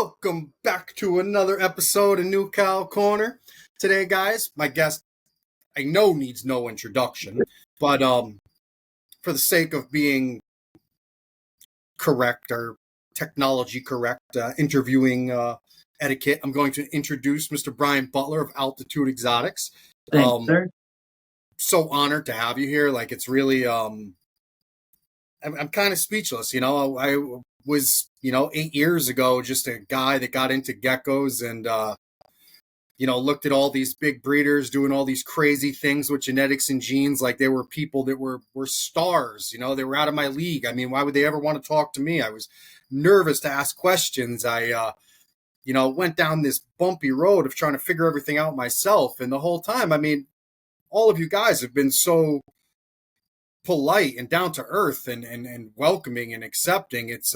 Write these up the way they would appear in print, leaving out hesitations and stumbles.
Welcome back to another episode of New Cow Corner. Today, guys, my guest I know needs no introduction, but for the sake of being correct or technology correct, interviewing etiquette, I'm going to introduce Mr. Brian Butler of Altitude Exotics. Thanks, sir. So honored to have you here. Like, it's really I'm kind of speechless. I was 8 years ago just a guy that got into geckos and looked at all these big breeders doing all these crazy things with genetics and genes, like they were people that were stars. They were out of my league. I mean, why would they ever want to talk to me? I was nervous to ask questions. I went down this bumpy road of trying to figure everything out myself, and the whole time, I mean, all of you guys have been so polite and down to earth and welcoming and accepting. It's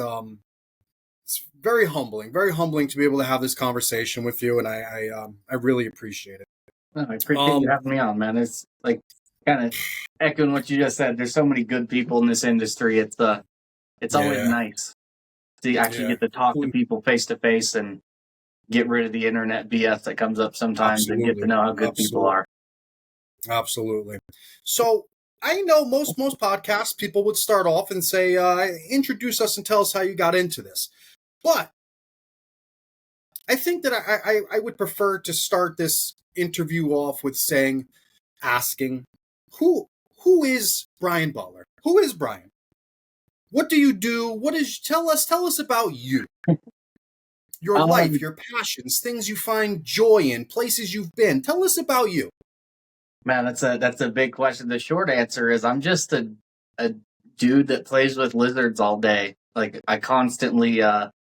very humbling to be able to have this conversation with you, and I really appreciate it. I appreciate you having me on, man. It's like kind of echoing what you just said. There's so many good people in this industry. It's always nice to actually get to talk to people face to face and get rid of the internet BS that comes up sometimes. And get to know how good people are. Absolutely. So I know most podcasts, people would start off and say, introduce us and tell us how you got into this. But I think that I would prefer to start this interview off with asking, who is Brian Butler? Who is Brian? What do you do? Tell us about you. Your life, your passions, things you find joy in, places you've been. Tell us about you. Man, that's a big question. The short answer is I'm just a dude that plays with lizards all day. Like, I constantly am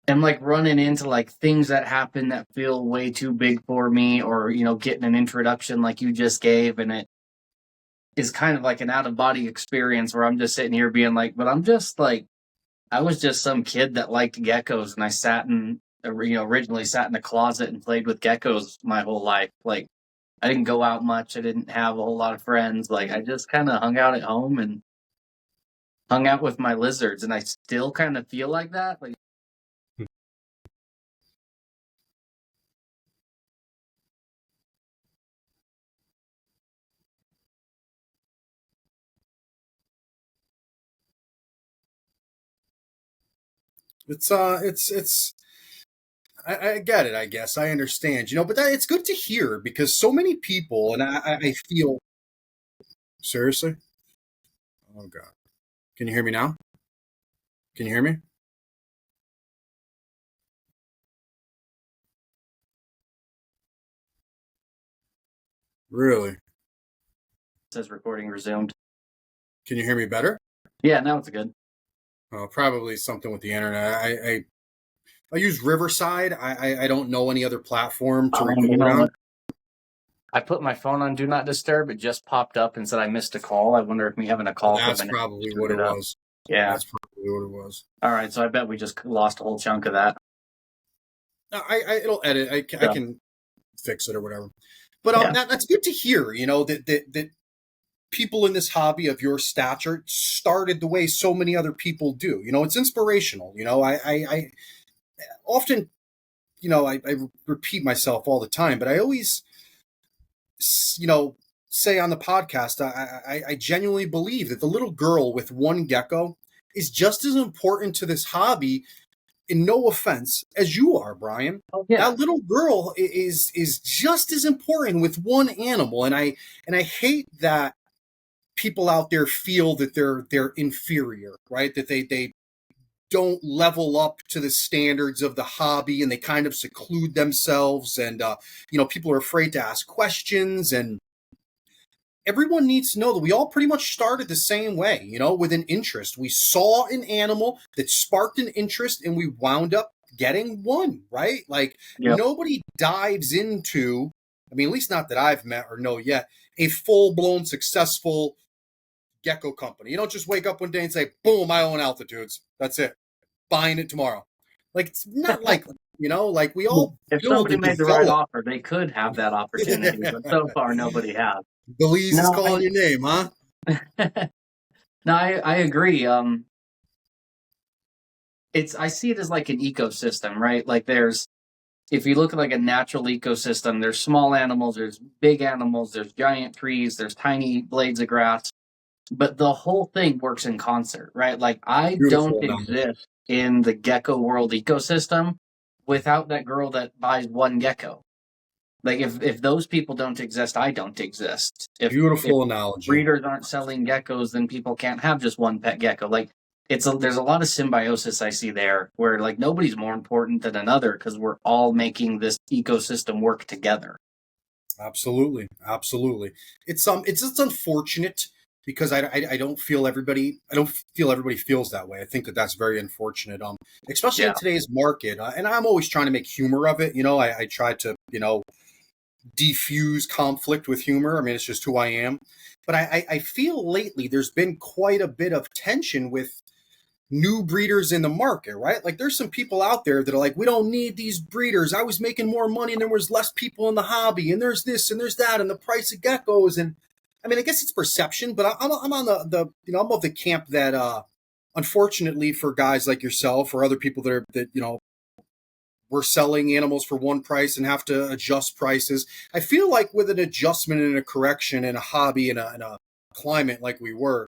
like running into like things that happen that feel way too big for me, or getting an introduction like you just gave, and it is kind of like an out of body experience where I'm just sitting here being like, but I'm just like, I was just some kid that liked geckos, and I originally sat in a closet and played with geckos my whole life. Like, I didn't go out much. I didn't have a whole lot of friends. Like, I just kind of hung out at home and hung out with my lizards, and I still kind of feel like that. Like, I get it, I guess. I understand, but it's good to hear, because so many people, and I feel, seriously? Oh, God. Can you hear me now? Can you hear me? Really? It says recording resumed. Can you hear me better? Yeah, now it's good. Probably something with the internet. I use Riverside. I don't know any other platform to record on. I put my phone on Do Not Disturb. It just popped up and said I missed a call. I wonder if we having a call. That's probably what it was. Yeah. That's probably what it was. All right, so I bet we just lost a whole chunk of that. No, it'll edit. I can fix it or whatever. But that's good to hear, that people in this hobby of your stature started the way so many other people do. It's inspirational. I often, I repeat myself all the time, but I always, say on the podcast, I genuinely believe that the little girl with one gecko is just as important to this hobby, in no offense, as you are, Brian. Oh, yeah. That little girl is just as important with one animal, and I hate that people out there feel that they're inferior, right? That they don't level up to the standards of the hobby, and they kind of seclude themselves, and people are afraid to ask questions, and everyone needs to know that we all pretty much started the same way, with an interest. We saw an animal that sparked an interest, and we wound up getting one, right? Like, Nobody dives into, at least not that I've met or know yet, a full-blown successful gecko company. You don't just wake up one day and say, boom, I own Altitudes. That's it. Buying it tomorrow. Like, it's not likely, like we all. If somebody made the right offer, they could have that opportunity, but so far nobody has. Belize is calling your name, huh? No, I agree. I see it as like an ecosystem, right? Like if you look at like a natural ecosystem, there's small animals, there's big animals, there's giant trees, there's tiny blades of grass, but the whole thing works in concert, right? Like I don't Beautiful analogy. exist in the gecko world ecosystem without that girl that buys one gecko. Like if those people don't exist, I don't exist. If Beautiful analogy. breeders aren't selling geckos, then people can't have just one pet gecko. Like there's a lot of symbiosis I see there where like nobody's more important than another because we're all making this ecosystem work together. Absolutely, absolutely. It's just unfortunate because I don't feel everybody feels that way. I think that that's very unfortunate. Especially Yeah. in today's market, and I'm always trying to make humor of it. I try to defuse conflict with humor. I mean, it's just who I am. But I feel lately there's been quite a bit of tension with new breeders in the market, right? Like there's some people out there that are like, we don't need these breeders. I was making more money and there was less people in the hobby, and there's this and there's that, and the price of geckos. And I mean, I guess it's perception, but I'm on I'm of the camp that unfortunately for guys like yourself or other people that we're selling animals for one price and have to adjust prices. I feel like with an adjustment and a correction in a hobby in a climate like we were,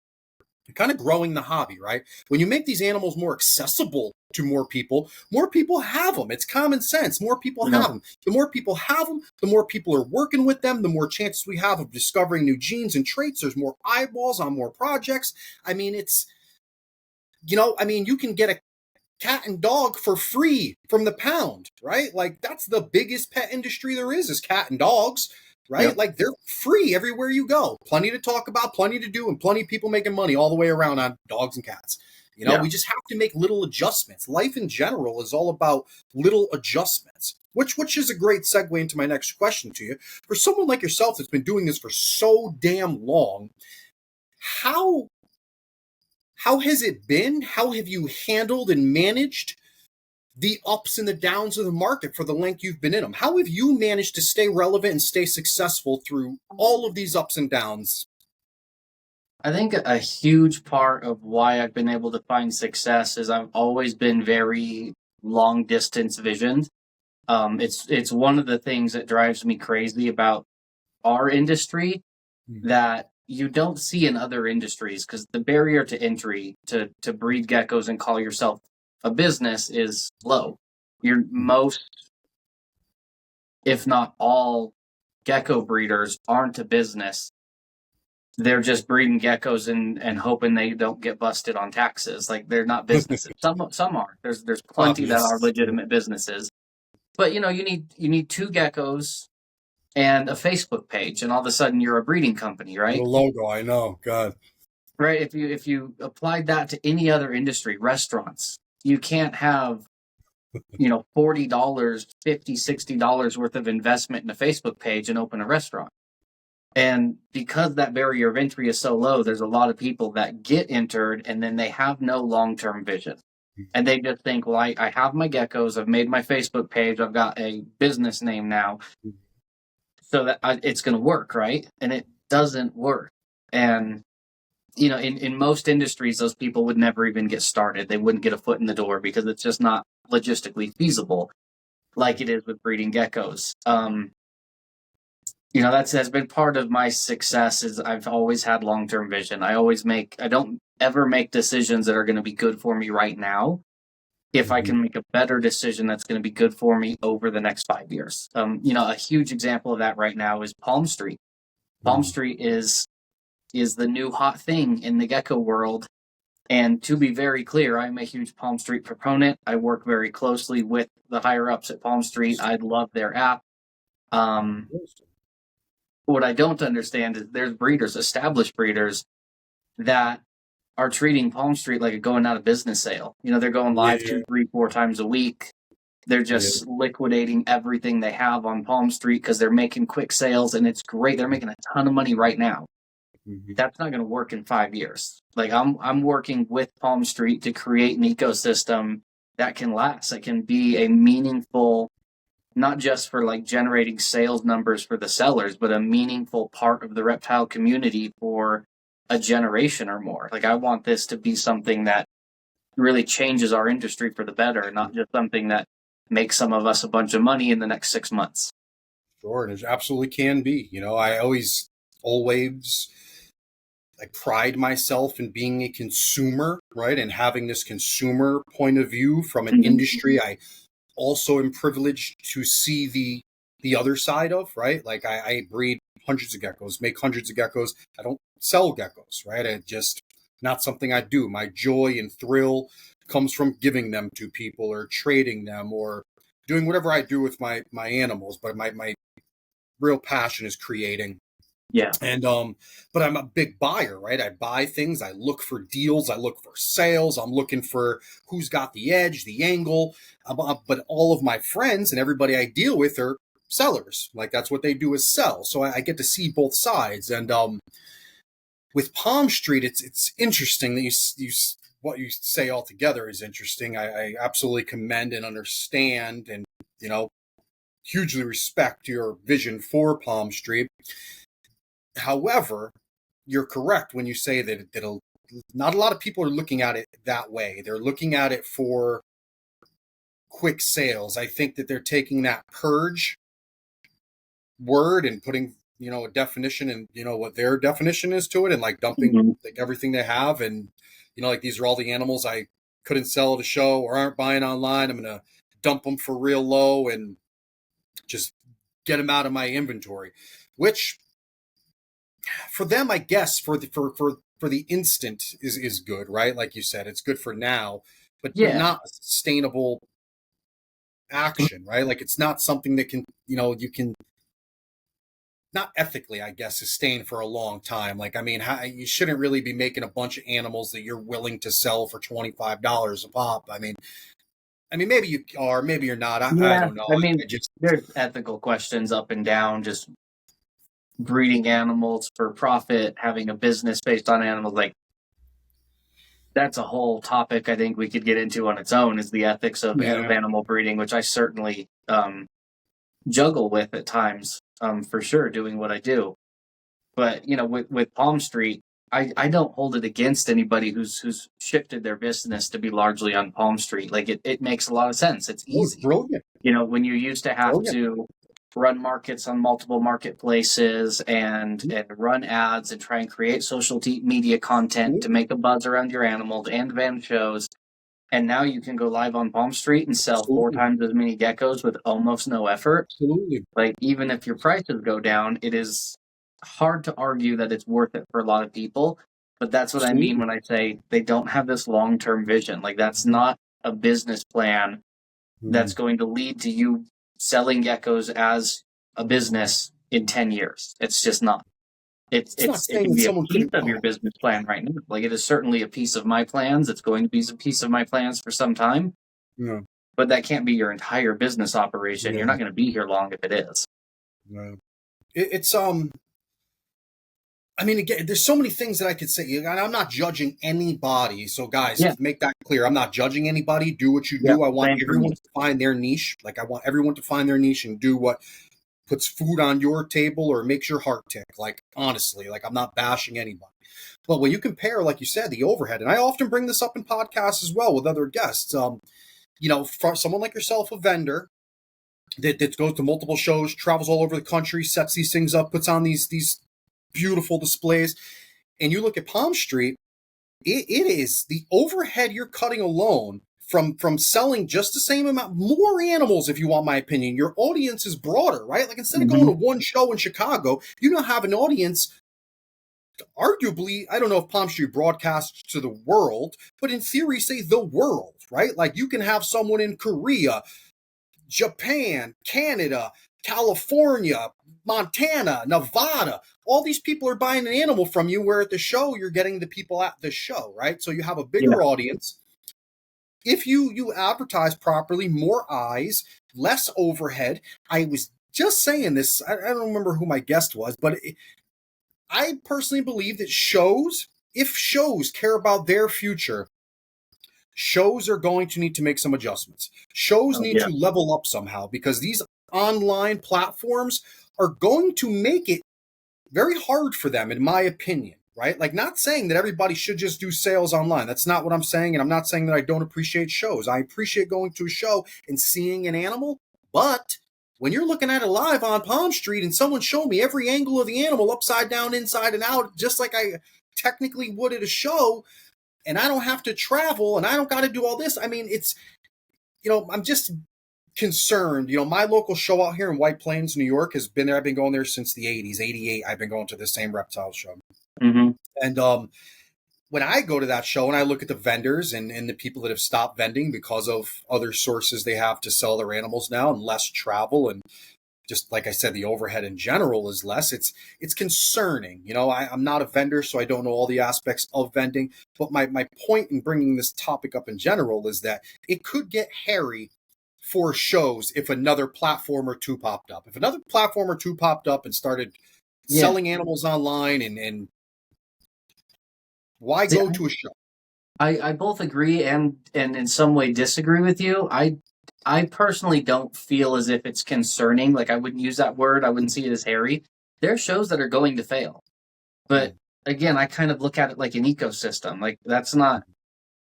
kind of growing the hobby, right? When you make these animals more accessible to more people have them. It's common sense. More people Yeah. have them. The more people have them, the more people are working with them, the more chances we have of discovering new genes and traits. There's more eyeballs on more projects. I mean, you can get a cat and dog for free from the pound, right? Like that's the biggest pet industry there is cat and dogs, right? Yep. Like they're free everywhere you go. Plenty to talk about, plenty to do, and plenty of people making money all the way around on dogs and cats. Yeah. We just have to make little adjustments. Life in general is all about little adjustments. Which is a great segue into my next question to you. For someone like yourself that's been doing this for so damn long, how how has it been? How have you handled and managed the ups and the downs of the market for the length you've been in them? How have you managed to stay relevant and stay successful through all of these ups and downs? I think a huge part of why I've been able to find success is I've always been very long distance visioned. It's one of the things that drives me crazy about our industry that you don't see in other industries because the barrier to entry to breed geckos and call yourself a business is low. Your most, if not all, gecko breeders aren't a business. They're just breeding geckos and hoping they don't get busted on taxes. Like they're not businesses. Some are. There's plenty that are Obvious. legitimate businesses. But you need two geckos and a Facebook page, and all of a sudden you're a breeding company, The right? logo, I know. God. Right. If you applied that to any other industry, restaurants, you can't have $40, $50, $60 worth of investment in a Facebook page and open a restaurant. And because that barrier of entry is so low, there's a lot of people that get entered and then they have no long-term vision. And they just think, well, I have my geckos, I've made my Facebook page, I've got a business name now, so that it's going to work, right? And it doesn't work. And, in most industries, those people would never even get started. They wouldn't get a foot in the door because it's just not logistically feasible like it is with breeding geckos. That's been part of my success is I've always had long-term vision. I don't ever make decisions that are going to be good for me right now if I can make a better decision that's going to be good for me over the next 5 years. A huge example of that right now is Palm Street. Palm Street is the new hot thing in the gecko world. And to be very clear, I'm a huge Palm Street proponent. I work very closely with the higher ups at Palm Street. I love their app. What I don't understand is there's established breeders, that are treating Palm Street like a going out of business sale. They're going live 2, 3, 4 times a week. They're just liquidating everything they have on Palm Street because they're making quick sales, and it's great. They're making a ton of money right now. That's not going to work in 5 years. Like I'm working with Palm Street to create an ecosystem that can last. That can be a meaningful, not just for like generating sales numbers for the sellers, but a meaningful part of the reptile community for a generation or more. Like I want this to be something that really changes our industry for the better, not just something that makes some of us a bunch of money in the next 6 months. Sure, and it absolutely can be. I always I pride myself in being a consumer, right? And having this consumer point of view from an industry I also am privileged to see the other side of, right? Like I breed hundreds of geckos, make hundreds of geckos. I don't sell geckos, right? I just not something I do. My joy and thrill comes from giving them to people or trading them or doing whatever I do with my animals. But my real passion is creating. Yeah. And but I'm a big buyer, right? I buy things, I look for deals, I look for sales, I'm looking for who's got the edge, the angle. But all of my friends and everybody I deal with are sellers. Like that's what they do is sell. So I get to see both sides. And with Palm Street, it's interesting that you what you say altogether is interesting. I absolutely commend and understand and hugely respect your vision for Palm Street. However, you're correct when you say that not a lot of people are looking at it that way. They're looking at it for quick sales. I think that they're taking that purge word and putting, a definition and, what their definition is to it and like dumping like everything they have. And, like these are all the animals I couldn't sell at a show or aren't buying online. I'm going to dump them for real low and just get them out of my inventory, which for them, I guess for the instant is good, right? Like you said, it's good for now, but not a sustainable action, right? Like it's not something that can, you can not ethically, I guess, sustain for a long time. Like, I mean, you shouldn't really be making a bunch of animals that you're willing to sell for $25 a pop. I mean, maybe you are, maybe you're not. I don't know. I mean, there's ethical questions up and down, just breeding animals for profit, having a business based on animals. Like, that's a whole topic I think we could get into on its own, is the ethics of animal breeding, which I certainly juggle with at times, for sure, doing what I do. But, with Palm Street, I don't hold it against anybody who's shifted their business to be largely on Palm Street. Like it makes a lot of sense. It's easy. Brilliant. When you used to have to run markets on multiple marketplaces and run ads and try and create social media content to make a buzz around your animals and van shows. And now you can go live on Palm Street and sell 4 times as many geckos with almost no effort. Absolutely. Like, even if your prices go down, it is hard to argue that it's worth it for a lot of people. But that's what I mean when I say they don't have this long-term vision. Like, that's not a business plan that's going to lead to you selling geckos as a business in 10 years. It's just not. It can be a piece of your business plan right now. Like, it is certainly a piece of my plans. It's going to be a piece of my plans for some time. Yeah. But that can't be your entire business operation. Yeah. You're not going to be here long if it is. Yeah. It's I mean, again, there's so many things that I could say. And I'm not judging anybody. So, guys, make that clear. I'm not judging anybody. Do what you do. I want everyone to find their niche. Like, I want everyone to find their niche and do what puts food on your table or makes your heart tick. Like, honestly, like, I'm not bashing anybody. But when you compare, like you said, the overhead, and I often bring this up in podcasts as well with other guests, for someone like yourself, a vendor that goes to multiple shows, travels all over the country, sets these things up, puts on these beautiful displays, and you look at Palm Street, it is the overhead you're cutting alone from selling just the same amount, more animals, if you want my opinion. Your audience is broader, right? Like, instead of going to one show in Chicago, you now have an audience, arguably, I don't know if Palm Street broadcasts to the world, but in theory, say the world, right? Like, you can have someone in Korea, Japan, Canada, California, Montana, Nevada. All these people are buying an animal from you, where at the show, you're getting the people at the show, right? So you have a bigger audience. If you advertise properly, more eyes, less overhead. I was just saying this, I don't remember who my guest was, but I personally believe that if shows care about their future, shows are going to need to make some adjustments. Shows need to level up somehow, because these online platforms are going to make it very hard for them, in my opinion, right? Like, not saying that everybody should just do sales online. That's not what I'm saying. And I'm not saying that I don't appreciate shows. I appreciate going to a show and seeing an animal. But when you're looking at it live on Palm Street and someone showed me every angle of the animal upside down, inside and out, just like I technically would at a show, and I don't have to travel and I don't got to do all this. I mean, it's, I'm just concerned. My local show out here in White Plains, New York has been there. I've been going there since the 80s, 88. I've been going to the same reptile show. Mm-hmm. And when I go to that show and I look at the vendors and the people that have stopped vending because of other sources they have to sell their animals now and less travel, and just like I said, the overhead in general is less. It's concerning. I'm not a vendor, so I don't know all the aspects of vending. But my point in bringing this topic up in general is that it could get hairy for shows if another platform or two popped up. If another platform or two popped up and started selling animals online, and why go to a show? I both agree and in some way disagree with you. I personally don't feel as if it's concerning. Like, I wouldn't use that word. I wouldn't see it as hairy. There are shows that are going to fail. But again, I kind of look at it like an ecosystem. Like, that's not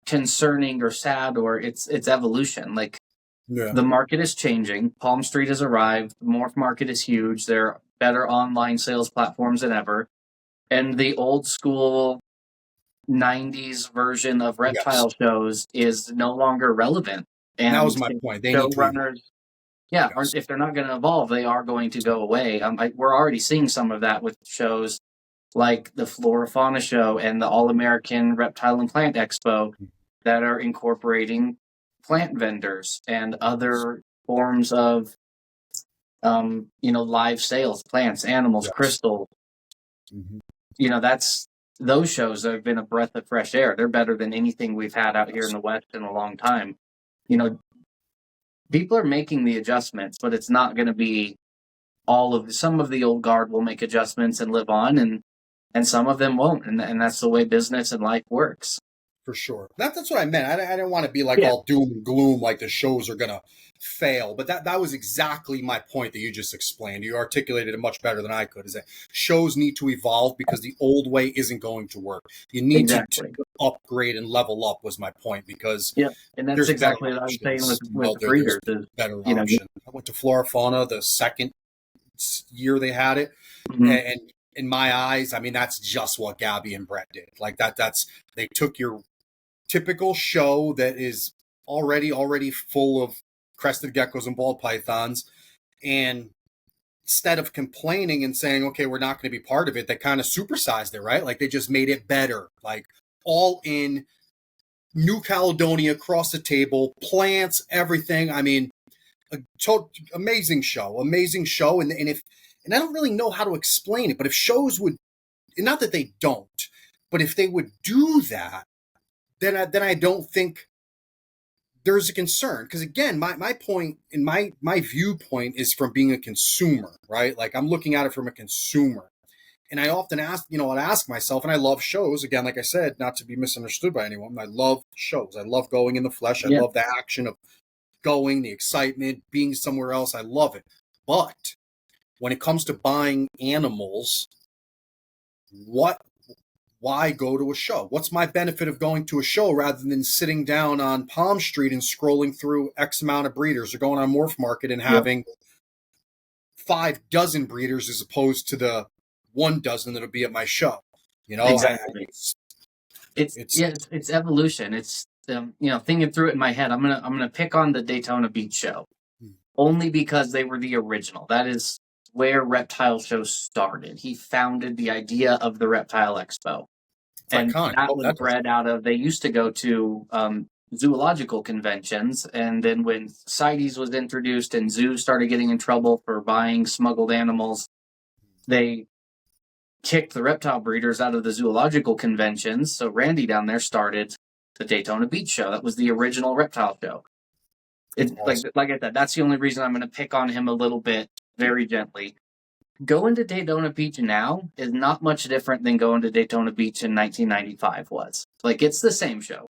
concerning or sad, or it's evolution. Like, the market is changing. Palm Street has arrived. The morph market is huge. There are better online sales platforms than ever. And the old school 90s version of reptile shows is no longer relevant. And that was my point. They need to runners, if they're not going to evolve, they are going to go away. We're already seeing some of that with shows like the Flora Fauna Show and the All-American Reptile and Plant Expo that are incorporating plant vendors and other forms of, live sales, plants, animals, crystal. Those shows have been a breath of fresh air. They're better than anything we've had out here in the West in a long time. People are making the adjustments, but it's not going to be some of the old guard will make adjustments and live on, and some of them won't. And that's the way business and life works. For sure. That's what I meant. I didn't want to be like all doom and gloom, like the shows are going to fail. But that was exactly my point that you just explained. You articulated it much better than I could, is that shows need to evolve because the old way isn't going to work. You need to upgrade and level up, was my point, because and that's exactly what I'm saying with breeders. Better option. I went to Flora Fauna the second year they had it, and in my eyes, I mean, that's just what Gabby and Brett did. Like that's they took your typical show that is already full of crested geckos and ball pythons, and instead of complaining and saying, okay, we're not going to be part of it, they kind of supersized it, right? Like, they just made it better, like all in New Caledonia, across the table, plants, everything. I mean, amazing show. And I don't really know how to explain it, but if shows would, not that they don't, but if they would do that, then I don't think there's a concern. Because again, my point and my viewpoint is from being a consumer, right? Like, I'm looking at it from a consumer. And I often ask, I'd ask myself, and I love shows, again, like I said, not to be misunderstood by anyone. I love shows. I love going in the flesh. I love the action of going, the excitement, being somewhere else. I love it. But when it comes to buying animals, why go to a show? What's my benefit of going to a show rather than sitting down on Palm Street and scrolling through X amount of breeders, or going on Morph Market and having 5 dozen breeders as opposed to the 1 dozen that'll be at my show? Exactly. It's evolution. It's thinking through it in my head. I'm gonna pick on the Daytona Beach show only because they were the original. That is where reptile shows started. He founded the idea of the Reptile Expo. And that was bred out of, they used to go to zoological conventions, and then when CITES was introduced and zoos started getting in trouble for buying smuggled animals, they kicked the reptile breeders out of the zoological conventions. So Randy down there started the Daytona Beach show. That was the original reptile show. It's awesome. Like I said, that's the only reason I'm going to pick on him a little bit, very gently. Going to Daytona Beach now is not much different than going to Daytona Beach in 1995 was. Like, it's the same show.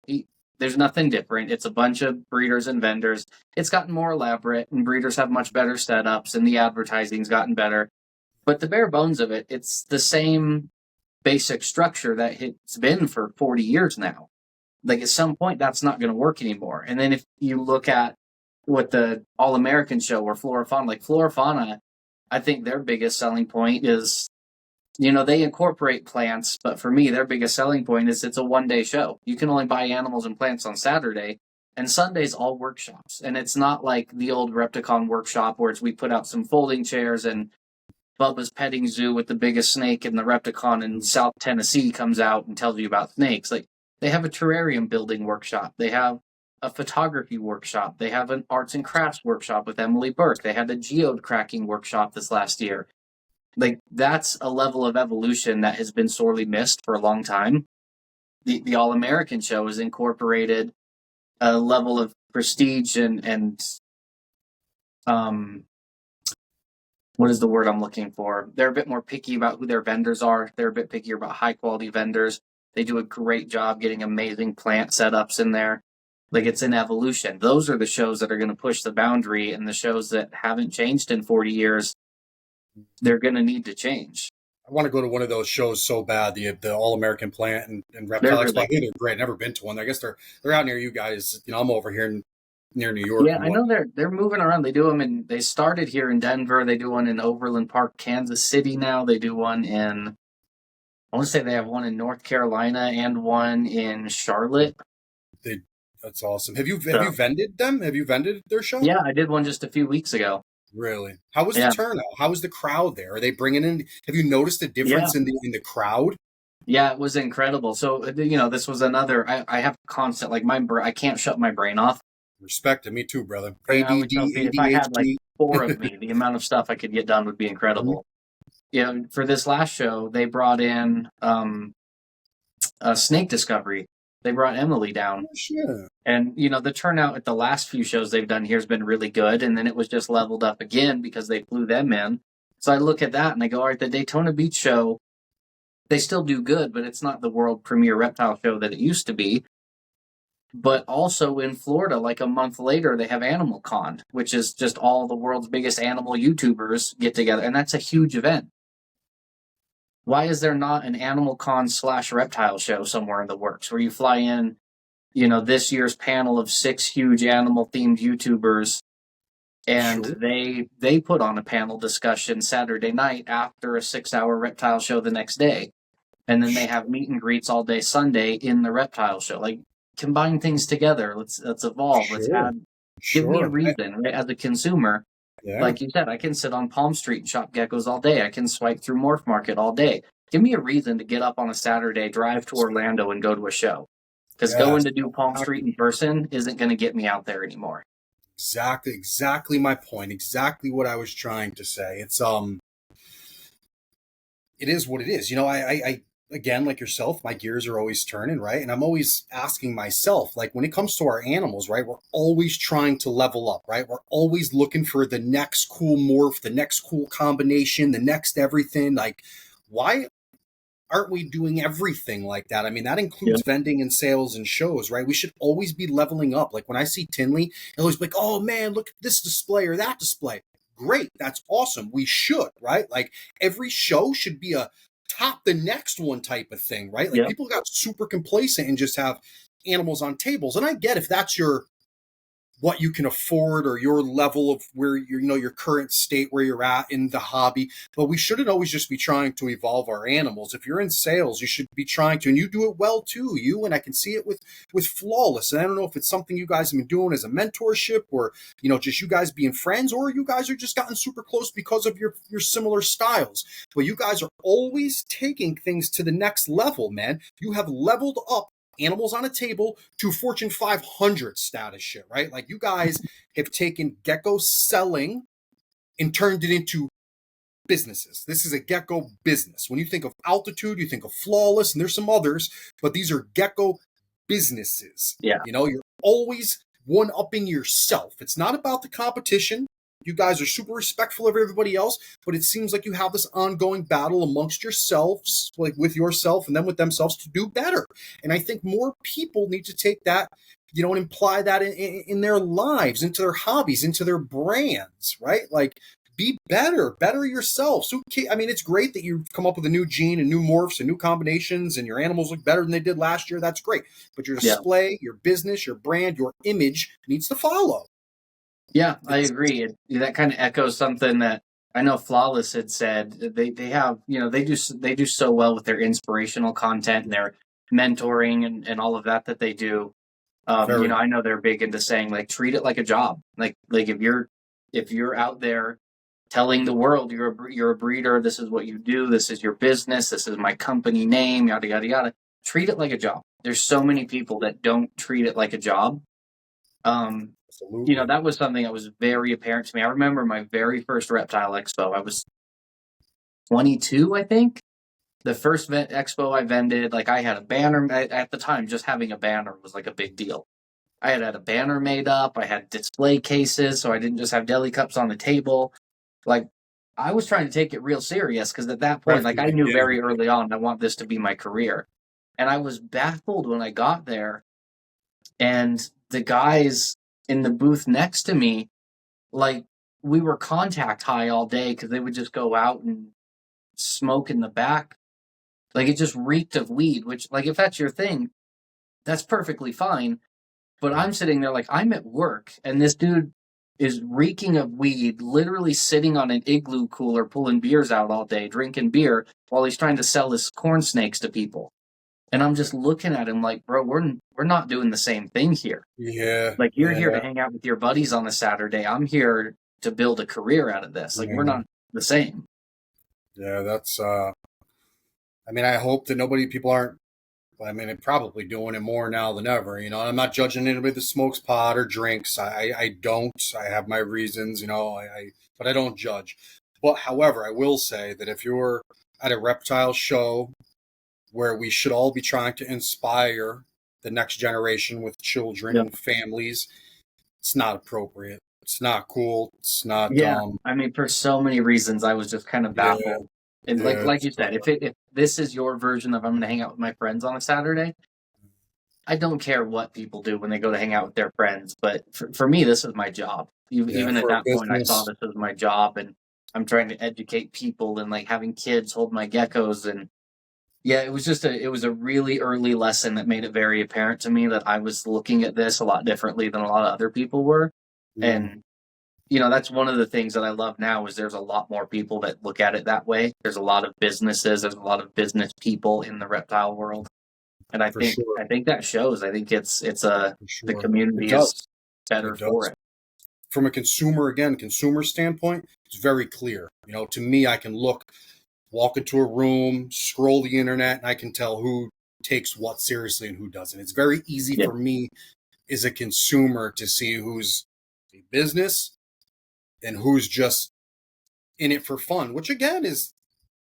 There's nothing different. It's a bunch of breeders and vendors. It's gotten more elaborate, and breeders have much better setups, and the advertising's gotten better. But the bare bones of it, it's the same basic structure that it's been for 40 years now. Like at some point, that's not going to work anymore. And then if you look at what the All American show or Flora Fauna, like Flora Fauna, I think their biggest selling point is, they incorporate plants, but for me, their biggest selling point is it's a 1-day show. You can only buy animals and plants on Saturday, and Sunday's all workshops. And it's not like the old Repticon workshop where we put out some folding chairs and Bubba's Petting Zoo with the biggest snake in the Repticon in South Tennessee comes out and tells you about snakes. Like, they have a terrarium building workshop. They have a photography workshop. They have an arts and crafts workshop with Emily Burke. They had a geode cracking workshop this last year. Like, that's a level of evolution that has been sorely missed for a long time. The All American show has incorporated a level of prestige and what is the word I'm looking for? They're a bit more picky about who their vendors are. They're a bit pickier about high quality vendors. They do a great job getting amazing plant setups in there. Like, it's an evolution. Those are the shows that are going to push the boundary, and the shows that haven't changed in 40 years, they're going to need to change. I want to go to one of those shows so bad. The All American Plant and Reptile They're Expo. really- I think they're great. Never been to one. I guess they're out near you guys. I'm over here near New York. Yeah, I know they're moving around. They do them they started here in Denver. They do one in Overland Park, Kansas City now. They do one I want to say they have one in North Carolina and one in Charlotte. That's awesome. Have you vended them? Have you vended their show? Yeah, I did one just a few weeks ago. Really? How was the turnout? How was the crowd there? Are they bringing in? Have you noticed a difference in the crowd? Yeah, it was incredible. So this was another. I have constant I can't shut my brain off. Respect to me too, brother. ADD, if I had like 4 of me, the amount of stuff I could get done would be incredible. Mm-hmm. For this last show, they brought in a snake discovery. They brought Emily down. Oh, sure. And, the turnout at the last few shows they've done here has been really good. And then it was just leveled up again because they flew them in. So I look at that and I go, all right, the Daytona Beach show, they still do good, but it's not the world premiere reptile show that it used to be. But also in Florida, like a month later, they have Animal Con, which is just all the world's biggest animal YouTubers get together. And that's a huge event. Why is there not an Animal Con / reptile show somewhere in the works where you fly in, this year's panel of 6 huge animal themed YouTubers, and sure, they put on a panel discussion Saturday night after a 6-hour reptile show the next day. And then they have meet and greets all day Sunday in the reptile show. Like, combine things together. Let's evolve. Sure. Give me a reason, right? As a consumer, like you said, I can sit on Palm Street and shop geckos all day. I can swipe through Morph Market all day. Give me a reason to get up on a Saturday, drive to Orlando, and go to a show. Because going to do Palm Street in person isn't going to get me out there anymore. Exactly my point. Exactly what I was trying to say. It's it is what it is. I again, like yourself, my gears are always turning, right? And I'm always asking myself, like, when it comes to our animals, right, we're always trying to level up, right? We're always looking for the next cool morph, the next cool combination, the next everything. Like, why aren't we doing everything like that? I mean, that includes vending and sales and shows, right? We should always be leveling up. Like, when I see Tinley, I always be like, oh man, look at this display or that display. Great. That's awesome. We should, right? Like, every show should be a top the next one type of thing, right? Like, people got super complacent and just have animals on tables. And I get if that's what you can afford or your level of where your current state where you're at in the hobby, but we shouldn't always just be trying to evolve our animals. If you're in sales, you should be trying to, and you do it well too, and I can see it with Flawless. And I don't know if it's something you guys have been doing as a mentorship or just you guys being friends, or you guys are just gotten super close because of your similar styles, but you guys are always taking things to the next level, man. You have leveled up animals on a table to Fortune 500 status shit, right? Like, you guys have taken gecko selling and turned it into businesses. This is a gecko business. When you think of Altitude, you think of Flawless, and there's some others, but these are gecko businesses. Yeah. You're always one-upping yourself. It's not about the competition. You guys are super respectful of everybody else, but it seems like you have this ongoing battle amongst yourselves, like with yourself and then with themselves, to do better. And I think more people need to take that, and imply that in their lives, into their hobbies, into their brands, right? Like, be better yourself. So, I mean, it's great that you've come up with a new gene and new morphs and new combinations and your animals look better than they did last year. That's great. But your display, your business, your brand, your image needs to follow. Yeah, I agree. That kind of echoes something that I know Flawless had said. They have, they do so well with their inspirational content and their mentoring and all of that they do. I know they're big into saying, like, treat it like a job. Like if you're out there telling the world you're a breeder, this is what you do, this is your business, this is my company name, yada yada yada. Treat it like a job. There's so many people that don't treat it like a job. That was something that was very apparent to me. I remember my very first reptile expo. I was 22, I think. The first expo I vended, like, I had a banner at the time. Just having a banner was like a big deal. I had a banner made up. I had display cases, so I didn't just have deli cups on the table. Like, I was trying to take it real serious because at that point, like, I knew very early on, I want this to be my career. And I was baffled when I got there, and the guys in the booth next to me, like, we were contact high all day because they would just go out and smoke in the back. Like, it just reeked of weed, which, like, if that's your thing, that's perfectly fine. But I'm sitting there like, I'm at work, and this dude is reeking of weed, literally sitting on an igloo cooler, pulling beers out all day, drinking beer, while he's trying to sell his corn snakes to people. And I'm just looking at him like, bro, we're not doing the same thing here. Yeah. Like, you're here to hang out with your buddies on a Saturday. I'm here to build a career out of this. Like, we're not the same. Yeah, that's, I mean, I hope that people aren't, I mean, they're probably doing it more now than ever, I'm not judging anybody that smokes pot or drinks. I don't. I have my reasons, but I don't judge. But however, I will say that if you're at a reptile show where we should all be trying to inspire the next generation with children and families, it's not appropriate. It's not cool. It's not. I mean, for so many reasons, I was just kind of baffled. And like you said, if this is your version of I'm going to hang out with my friends on a Saturday, I don't care what people do when they go to hang out with their friends. But for me, this is my job. Even at that point, I saw this as my job, and I'm trying to educate people and, like, having kids hold my geckos. And it was a really early lesson that made it very apparent to me that I was looking at this a lot differently than a lot of other people were. And that's one of the things that I love now is there's a lot more people that look at it that way. There's a lot of businesses. There's a lot of business people in the reptile world. And I think that shows. I think the community is better for it. From a consumer standpoint, it's very clear. To me, I can walk into a room, scroll the internet, and I can tell who takes what seriously and who doesn't. It's very easy for me as a consumer to see who's a business and who's just in it for fun, which again is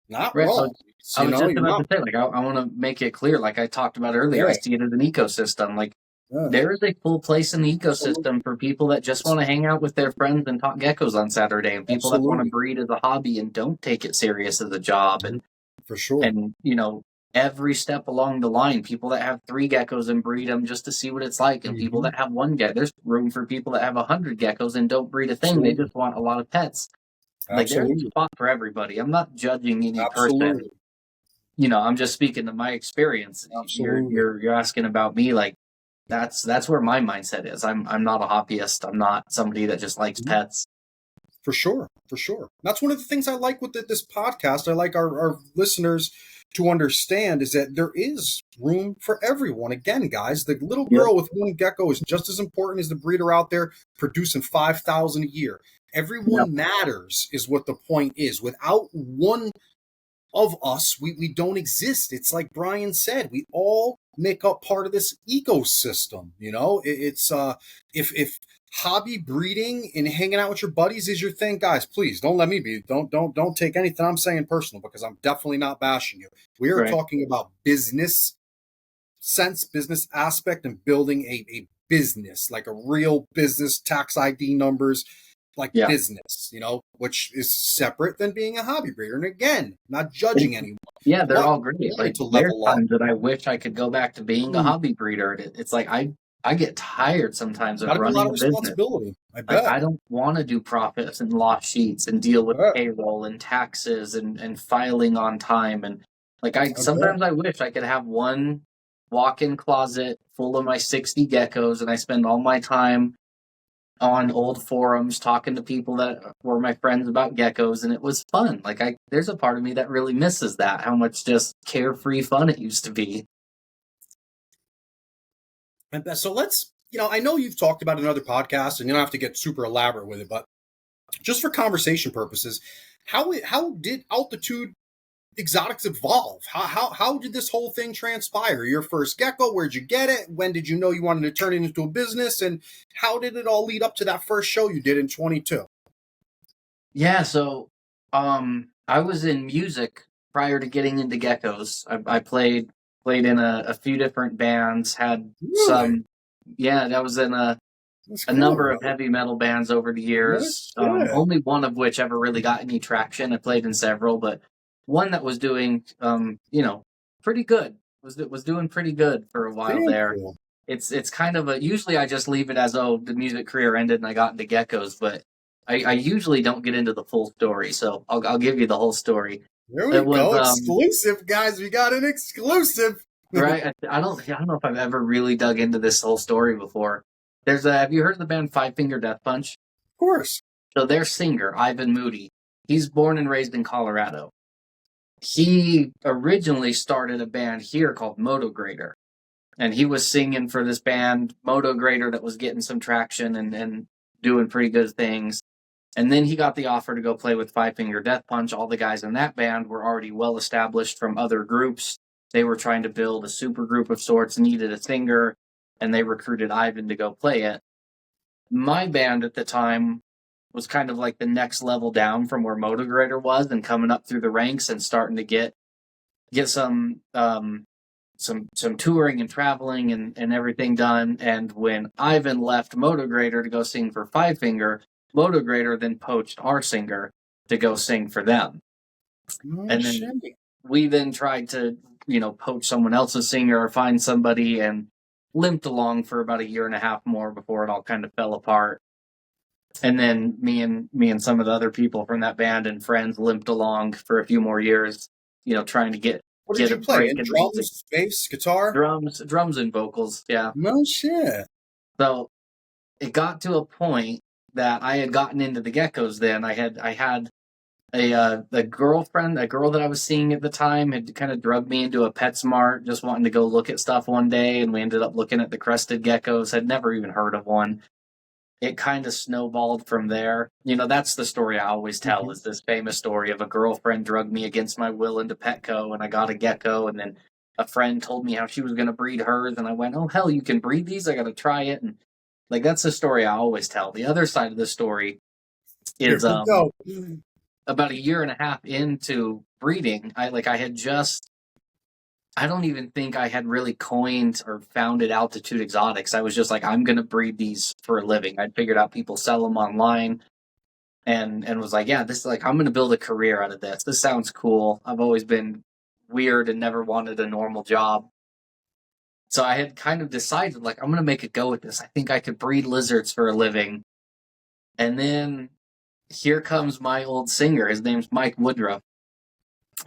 not wrong. I was just about to say, like, I want to make it clear, like I talked about earlier, I see it as an ecosystem. Like, there is a full place in the ecosystem for people that just want to hang out with their friends and talk geckos on Saturday, and people that want to breed as a hobby and don't take it serious as a job. And for sure. And, every step along the line, people that have 3 geckos and breed them just to see what it's like, and people that have 1 gecko. There's room for people that have 100 geckos and don't breed a thing. Absolutely. They just want a lot of pets. Like, there's a spot for everybody. I'm not judging any person. I'm just speaking to my experience. You're asking about me. Like, that's where my mindset is. I'm not a hobbyist. I'm not somebody that just likes pets. For sure. That's one of the things I like with this podcast. I like our listeners to understand is that there is room for everyone. Again, guys, the little girl with 1 gecko is just as important as the breeder out there producing 5,000 a year. Everyone matters is what the point is. Without one of us, we don't exist. It's like Brian said, we all make up part of this ecosystem. It's if hobby breeding and hanging out with your buddies is your thing, guys, please don't let me be. Don't take anything I'm saying personal, because I'm definitely not bashing you. We are talking about business aspect, and building a business, like a real business, tax ID numbers, like business, which is separate than being a hobby breeder. And again, not judging anyone. Yeah, they're all great. Like, there's times that I wish I could go back to being a hobby breeder. It's like I get tired sometimes of running a business. I Like, bet. I don't want to do profits and loss sheets and deal I with bet. payroll and taxes and filing on time. And like, I I bet. sometimes I wish I could have one walk-in closet full of my 60 geckos, and I spend all my time on old forums talking to people that were my friends about geckos, and it was fun. Like, there's a part of me that really misses that, how much just carefree fun it used to be. I bet. So let's, I know you've talked about it in other podcasts, and you don't have to get super elaborate with it, but just for conversation purposes, how did altitude exotics evolve? How did this whole thing transpire? Your first gecko, where'd you get it? When did you know you wanted to turn it into a business? And how did it all lead up to that first show you did in 22? Yeah, so I was in music prior to getting into geckos. I played in a few different bands, had Really? some, yeah, that was in That's a cool, number of right? heavy metal bands over the No years. shit. Only one of which ever really got any traction. I played in several, but one that was doing, pretty good. Was doing pretty good for a while Damn there. cool. It's kind of a, usually I just leave it as, oh, the music career ended and I got into geckos, but I usually don't get into the full story, so I'll give you the whole story. There we It was go. Exclusive, guys. We got an exclusive. Of right. I don't know if I've ever really dug into this whole story before. Have you heard of the band Five Finger Death Punch? course. So their singer, Ivan Moody, he's born and raised in Colorado. He originally started a band here called Motograder. And he was singing for this band, Motograder, that was getting some traction and doing pretty good things. And then he got the offer to go play with Five Finger Death Punch. All the guys in that band were already well established from other groups. They were trying to build a super group of sorts, needed a singer, and they recruited Ivan to go play it. My band at the time was kind of like the next level down from where Motograder was, and coming up through the ranks and starting to get some touring and traveling and everything done. And when Ivan left Motograder to go sing for Five Finger, Motograder then poached our singer to go sing for them. No And shit. then we then tried to, poach someone else's singer or find somebody, and limped along for about a year and a half more before it all kind of fell apart. And then me and some of the other people from that band and friends limped along for a few more years, trying to get What did get a you play? break In in the music. drums, bass, guitar? Drums and vocals, yeah. No shit. So it got to a point that I had gotten into the geckos. Then I had a girlfriend, a girl that I was seeing at the time, had kind of drugged me into a PetSmart, just wanting to go look at stuff one day, and we ended up looking at the crested geckos. Had never even heard of one. It kind of snowballed from there. That's the story I always tell, Mhm. is this famous story of a girlfriend drugged me against my will into Petco, and I got a gecko, and then a friend told me how she was going to breed hers, and I went, oh, hell, you can breed these? I got to try it. And like, that's the story I always tell. The other side of the story Here is we go. about a year and a half into breeding, I had just, I don't even think I had really coined or founded Altitude Exotics. I was just like, I'm going to breed these for a living. I'd figured out people sell them online, and was like, yeah, this is like, I'm going to build a career out of this. This sounds cool. I've always been weird and never wanted a normal job. So I had kind of decided, like, I'm going to make a go at this. I think I could breed lizards for a living. And then here comes my old singer. His name's Mike Woodruff.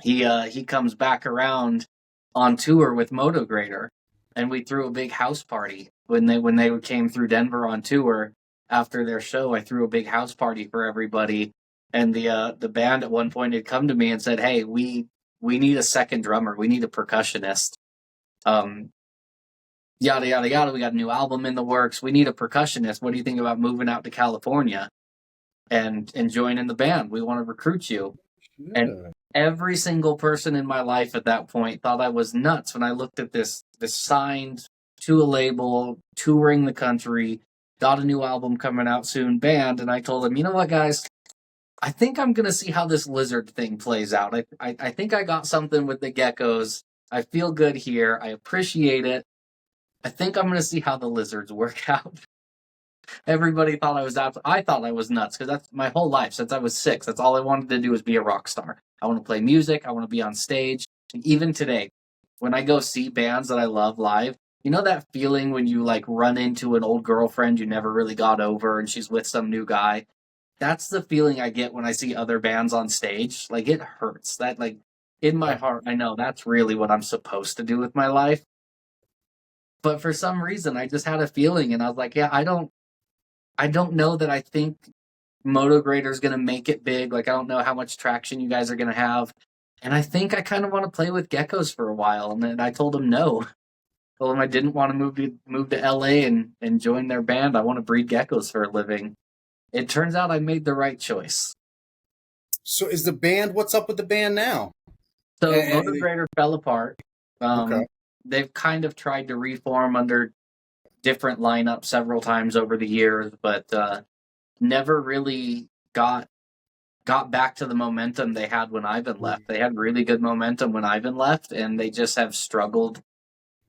He comes back around on tour with Motograder, and we threw a big house party when they came through Denver on tour. After their show, I threw a big house party for everybody, and the band at one point had come to me and said, "Hey, we need a second drummer. We need a percussionist. Um, yada yada yada. We got a new album in the works. We need a percussionist. What do you think about moving out to California and joining the band? We want to recruit you." And Yeah. every single person in my life at that point thought I was nuts when I looked at this signed to a label, touring the country, got a new album coming out soon band, and I told them, you know what, guys, I think I'm gonna see how this lizard thing plays out. I think I got something with the geckos. I feel good here. I appreciate it. I think I'm gonna see how the lizards work out. Everybody thought I was out. I thought I was nuts, because that's my whole life since I was 6. That's all I wanted to do, was be a rock star. I want to play music. I want to be on stage. And even today, when I go see bands that I love live, You know that feeling when you like run into an old girlfriend you never really got over and she's with some new guy? That's the feeling I get when I see other bands on stage. Like it hurts. That like in my Yeah. heart, I know that's really what I'm supposed to do with my life. But for some reason, I just had a feeling and I was like, yeah, I don't know that I think Motograder's going to make it big. Like I don't know how much traction you guys are going to have. And I think I kind of want to play with geckos for a while. And then I told him no. Told him I didn't want to move to LA and join their band. I want to breed geckos for a living. It turns out I made the right choice. So is the band? What's up with the band now? So Eh, Motor Grader fell apart. okay. They've kind of tried to reform under different lineups several times over the years, but never really got back to the momentum they had when Ivan left. They had really good momentum when Ivan left, and they just have struggled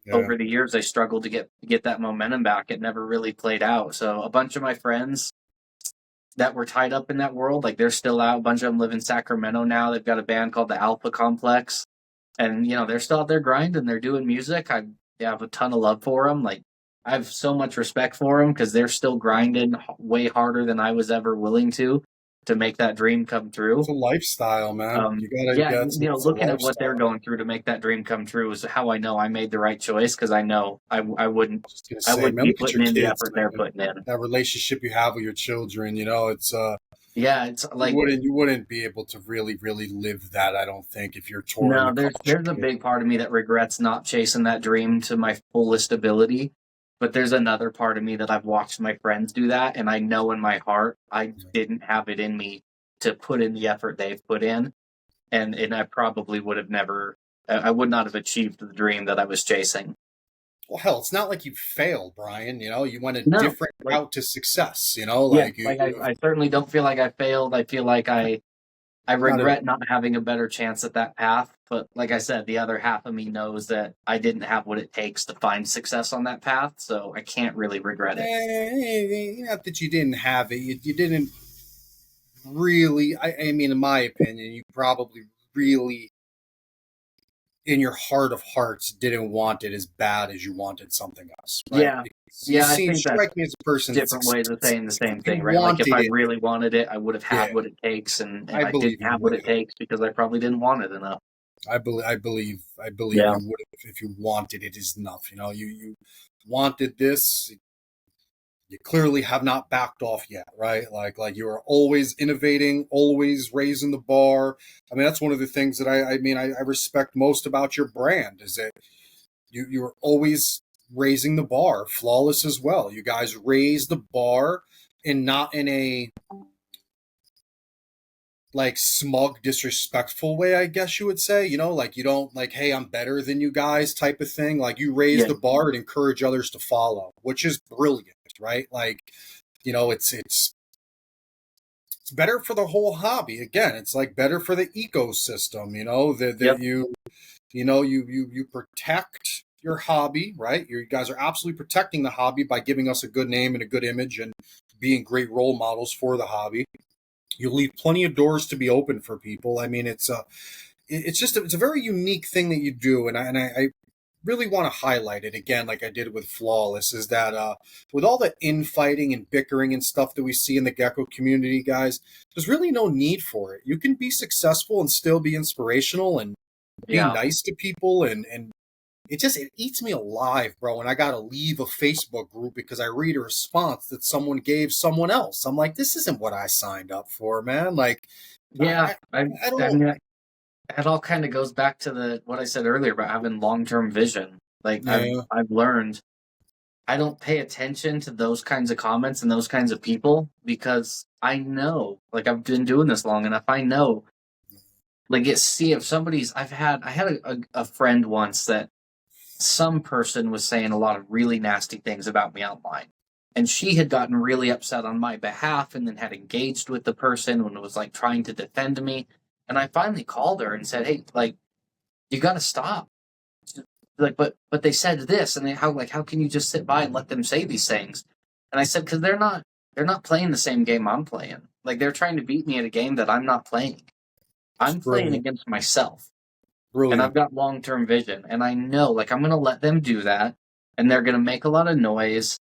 Yeah. over the years. They struggled to get that momentum back. It never really played out. So a bunch of my friends that were tied up in that world, like they're still out. A bunch of them live in Sacramento now. They've got a band called the Alpha Complex, and they're still out there grinding. They're doing music. I have a ton of love for them. Like I have so much respect for them because they're still grinding way harder than I was ever willing to make that dream come It's true. a lifestyle, man. You gotta Yeah, get it's a looking at what they're lifestyle. going through to make that dream come true is how I know I made the right choice because I know I wouldn't Just gonna I say, wouldn't man, be look at your putting in the kids, effort they're man. putting in. That relationship you have with your children, it's Yeah, it's you like wouldn't be able to really live that, I don't think, if you're touring no, there's across there's a your kids. big part of me that regrets not chasing that dream to my fullest ability. But there's another part of me that I've watched my friends do that, and I know in my heart I didn't have it in me to put in the effort they've put in, and I probably would have never, I would not have achieved the dream that I was chasing. Well, hell, it's not like you failed, Brian. You went a No, different like route to success. yeah, Like like I certainly don't feel like I failed. I feel like I not at regret all. not having a better chance at that path. But like I said, the other half of me knows that I didn't have what it takes to find success on that path, so I can't really regret it. Not that you didn't have it. You didn't really. I mean, in my opinion, you probably really, in your heart of hearts, didn't want it as bad as you wanted something else, right? Yeah, Because you yeah, I seem think that's strike me as a person that's different ways of saying the same you thing, right? Like if wanted I it. really wanted it, I would have Yeah, had what it takes, and I I believe didn't you have what would it have. takes because I probably didn't want it enough. I believe Yeah, you would have if you wanted it is enough. You wanted this. You clearly have not backed off yet, right? Like you are always innovating, always raising the bar. I mean, that's one of the things that I respect most about your brand is that you're always raising the bar. Flawless as well. You guys raise the bar and not in a like smug, disrespectful way, I guess you would say. Like you don't like, hey, I'm better than you guys type of thing. Like you raise yeah, the bar and encourage others to follow, which is brilliant, right? Like, it's better for the whole hobby. Again, it's like better for the ecosystem, that yep, you protect your hobby, right? You guys are absolutely protecting the hobby by giving us a good name and a good image and being great role models for the hobby. You leave plenty of doors to be open for people. I mean, it's a very unique thing that you do, and I really want to highlight it again, like I did with Flawless, is that with all the infighting and bickering and stuff that we see in the gecko community, guys, there's really no need for it. You can be successful and still be inspirational and be yeah. nice to people, and it eats me alive, bro. And I gotta leave a Facebook group because I read a response that someone gave someone else. I'm like, this isn't what I signed up for, man. Like, Yeah, I I, I I don't. mean, it all kind of goes back to the what I said earlier about having long-term vision. Like Yeah, I've learned I don't pay attention to those kinds of comments and those kinds of people because I know, like I've been doing this long enough. I know, like see if somebody's. I had a friend once that some person was saying a lot of really nasty things about me online. And she had gotten really upset on my behalf and then had engaged with the person when it was like trying to defend me. And I finally called her and said, "Hey, like you got to stop." Like, but they said this, and how can you just sit by and let them say these things? And I said, because they're not playing the same game I'm playing. Like they're trying to beat me at a game that I'm not playing. it's I'm playing brilliant, against myself, and I've brilliant. got long term vision, and I know like I'm gonna let them do that. and they're going to make a lot of noise.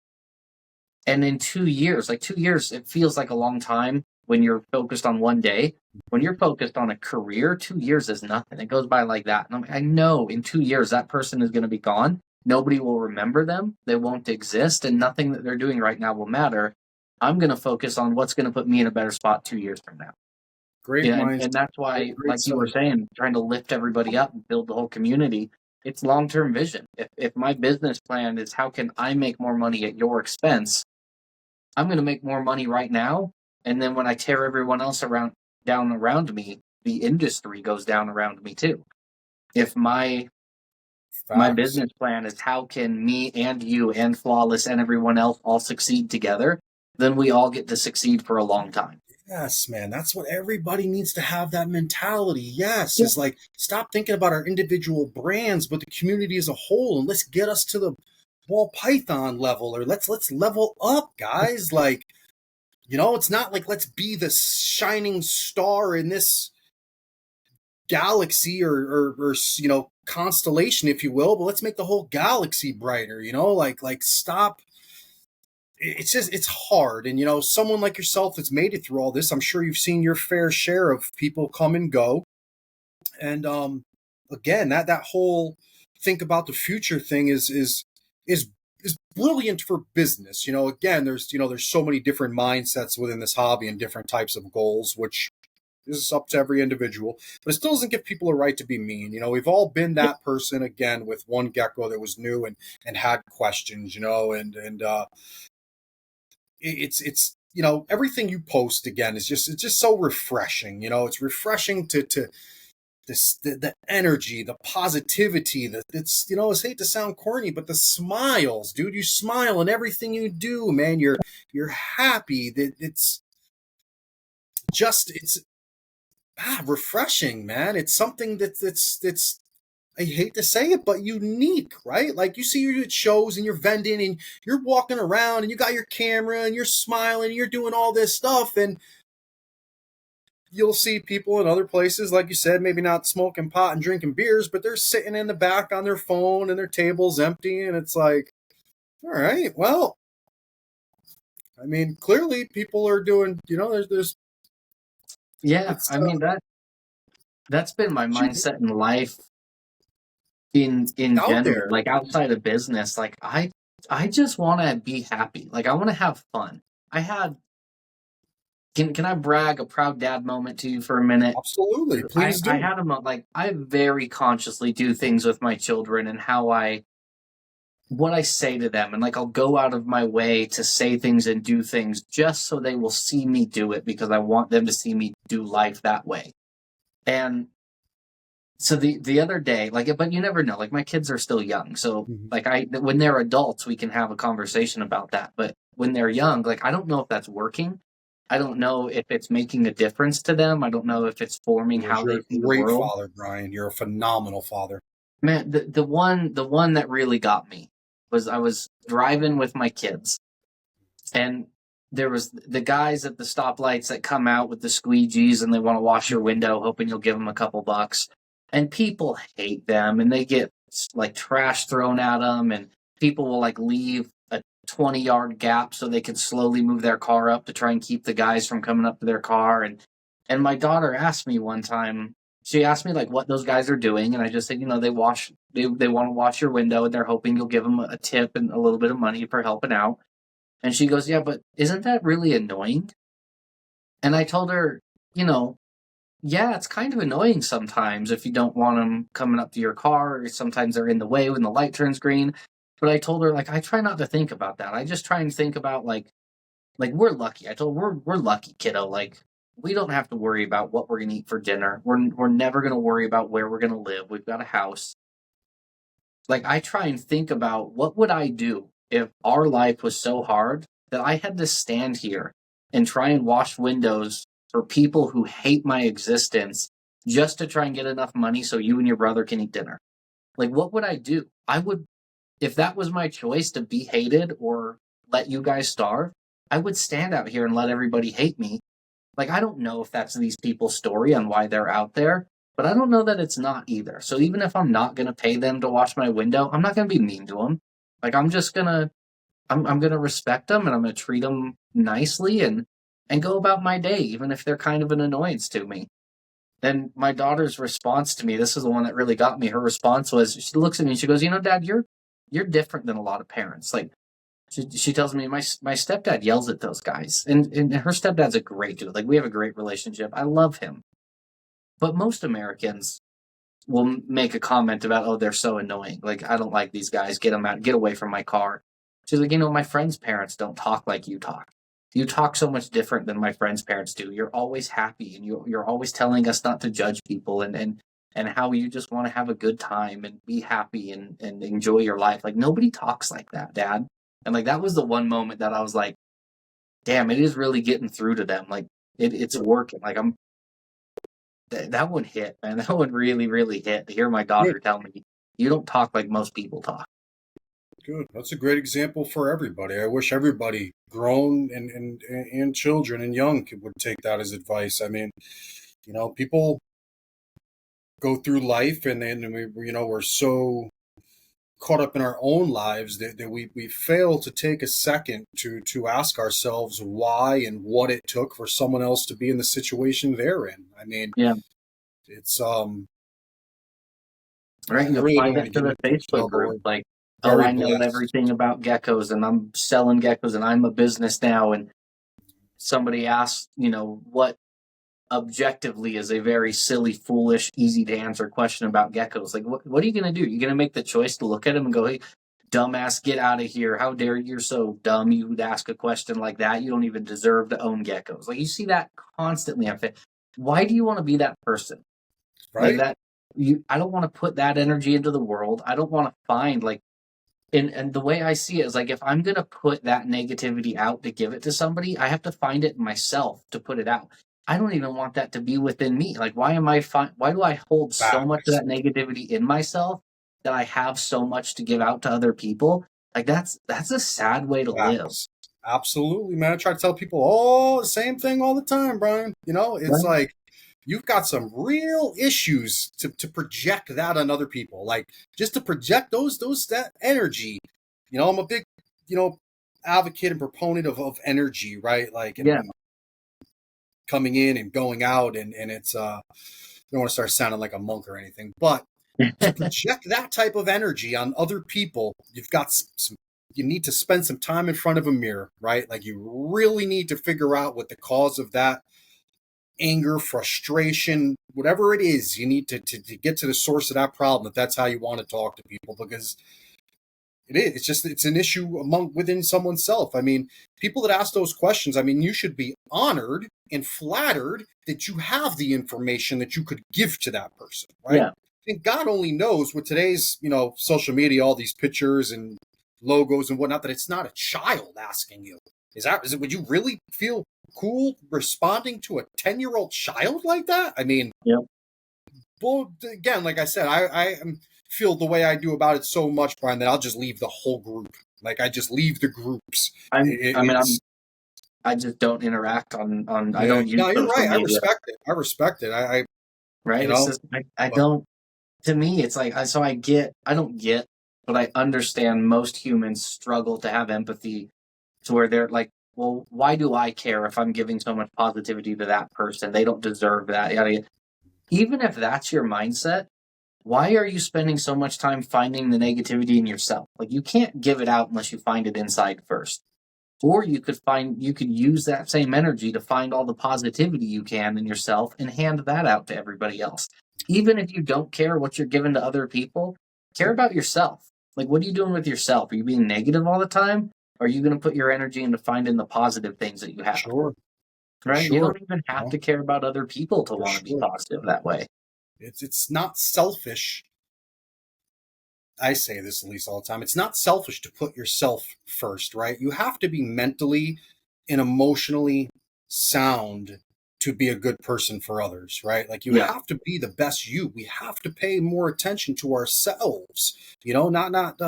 And in 2 years, like 2 years, it feels like a long time when you're focused on one day. When you're focused on a career, 2 years is nothing. It goes by like that. And I know in 2 years that person is going to be gone. Nobody will remember them. They won't exist, and nothing that they're doing right now will matter. I'm going to focus on what's going to put me in a better spot 2 years from now. Great Yeah, minds. and that's why, Great like you were stuff. saying, trying to lift everybody up and build the whole community. It's long-term vision. If my business plan is how can I make more money at your expense, I'm going to make more money right now, and then when I tear everyone else down around me, the industry goes down around me too. If my Facts. business plan is how can me and you and Flawless and everyone else all succeed together, then we all get to succeed for a long time. Yes, man. That's what everybody needs to have, that mentality. Yes. Yeah. Is like, stop thinking about our individual brands, but the community as a whole, and let's get us to the ball python level, or let's level up, guys. Like, it's not like let's be the shining star in this galaxy or constellation, if you will, but let's make the whole galaxy brighter, like stop. It's just, it's hard. And someone like yourself that's made it through all this, I'm sure you've seen your fair share of people come and go. And again, that whole think about the future thing is brilliant for business. Again, there's so many different mindsets within this hobby and different types of goals, which is up to every individual, but it still doesn't give people a right to be mean. We've all been that person, again, with one gecko that was new and had questions, and it's everything you post, again, is just, it's just so refreshing. It's refreshing to this, the energy, the positivity, that it's, I hate to sound corny, but the smiles, dude. You smile in everything you do, man. You're happy. That it's just, it's refreshing, man. It's something that's I hate to say it, but unique, right? Like, you see you at shows and you're vending and you're walking around and you got your camera and you're smiling and you're doing all this stuff, and you'll see people in other places, like you said, maybe not smoking pot and drinking beers, but they're sitting in the back on their phone and their table's empty, and it's like, all right, well, I mean, clearly people are doing, there's Yeah, it's I mean that's been my it's mindset in life in out general, there. like outside of business. Like I just want to be happy. Like I want to have fun. I had can I brag a proud dad moment to you for a minute? Absolutely, I please I do. had a like I very consciously do things with my children and how I what I say to them, and like I'll go out of my way to say things and do things just so they will see me do it because I want them to see me do life that way. And so the other day, like, but you never know. Like, my kids are still young, so Mhm. like when they're adults, we can have a conversation about that. But when they're young, like, I don't know if that's working. I don't know if it's making a difference to them. I don't know if it's forming how You're they a see the great world. father, Brian. You're a phenomenal father. Man, the one that really got me was I was driving with my kids, and there was the guys at the stoplights that come out with the squeegees and they want to wash your window, hoping you'll give them a couple bucks. And people hate them, and they get like trash thrown at them, and people will like leave a 20-yard gap so they can slowly move their car up to try and keep the guys from coming up to their car. And my daughter asked me one time. She asked me like what those guys are doing, and I just said, they want to wash your window, and they're hoping you'll give them a tip and a little bit of money for helping out. And she goes, "Yeah, but isn't that really annoying?" And I told her, you know, yeah, it's kind of annoying sometimes if you don't want them coming up to your car, or sometimes they're in the way when the light turns green. But I told her, like, I try not to think about that. I just try and think about like we're lucky. I told her, we're lucky, kiddo. Like, we don't have to worry about what we're gonna eat for dinner. We're never gonna worry about where we're gonna live. We've got a house. Like, I try and think about what would I do if our life was so hard that I had to stand here and try and wash windows for people who hate my existence just to try and get enough money so you and your brother can eat dinner. Like, what would I do? I would, if that was my choice to be hated or let you guys starve, I would stand out here and let everybody hate me. Like, I don't know if that's these people's story on why they're out there, but I don't know that it's not either. So even if I'm not going to pay them to wash my window, I'm not going to be mean to them. Like I'm just gonna I'm gonna respect them and I'm gonna treat them nicely and go about my day, even if they're kind of an annoyance to me. Then my daughter's response to me, this is the one that really got me. Her response was, she looks at me and she goes, Dad, you're different than a lot of parents. Like she tells me my stepdad yells at those guys, and her stepdad's a great dude. Like we have a great relationship. I love him, but most Americans will make a comment about, oh, they're so annoying. Like I don't like these guys. Get them out. Get away from my car. She's like, my friends' parents don't talk like you talk. You talk so much different than my friends' parents do. You're always happy, and you're always telling us not to judge people, and how you just want to have a good time and be happy and enjoy your life. Like nobody talks like that, Dad. And like that was the one moment that I was like, damn, it is really getting through to them. Like it's working. Like that one hit, man. That one really, really hit. To hear my daughter tell me, you don't talk like most people talk. Good. That's a great example for everybody. I wish everybody, grown and children and young, would take that as advice. I mean, people go through life and then we're so caught up in our own lives that we fail to take a second to ask ourselves why and what it took for someone else to be in the situation they're in. I mean, Yeah. it's Right. I You really apply don't want that to to get the into Facebook detail, but group. we're Like, oh, very I know blessed. everything about geckos and I'm selling geckos and I'm a business now. And somebody asks, what objectively is a very silly, foolish, easy to answer question about geckos. Like, what are you going to do? You're going to make the choice to look at them and go, hey, dumbass, get out of here. How dare you? You're so dumb. You would ask a question like that. You don't even deserve to own geckos. Like, you see that constantly on Facebook. Why do you want to be that person? Like Right? that, I don't want to put that energy into the world. I don't want to find like, and the way I see it is like if I'm gonna put that negativity out to give it to somebody, I have to find it myself to put it out. I don't even want that to be within me. Like why do I hold so much of Facts. that negativity in myself that I have so much to give out to other people? Like that's a sad way to live. Facts. Absolutely, man. I try to tell people all the same thing all the time, Brian. It's Right? like you've got some real issues to project that on other people. Like just to project that energy. I'm a big, you know, advocate and proponent of energy, right? Like Yeah. and coming in and going out and it's I don't want to start sounding like a monk or anything, but to project that type of energy on other people, you've got you need to spend some time in front of a mirror, right? Like you really need to figure out what the cause of that anger, frustration, whatever it is, you need to get to the source of that problem if that's how you want to talk to people, because it's an issue within someone's self. I mean, people that ask those questions, I mean, you should be honored and flattered that you have the information that you could give to that person, right? Yeah. And God only knows with today's, social media, all these pictures and logos and whatnot, that it's not a child asking you. Would you really feel cool responding to a 10-year-old child like that? I mean, Yep. well, again, like I said, I feel the way I do about it so much, Brian, that I'll just leave the whole group. Like I just leave the groups. I mean It's I just don't interact on I yeah. don't use No, you're social right. I media. respect it. I respect it. Right? You It's know, just I but don't to me it's like I don't get, but I understand most humans struggle to have empathy to where they're like, well, why do I care if I'm giving so much positivity to that person? They don't deserve that. Even if that's your mindset, why are you spending so much time finding the negativity in yourself? Like you can't give it out unless you find it inside first. Or you could use that same energy to find all the positivity you can in yourself and hand that out to everybody else. Even if you don't care what you're giving to other people, care about yourself. Like what are you doing with yourself? Are you being negative all the time? Or are you going to put your energy into finding the positive things that you have? sure, for Right? You sure, don't even you have know, to care about other people to for want to be sure. positive that way. It's not selfish. I say this at least all the time. It's not selfish to put yourself first, right? You have to be mentally and emotionally sound to be a good person for others, right? Like you Yeah. have to be the best you. We have to pay more attention to ourselves, not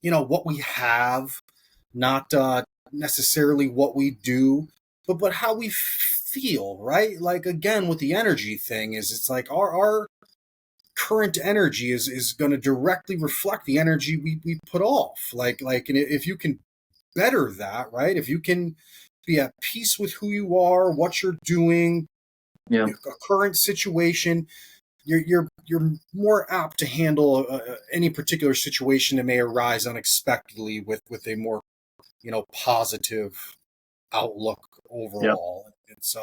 what we have, not necessarily what we do, but how we feel, right? Like again with the energy thing is it's like our current energy is going to directly reflect the energy we put off. And if you can better that, right? If you can be at peace with who you are, what you're doing, Yeah. a current situation, you're more apt to handle any particular situation that may arise unexpectedly with a more positive outlook Yep. overall. It's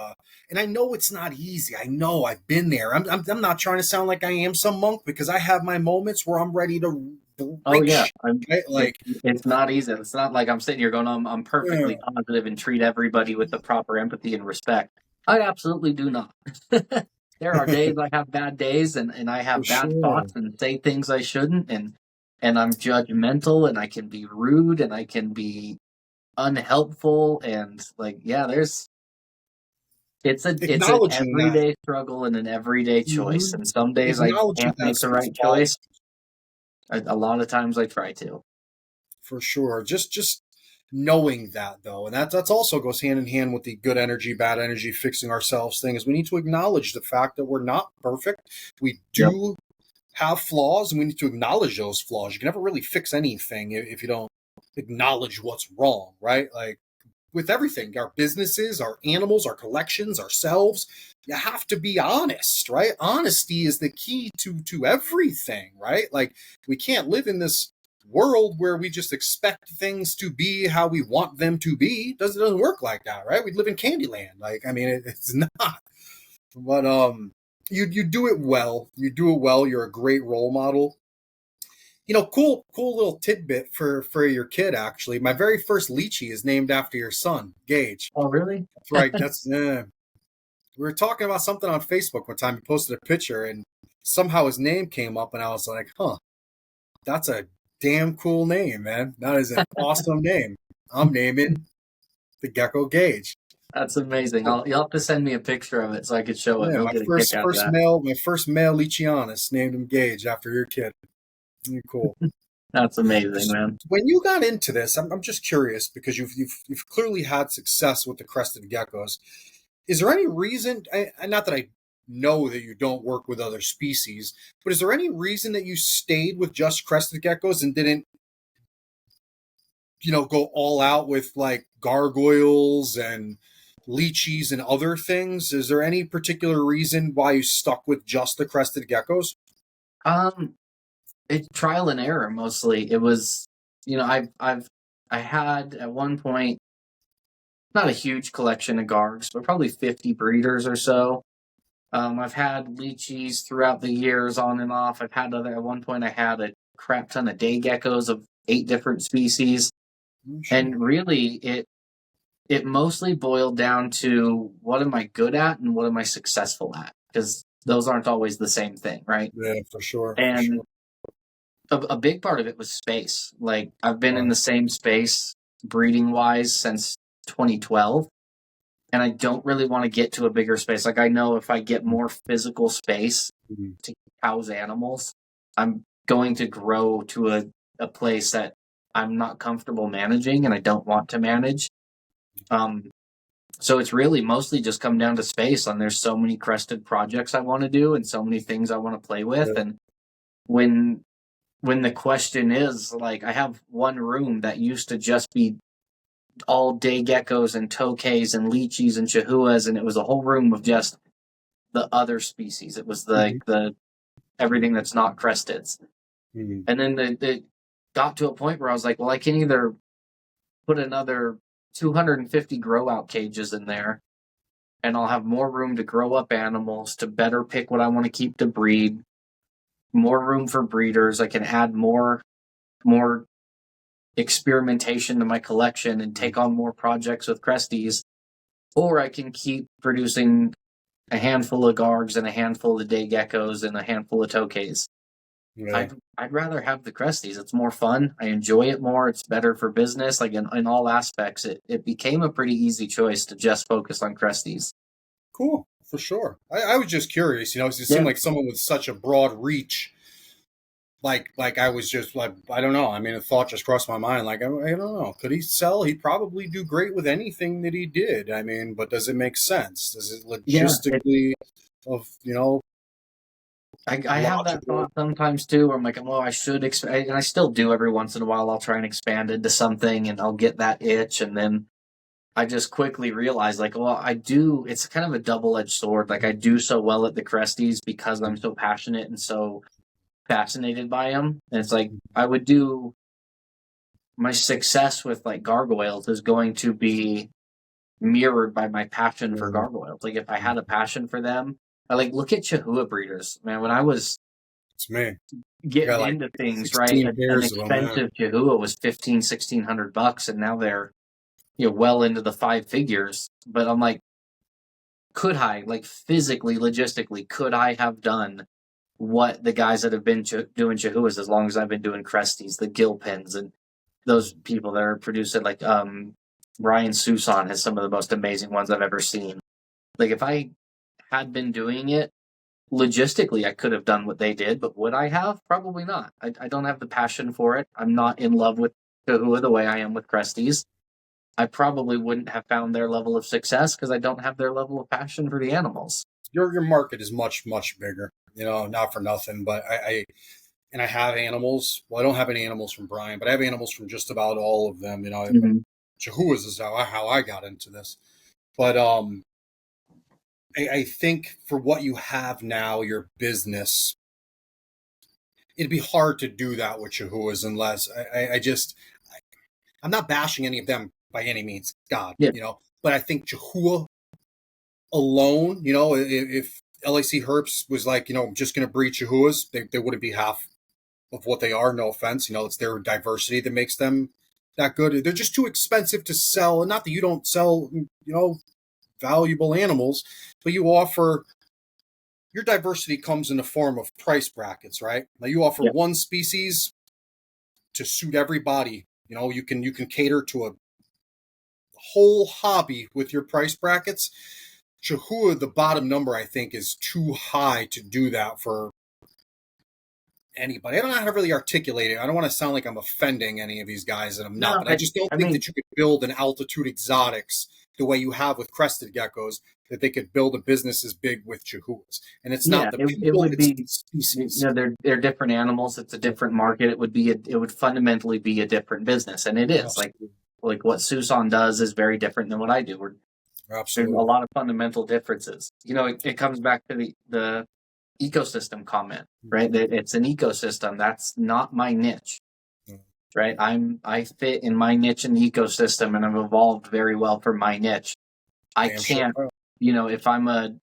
and I know it's not easy. I know I've been there. I'm not trying to sound like I am some monk, because I have my moments where I'm ready to Oh break yeah. shit, right? Like, It's not easy. It's not like I'm sitting here going, I'm yeah, perfectly positive and treat everybody with the proper empathy and respect. I absolutely do not. There are days I have bad days, and I for have bad sure. thoughts and say things I shouldn't, and I'm judgmental, and I can be rude, and I can be unhelpful, and like, yeah, it's an Acknowledging that. everyday struggle and an everyday choice. Mhm. And some days I Acknowledging can't that make the speaks right volumes. choice. A lot of times I try to. For sure. Just knowing that, though, and that's also goes hand in hand with the good energy, bad energy, fixing ourselves thing, is we need to acknowledge the fact that we're not perfect. We Yep. do have flaws, and we need to acknowledge those flaws. You can never really fix anything if you don't acknowledge what's wrong, right? Like, with everything, our businesses, our animals, our collections, ourselves, you have to be honest, right? Honesty is the key to everything, right? Like, we can't live in this world where we just expect things to be how we want them to be. Doesn't work like that, right? We live in Candyland. Like, I mean, it's not. But you do it well. You do it well. You're a great role model. Cool little tidbit for your kid. Actually, my very first lychee is named after your son, Gage. Oh, really? That's right. We were talking about something on Facebook one time. He posted a picture, and somehow his name came up, and I was like, "Huh, that's a damn cool name, man. That is an awesome name. I'm naming the gecko Gage." That's amazing. You'll have to send me a picture of it so I could show him. Yeah, He'll my get a kick first out of first that. male, my first male Lichianus named him Gage after your kid. Cool. That's amazing, man. When you got into this, I'm just curious, because you've clearly had success with the crested geckos. Is there any reason? Not that I know that you don't work with other species, but is there any reason that you stayed with just crested geckos and didn't, go all out with like gargoyles and lychees and other things? Is there any particular reason why you stuck with just the crested geckos? Um, it's trial and error mostly. It was, I had at one point not a huge collection of gargs, but probably 50 breeders or so. I've had lychees throughout the years, on and off. At one point, I had a crap ton of day geckos of 8 different species. Oh, shit. And really, it mostly boiled down to what am I good at and what am I successful at? Because those aren't always the same thing, right? Yeah, for sure, for And sure. a big part of it was space. Like, I've been in Right. the same space breeding wise since 2012, and I don't really want to get to a bigger space. Like, I know if I get more physical space Mhm. to house animals, I'm going to grow to a place that I'm not comfortable managing and I don't want to manage. Um, so it's really mostly just come down to space. And there's so many crested projects I want to do and so many things I want to play with. Yeah. And when when the question is, like, I have one room that used to just be all day geckos and tokays and lychees and chahuas, and it was a whole room of just the other species. It was Mhm. the everything that's not cresteds. Mhm. And then the got to a point where I was like, well, I can either put another 250 grow out cages in there, and I'll have more room to grow up animals to better pick what I want to keep to breed, more room for breeders. I can add more experimentation to my collection and take on more projects with cresties, or I can keep producing a handful of gargs and a handful of day geckos and a handful of tokays. Yeah. I'd rather have the cresties. It's more fun. I enjoy it more. It's better for business. Like, in all aspects, it became a pretty easy choice to just focus on cresties. Cool, for sure. I was just curious. It seemed Yeah. like someone with such a broad reach. Like I was just like, I don't know. I mean, a thought just crossed my mind. Like, I don't know. Could he sell? He'd probably do great with anything that he did. I mean, but does it make sense? Does it Yeah. logistically, of I have that thought sometimes too, where I'm like, well, I should expand, and I still do every once in a while. I'll try and expand into something, and I'll get that itch, and then I just quickly realize, like, well, I do. It's kind of a double-edged sword. Like, I do so well at the Cresties because I'm so passionate and so fascinated by them. And it's like I would do my success with like gargoyles is going to be mirrored by my passion for gargoyles. Like, if I had a passion for them, I like look at Chihuahua breeders, man. When I was It's me. getting into things, right? An expensive Chihuahua was $1,600, and now they're well into the five figures. But I'm like, could I, like, physically, logistically, could I have done what the guys that have been doing Chihuahuas as long as I've been doing Cresties, the Gilpins, and those people that are producing, like Ryan Susan has some of the most amazing ones I've ever seen. Like, if I had been doing it logistically, I could have done what they did, but would I have? Probably not. I don't have the passion for it. I'm not in love with Chihuahua the way I am with Cresties. I probably wouldn't have found their level of success because I don't have their level of passion for the animals. Your market is much, much bigger, not for nothing, but I have animals. Well, I don't have any animals from Brian, but I have animals from just about all of them. Chihuahuas is how I got into this. But I think for what you have now, your business, it'd be hard to do that with Chihuahuas unless I'm not bashing any of them by any means, God, but I think Chihuahua alone, if LAC Herps was like, just going to breed Chihuahuas, they wouldn't be half of what they are. No offense. It's their diversity that makes them that good. They're just too expensive to sell. And not that you don't sell, valuable animals, but you offer, your diversity comes in the form of price brackets, right? Now you offer one species to suit everybody. You can cater to a whole hobby with your price brackets. Chihuahua, the bottom number, I think, is too high to do that for anybody. I don't know how to really articulate it. I don't want to sound like I'm offending any of these guys, and I'm not. But I just don't think that you could build an altitude exotics the way you have with crested geckos, that they could build a business as big with Chihuahuas. And it's not the people, it would be species. They're different animals. It's a different market. It would fundamentally be a different business, and it is like what Susan does is very different than what I do. Absolutely. There's a lot of fundamental differences. It comes back to the ecosystem comment, right? That it's an ecosystem. That's not my niche, right? I fit in my niche in the ecosystem, and I've evolved very well for my niche. I can't, if I'm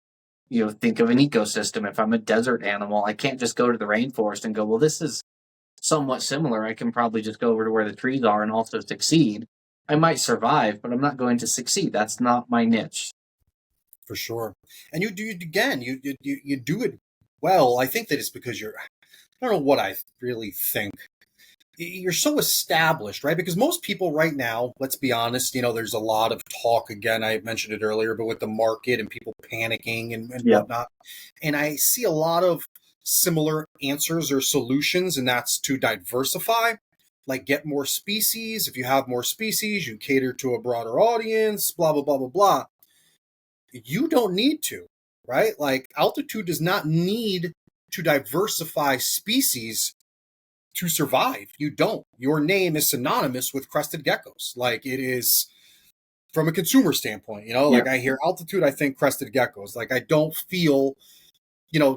think of an ecosystem. If I'm a desert animal, I can't just go to the rainforest and go, well, this is somewhat similar. I can probably just go over to where the trees are and also succeed. I might survive, but I'm not going to succeed. That's not my niche. For sure. And you do it again. You do it well. I think that it's because I don't know what I really think. You're so established, right? Because most people right now, let's be honest, there's a lot of talk, again, I mentioned it earlier, but with the market and people panicking and whatnot. And I see a lot of similar answers or solutions, and that's to diversify, like get more species. If you have more species, you cater to a broader audience, blah, blah, blah, blah, blah. You don't need to, right? Like altitude does not need to diversify species to survive. You don't. Your name is synonymous with crested geckos. Like it is from a consumer standpoint, like I hear altitude, I think crested geckos. Like I don't feel,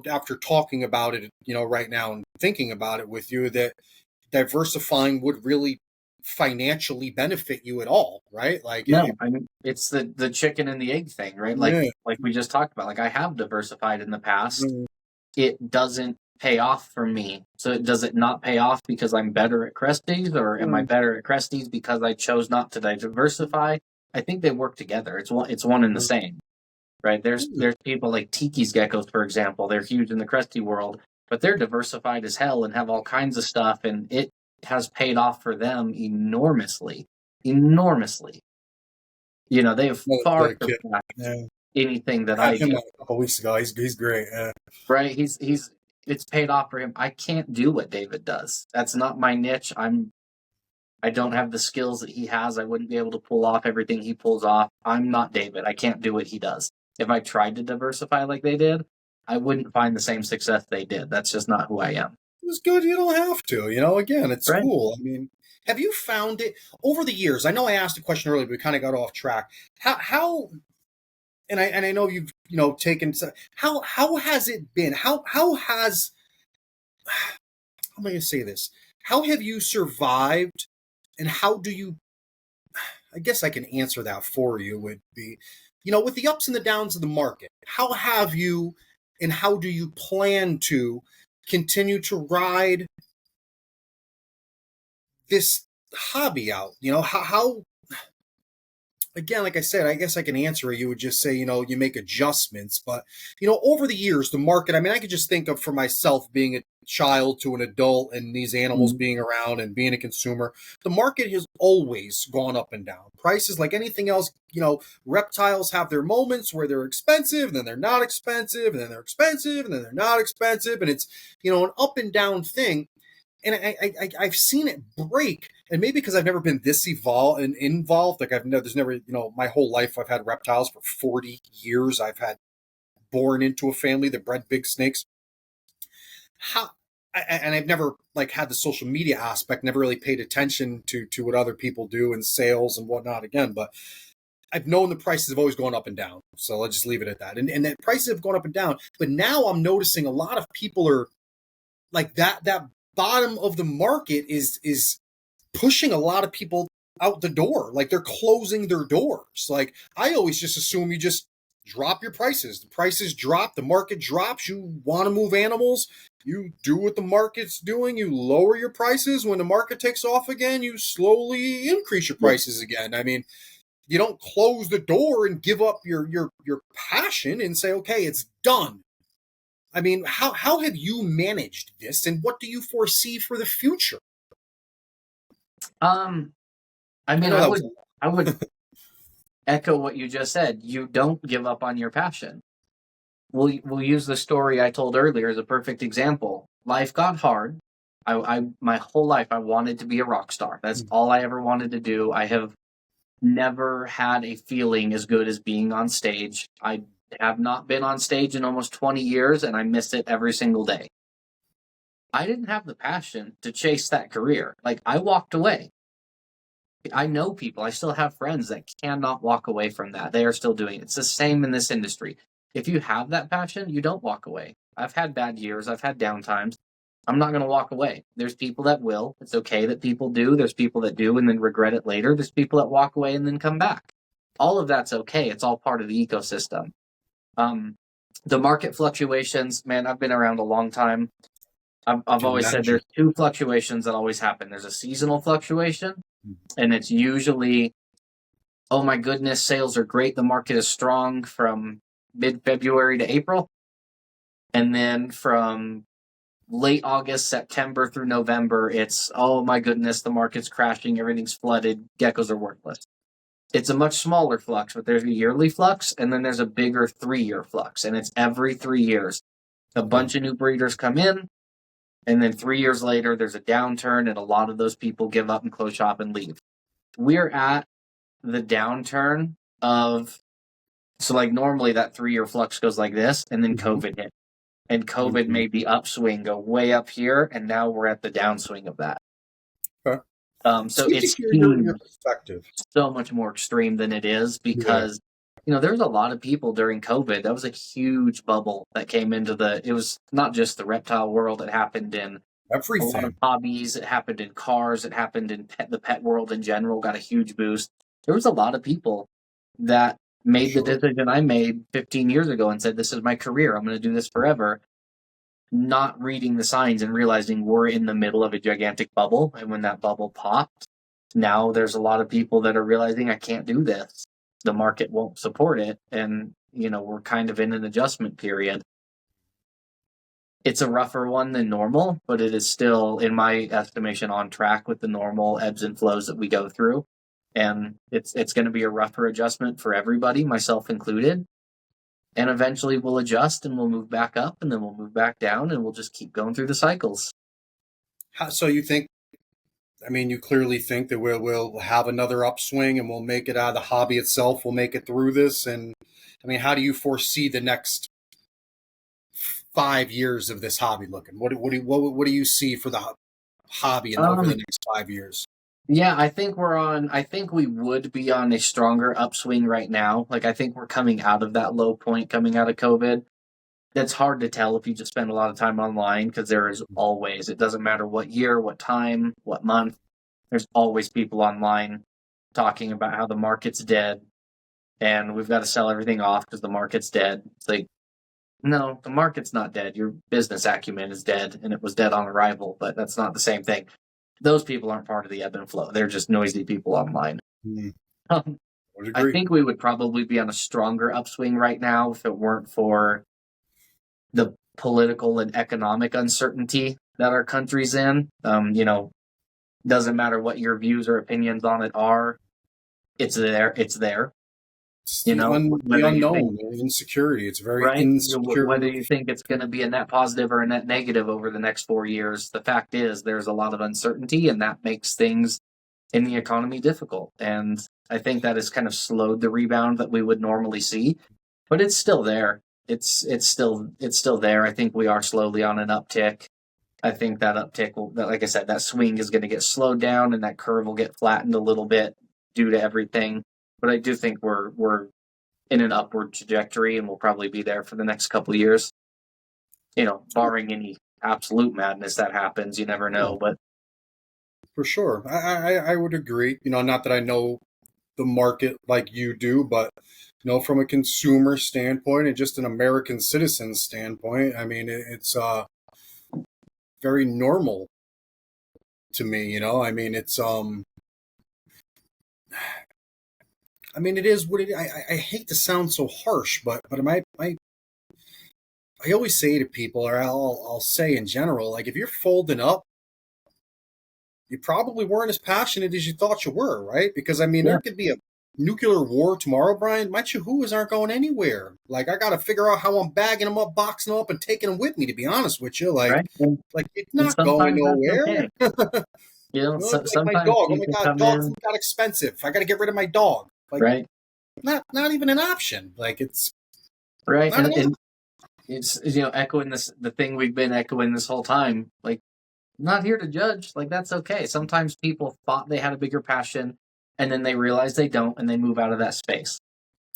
after talking about it, right now and thinking about it with you, that diversifying would really financially benefit you at all, right? Like no, I mean it's the chicken and the egg thing, right? Like we just talked about. Like I have diversified in the past. It doesn't pay off for me. So does it not pay off because I'm better at Cresties, or am I better at Cresties because I chose not to diversify? I think they work together. It's one and the same, right? There's people like Tiki's geckos, for example. They're huge in the Cresty world, but they're diversified as hell and have all kinds of stuff, and it has paid off for them enormously. Enormously. They have far surpassed anything that I do. A couple weeks ago, he's great. Right? It's paid off for him. I can't do what David does. That's not my niche. I don't have the skills that he has. I wouldn't be able to pull off everything he pulls off. I'm not David. I can't do what he does. If I tried to diversify like they did, I wouldn't find the same success they did. That's just not who I am. It's good. You don't have to. Again, it's Right. cool. I mean, have you found it over the years? I know I asked a question earlier, but we kind of got off track. How and I know you've taken how has it been? How has how am I going to say this? How have you survived, and how do you? I guess I can answer that for you. Would be, with the ups and the downs of the market. How have you, and how do you plan to continue to ride this hobby out? How again, like I said, I guess I can answer it. You would just say, you make adjustments. But, over the years, the market, I mean, I could just think of for myself being a child to an adult and these animals Mhm. being around and being a consumer. The market has always gone up and down. Prices, like anything else, reptiles have their moments where they're expensive, and then they're not expensive, and then they're expensive, and then they're not expensive. And it's, an up and down thing. And I've seen it break, and maybe because I've never been this involved. Like there's never, my whole life I've had reptiles for 40 years. I've had born into a family that bred big snakes. How, and I've never like had the social media aspect. Never really paid attention to what other people do in sales and whatnot. Again, but I've known the prices have always gone up and down. So let's just leave it at that. And the prices have gone up and down. But now I'm noticing a lot of people are like that bottom of the market is pushing a lot of people out the door. Like they're closing their doors. Like I always just assume you just drop your prices. The prices drop, the market drops. You want to move animals, you do what the market's doing. You lower your prices. When the market takes off again, you slowly increase your prices again. I mean, you don't close the door and give up your passion and say, okay, it's done. I mean, how have you managed this, and what do you foresee for the future? Um, I I mean, know I that was would, I would echo what you just said. You don't give up on your passion. We'll use the story I told earlier as a perfect example. Life got hard. My whole life I wanted to be a rock star. That's all I ever wanted to do. I have never had a feeling as good as being on stage. I have not been on stage in almost 20 years, and I miss it every single day. I didn't have the passion to chase that career. Like, I walked away. I know people, I still have friends that cannot walk away from that. They are still doing it. It's the same in this industry. If you have that passion, you don't walk away. I've had bad years, I've had downtimes. I'm not going to walk away. There's people that will. It's okay that people do. There's people that do and then regret it later. There's people that walk away and then come back. All of that's okay. It's all part of the ecosystem. Um, the market fluctuations, man, I've been around a long time. I've can always said imagine. there's two fluctuations that always happen. There's a seasonal fluctuation, and it's usually, oh my goodness, sales are great. The market is strong from mid February to April. And then from late August, September through November, it's, oh my goodness, the market's crashing, everything's flooded, geckos are worthless. It's a much smaller flux, but there's a yearly flux, and then there's a bigger 3-year flux, and it's every 3 years. A bunch of new breeders come in, and then 3 years later, there's a downturn, and a lot of those people give up and close shop and leave. We're at the downturn of, so like normally that 3-year flux goes like this, and then COVID hit. And COVID made the upswing go way up here, and now we're at the downswing of that. Okay. So Sweet to it's hear your huge, perspective. so much more extreme than it is Yeah. because there's a lot of people during COVID. That was a huge bubble that came into it was not just the reptile world. It happened in a lot of Everything. hobbies. It happened in cars. It happened in the pet world in general. Got a huge boost. There was a lot of people that made the Sure. decision I made 15 years ago and said, "This is my career. I'm going to do this forever." Not reading the signs and realizing we're in the middle of a gigantic bubble. And when that bubble popped, now there's a lot of people that are realizing I can't do this. The market won't support it. And, we're kind of in an adjustment period. It's a rougher one than normal, but it is still, in my estimation, on track with the normal ebbs and flows that we go through. And it's going to be a rougher adjustment for everybody, myself included. And eventually we'll adjust and we'll move back up and then we'll move back down and we'll just keep going through the cycles. So you think? I mean, you clearly think that we'll have another upswing and we'll make it out of the hobby itself. We'll make it through this. And I mean, how do you foresee the next 5 years of this hobby looking? What do you see for the hobby and over the next 5 years? Yeah, I think I think we would be on a stronger upswing right now. Like, I think we're coming out of that low point coming out of COVID. That's hard to tell if you just spend a lot of time online, because there is always, it doesn't matter what year, what time, what month, there's always people online talking about how the market's dead and we've got to sell everything off because the market's dead. It's like, no, the market's not dead. Your business acumen is dead, and it was dead on arrival, but that's not the same thing. Those people aren't part of the ebb and flow. They're just noisy people online. Mm, I think we would probably be on a stronger upswing right now if it weren't for the political and economic uncertainty that our country's in. Doesn't matter what your views or opinions on it are, it's there. It's there. It's the unknown, the insecurity. It's very insecure. Whether you think it's going to be a net positive or a net negative over the next 4 years, the fact is there's a lot of uncertainty, and that makes things in the economy difficult. And I think that has kind of slowed the rebound that we would normally see, but it's still there. It's still there. I think we are slowly on an uptick. I think that uptick will, like I said, that swing is going to get slowed down, and that curve will get flattened a little bit due to everything. But I do think we're in an upward trajectory, and we'll probably be there for the next couple of years. Barring any absolute madness that happens, you never know. But for sure, I would agree. Not that I know the market like you do, but from a consumer standpoint and just an American citizen standpoint, I mean, it's very normal to me. I mean, it's I mean, it is what it. I hate to sound so harsh, but I always say to people, or I'll say in general, like, if you're folding up, you probably weren't as passionate as you thought you were, right? Because I mean, there could be a nuclear war tomorrow, Brian. My chihuahuas aren't going anywhere. Like, I got to figure out how I'm bagging them up, boxing them up, and taking them with me. To be honest with you, like it's not going nowhere. Okay. Like my dog. Oh my God, dog food got expensive. I got to get rid of my dog. Like, not even an option. Like, it's right, and it's echoing the thing we've been echoing this whole time. Like, not here to judge. Like, that's okay. Sometimes people thought they had a bigger passion, and then they realize they don't, and they move out of that space.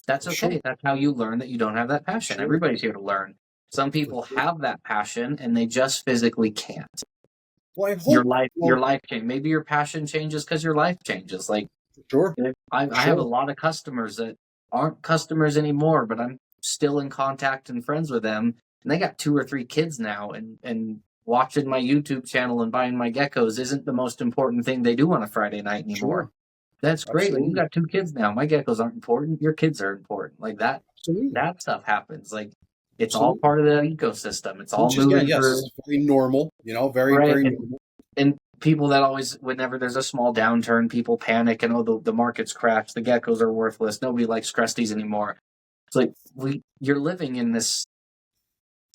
That's okay. Sure. That's how you learn that you don't have that passion. Sure. Everybody's here to learn. Some people have that passion, and they just physically can't. Well, your life change. Maybe your passion changes because your life changes. Like, sure. I have a lot of customers that aren't customers anymore, but I'm still in contact and friends with them, and they got 2 or 3 kids now, and watching my YouTube channel and buying my geckos isn't the most important thing they do on a Friday night anymore. Sure. That's great. Like, you got 2 kids now. My geckos aren't important. Your kids are important. Like that. Absolutely. That stuff happens. Like, it's all part of the ecosystem. It's all moving through. Very normal. Very normal. And people that always, whenever there's a small downturn, people panic and the market's crashed. The geckos are worthless. Nobody likes cresties anymore. It's like you're living in this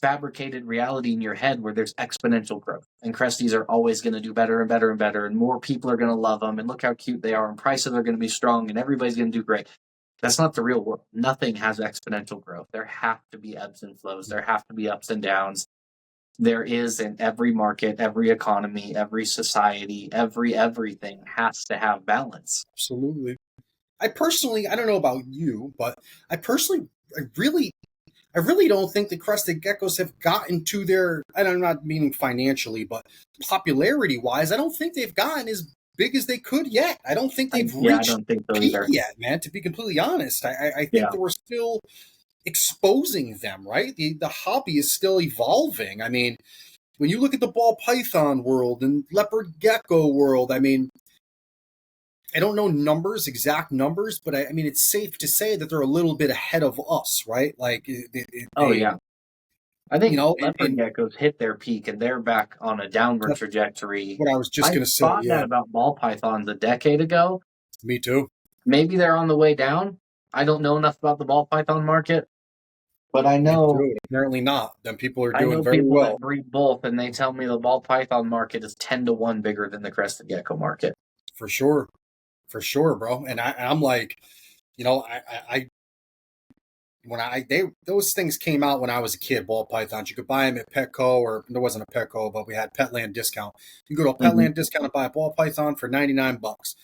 fabricated reality in your head where there's exponential growth, and cresties are always going to do better and better and better, and more people are going to love them, and look how cute they are, and prices are going to be strong, and everybody's going to do great. That's not the real world. Nothing has exponential growth. There have to be ebbs and flows. There have to be ups and downs. There is in every market, every economy, every society, everything has to have balance. Absolutely. I don't know about you, but I really don't think the crested geckos have gotten to their, and I'm not meaning financially, but popularity-wise, I don't think they've gotten as big as they could yet. I don't think they've reached peak yet, man, to be completely honest. I think that we're still exposing them, right? The hobby is still evolving. I mean, when you look at the ball python world and leopard gecko world, I mean, I don't know exact numbers, but I mean, it's safe to say that they're a little bit ahead of us, right? Like, I think leopard geckos hit their peak and they're back on a downward trajectory. What I was just going to say. I thought that about ball pythons a decade ago. Me too. Maybe they're on the way down. I don't know enough about the ball python market, but I know apparently not. Then people are doing very well. I know people that breed both, and they tell me the ball python market is 10 to 1 bigger than the crested gecko market. For sure, bro. And I'm like, those things came out when I was a kid, ball pythons. You could buy them at Petco, or there wasn't a Petco, but we had Petland discount. You go to a Mm-hmm. Petland discount and buy a ball python for $99.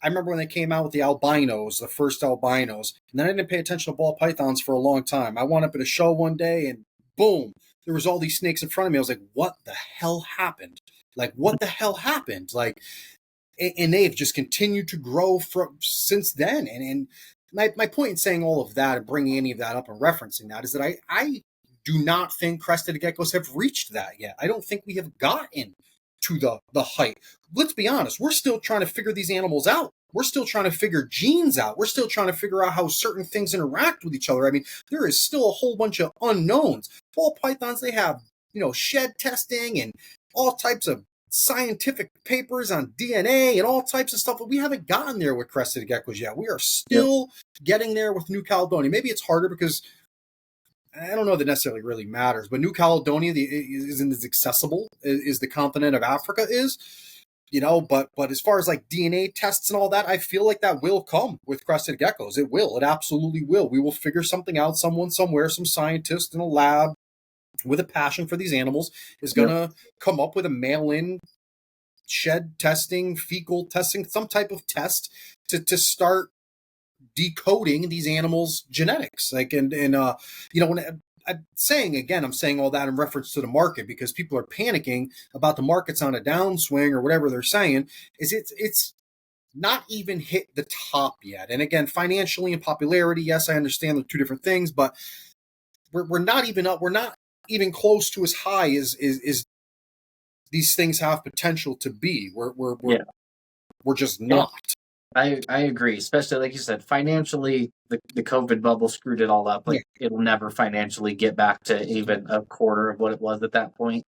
I remember when they came out with the albinos, the first albinos, and then I didn't pay attention to ball pythons for a long time. I wound up at a show one day, and boom, there was all these snakes in front of me. I was like, what the hell happened? Like, what the hell happened? Like, and they've just continued to grow from since then. And my point in saying all of that and bringing any of that up and referencing that is that I do not think crested geckos have reached that yet. I don't think we have gotten to the height. Let's be honest, we're still trying to figure these animals out. We're still trying to figure genes out. We're still trying to figure out how certain things interact with each other. I mean, there is still a whole bunch of unknowns. Ball pythons, they have, shed testing and all types of scientific papers on DNA and all types of stuff, but we haven't gotten there with crested geckos yet. We are still getting there with New Caledonia. Maybe it's harder because I don't know that necessarily really matters, but New Caledonia isn't as accessible as the continent of Africa is, but as far as like DNA tests and all that, I feel like that will come with crested geckos. It will. It absolutely will. We will figure something out. Someone somewhere, some scientist in a lab with a passion for these animals is going to come up with a mail-in shed testing, fecal testing, some type of test to start decoding these animals' genetics. Like, when I'm saying all that in reference to the market because people are panicking about the market's on a downswing or whatever they're saying. It's not even hit the top yet. And again, financially and popularity, yes, I understand they're two different things, but we're not even up. We're not even close to as high as these things have potential to be. We're just not. I agree, especially like you said, financially, the COVID bubble screwed it all up. Like it'll never financially get back to even a quarter of what it was at that point.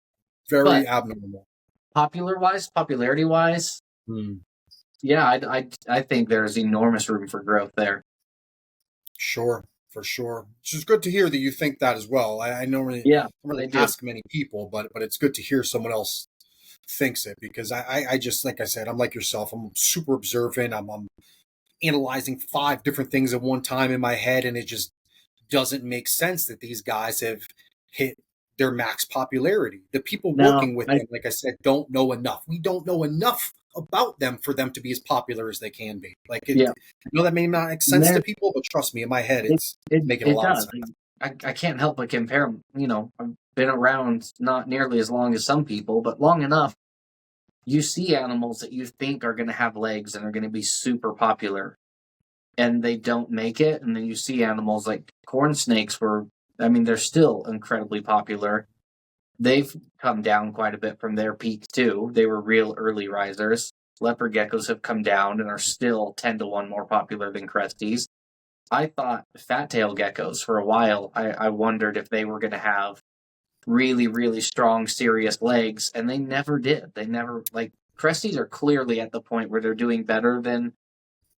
Very abnormal. Popularity wise, yeah, I think there's enormous room for growth there. Sure, for sure. Which is good to hear that you think that as well. I normally ask many people, but it's good to hear someone else thinks it because I just, like I said, I'm like yourself. I'm super observant. I'm analyzing 5 different things at one time in my head, and it just doesn't make sense that these guys have hit their max popularity. The people working with them, like I said, don't know enough. We don't know enough about them for them to be as popular as they can be. Like, that may not make sense to people, but trust me, in my head, it's making a lot of sense. I can't help but compare them. I've been around not nearly as long as some people, but long enough. You see animals that you think are going to have legs and are going to be super popular, and they don't make it. And then you see animals like corn snakes they're still incredibly popular. They've come down quite a bit from their peak too. They were real early risers. Leopard geckos have come down and are still 10 to 1 more popular than cresties. I thought fat tail geckos for a while. I wondered if they were going to have really, really strong, serious legs, and they never did. They never, cresties are clearly at the point where they're doing better than,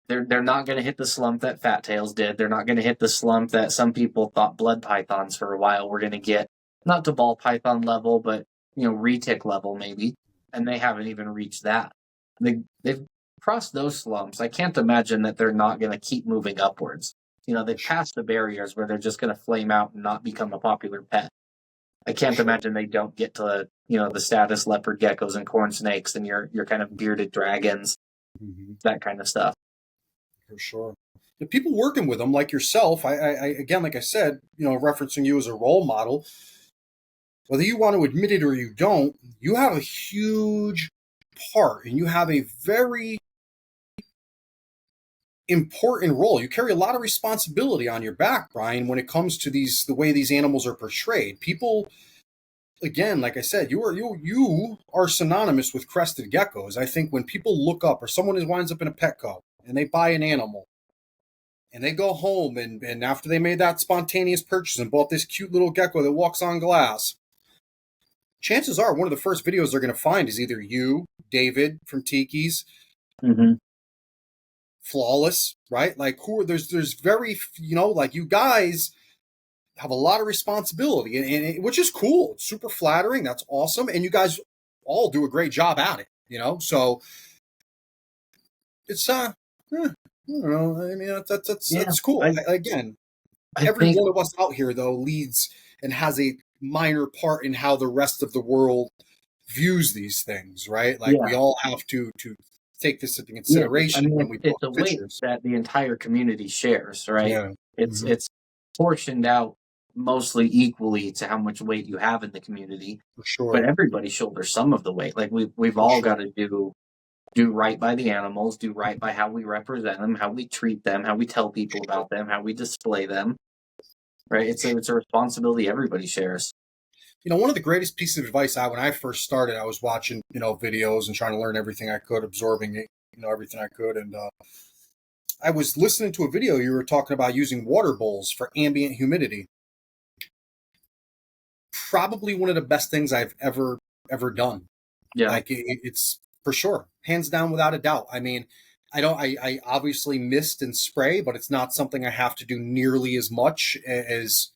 they're not going to hit the slump that fat tails did. They're not going to hit the slump that some people thought blood pythons for a while were going to get, not to ball python level, but, retic level maybe, and they haven't even reached that. They've crossed those slumps. I can't imagine that they're not going to keep moving upwards. They've passed the barriers where they're just going to flame out and not become a popular pet. I can't imagine they don't get to, the status leopard geckos and corn snakes and your kind of bearded dragons, that kind of stuff. For sure. The people working with them, like yourself, I again, like I said, referencing you as a role model, whether you want to admit it or you don't, you have a huge part and you have a very important role. You carry a lot of responsibility on your back, Brian, when it comes to the way these animals are portrayed. People, again, like I said, you are synonymous with crested geckos. I think when people look up or someone winds up in a Petco and they buy an animal and they go home and after they made that spontaneous purchase and bought this cute little gecko that walks on glass, chances are one of the first videos they're going to find is either you, David from Tiki's, Flawless, right? Like, there's very, like, you guys have a lot of responsibility, and which is cool. It's super flattering. That's awesome. And you guys all do a great job at it, so it's, I don't know. I mean, that's cool. Again, I every think one of us out here, though, leads and has a minor part in how the rest of the world views these things, right? Like we yeah, all have to take this into yeah. I consideration mean, when we it's post a weight pictures. that the entire community shares, right? Yeah. It's Hmm. it's portioned out mostly equally to how much weight you have in the community, For but sure. everybody shoulders some of the weight. Like we've For all sure. got to do right by the animals, do right by how we represent them, how we treat them, how we tell people Sure. about them, how we display them. Right? It's a responsibility everybody shares. One of the greatest pieces of advice when I first started, I was watching, videos and trying to learn everything I could, absorbing it, everything I could. And I was listening to a video. You were talking about using water bowls for ambient humidity. Probably one of the best things I've ever done. Yeah, Like it's for sure, hands down, without a doubt. I mean, I obviously mist and spray, but it's not something I have to do nearly as much as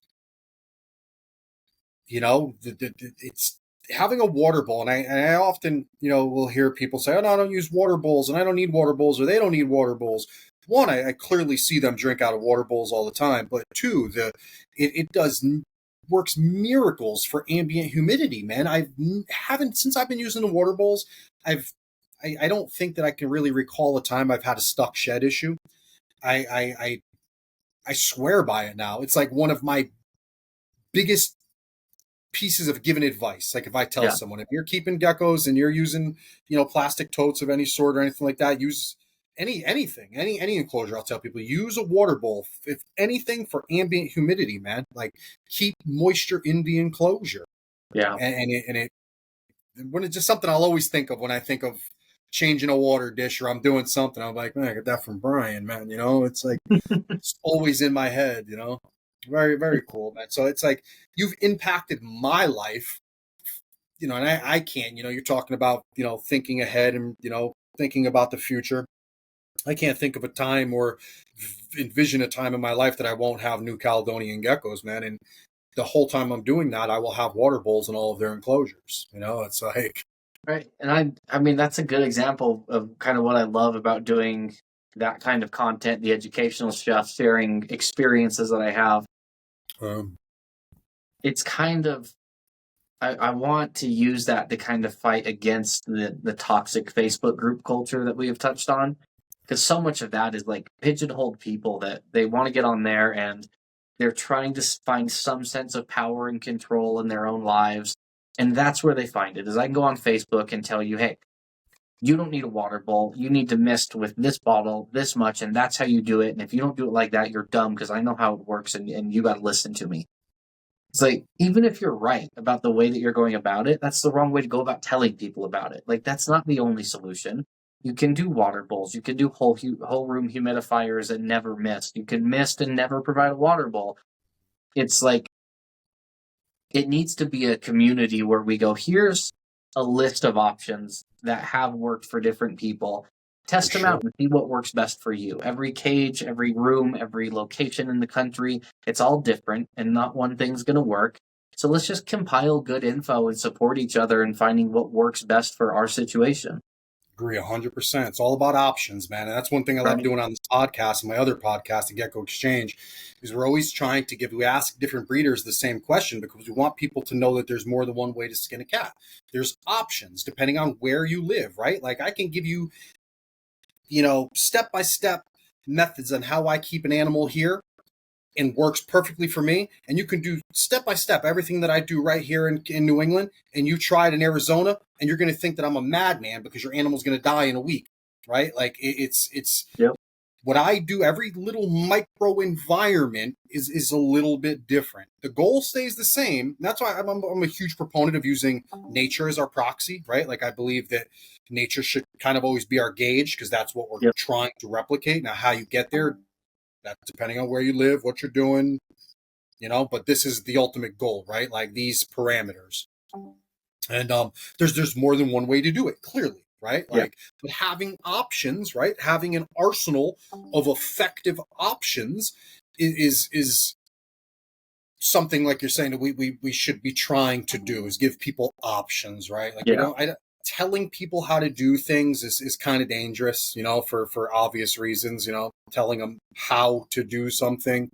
it's having a water bowl. And I often, will hear people say, oh, no, I don't use water bowls and I don't need water bowls or they don't need water bowls. One, I clearly see them drink out of water bowls all the time. But two, it does works miracles for ambient humidity, man. I haven't, since I've been using the water bowls, I don't think that I can really recall a time I've had a stuck shed issue. I, I, I, I swear by it now. It's like one of my biggest pieces of given advice. Like if I tell yeah, someone, if you're keeping geckos and you're using, plastic totes of any sort or anything like that, use any enclosure. I'll tell people, use a water bowl, if anything, for ambient humidity, man. Like keep moisture in the enclosure. yeah. And when it's just something I'll always think of when I think of changing a water dish or I'm doing something. I'm like, man, I got that from Brian, man. It's like it's always in my head. Very, very cool, man. So it's like you've impacted my life, and I can't. You're talking about thinking ahead and thinking about the future. I can't think of a time or envision a time in my life that I won't have New Caledonian geckos, man. And the whole time I'm doing that, I will have water bowls in all of their enclosures. It's like Right. And I mean that's a good example of kind of what I love about doing that kind of content, the educational stuff, sharing experiences that I have. um, It's kind of I want to use that to kind of fight against the toxic Facebook group culture that we have touched on. Because so much of that is like pigeonholed people that they want to get on there and they're trying to find some sense of power and control in their own lives. And that's where they find it. Is I can go on Facebook and tell you, hey, you don't need a water bowl. You need to mist with this bottle this much, and that's how you do it. And if you don't do it like that, you're dumb because I know how it works and you got to listen to me. It's like, even if you're right about the way that you're going about it, that's the wrong way to go about telling people about it. Like, that's not the only solution. You can do water bowls. You can do whole room humidifiers and never mist. You can mist and never provide a water bowl. It's like, it needs to be a community where we go, here's a list of options that have worked for different people. for Test them sure. out and see what works best for you. Every cage, every room, every location in the country, it's all different and not one thing's going to work. So let's just compile good info and support each other in finding what works best for our situation. Agree 100%. It's all about options, man. And that's one thing I love Right. doing on this podcast and my other podcast, the Gecko Exchange, is we're always trying to we ask different breeders the same question because we want people to know that there's more than one way to skin a cat. There's options depending on where you live, right? Like I can give you, step by step methods on how I keep an animal here and works perfectly for me. And you can do step by step everything that I do right here in New England, and you try it in Arizona, and you're going to think that I'm a madman because your animal's going to die in a week, right? Like it's Yep. what I do. Every little micro environment is a little bit different. The goal stays the same. That's why I'm a huge proponent of using nature as our proxy, right? Like I believe that nature should kind of always be our gauge because that's what we're Yep. trying to replicate. Now, how you get there, that's depending on where you live, what you're doing, but this is the ultimate goal, right? Like these parameters. And there's more than one way to do it, clearly, right? Yep. Like, but having options, right? Having an arsenal of effective options is something like you're saying that we should be trying to do is give people options, right? Like Yeah. telling people how to do things is kind of dangerous, for obvious reasons, telling them how to do something.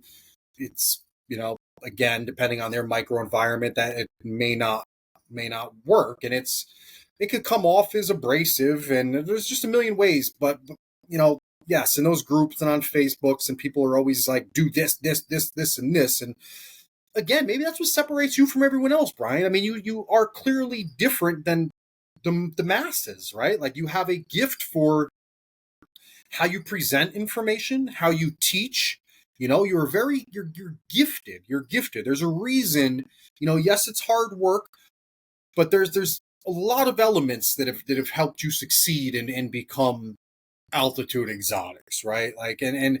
it's, again, depending on their microenvironment, that it may not work, and it could come off as abrasive, and there's just a million ways. But yes, in those groups and on Facebooks, and people are always like, do this, and this, and again, maybe that's what separates you from everyone else, Brian. I mean, you are clearly different than the masses, right? Like, you have a gift for how you present information, how you teach. You're gifted. You're gifted. There's a reason. Yes, it's hard work, but there's a lot of elements that have helped you succeed and become altitude exotics, right? Like, and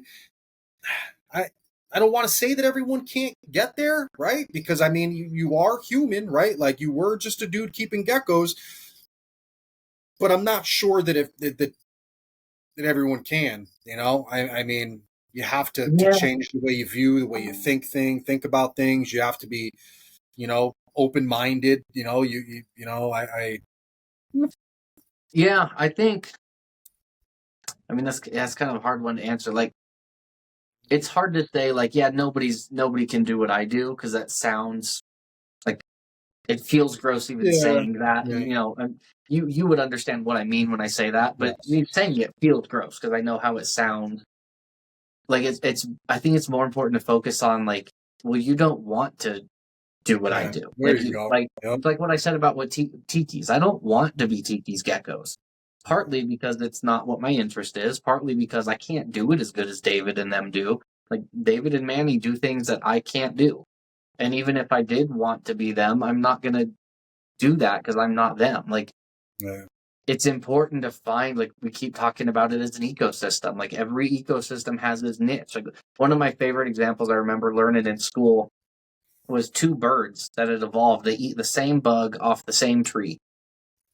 I I don't want to say that everyone can't get there, right? Because I mean, you are human, right? Like, you were just a dude keeping geckos, but I'm not sure that everyone can. I mean, you have to Yeah. change the way you view, the way you think about things. You have to be, open minded. I Yeah, I think. I mean, that's kind of a hard one to answer. Like, it's hard to say. Like, yeah, nobody can do what I do, because that sounds like it feels gross even yeah, saying that. yeah, And you would understand what I mean when I say that. But yes, me saying it feels gross because I know how it sounds. Like, it's. I think it's more important to focus on, like, well, you don't want to do what I yeah. do. There Like, you go. Yep. it's like what I said about what Tiki's. I don't want to be Tiki's geckos. Partly because it's not what my interest is. Partly because I can't do it as good as David and them do. Like, David and Manny do things that I can't do. And even if I did want to be them, I'm not gonna do that because I'm not them. Like, Yeah. it's important to find, like, we keep talking about it as an ecosystem. Like, every ecosystem has its niche. Like, one of my favorite examples I remember learning in school was two birds that had evolved. They eat the same bug off the same tree.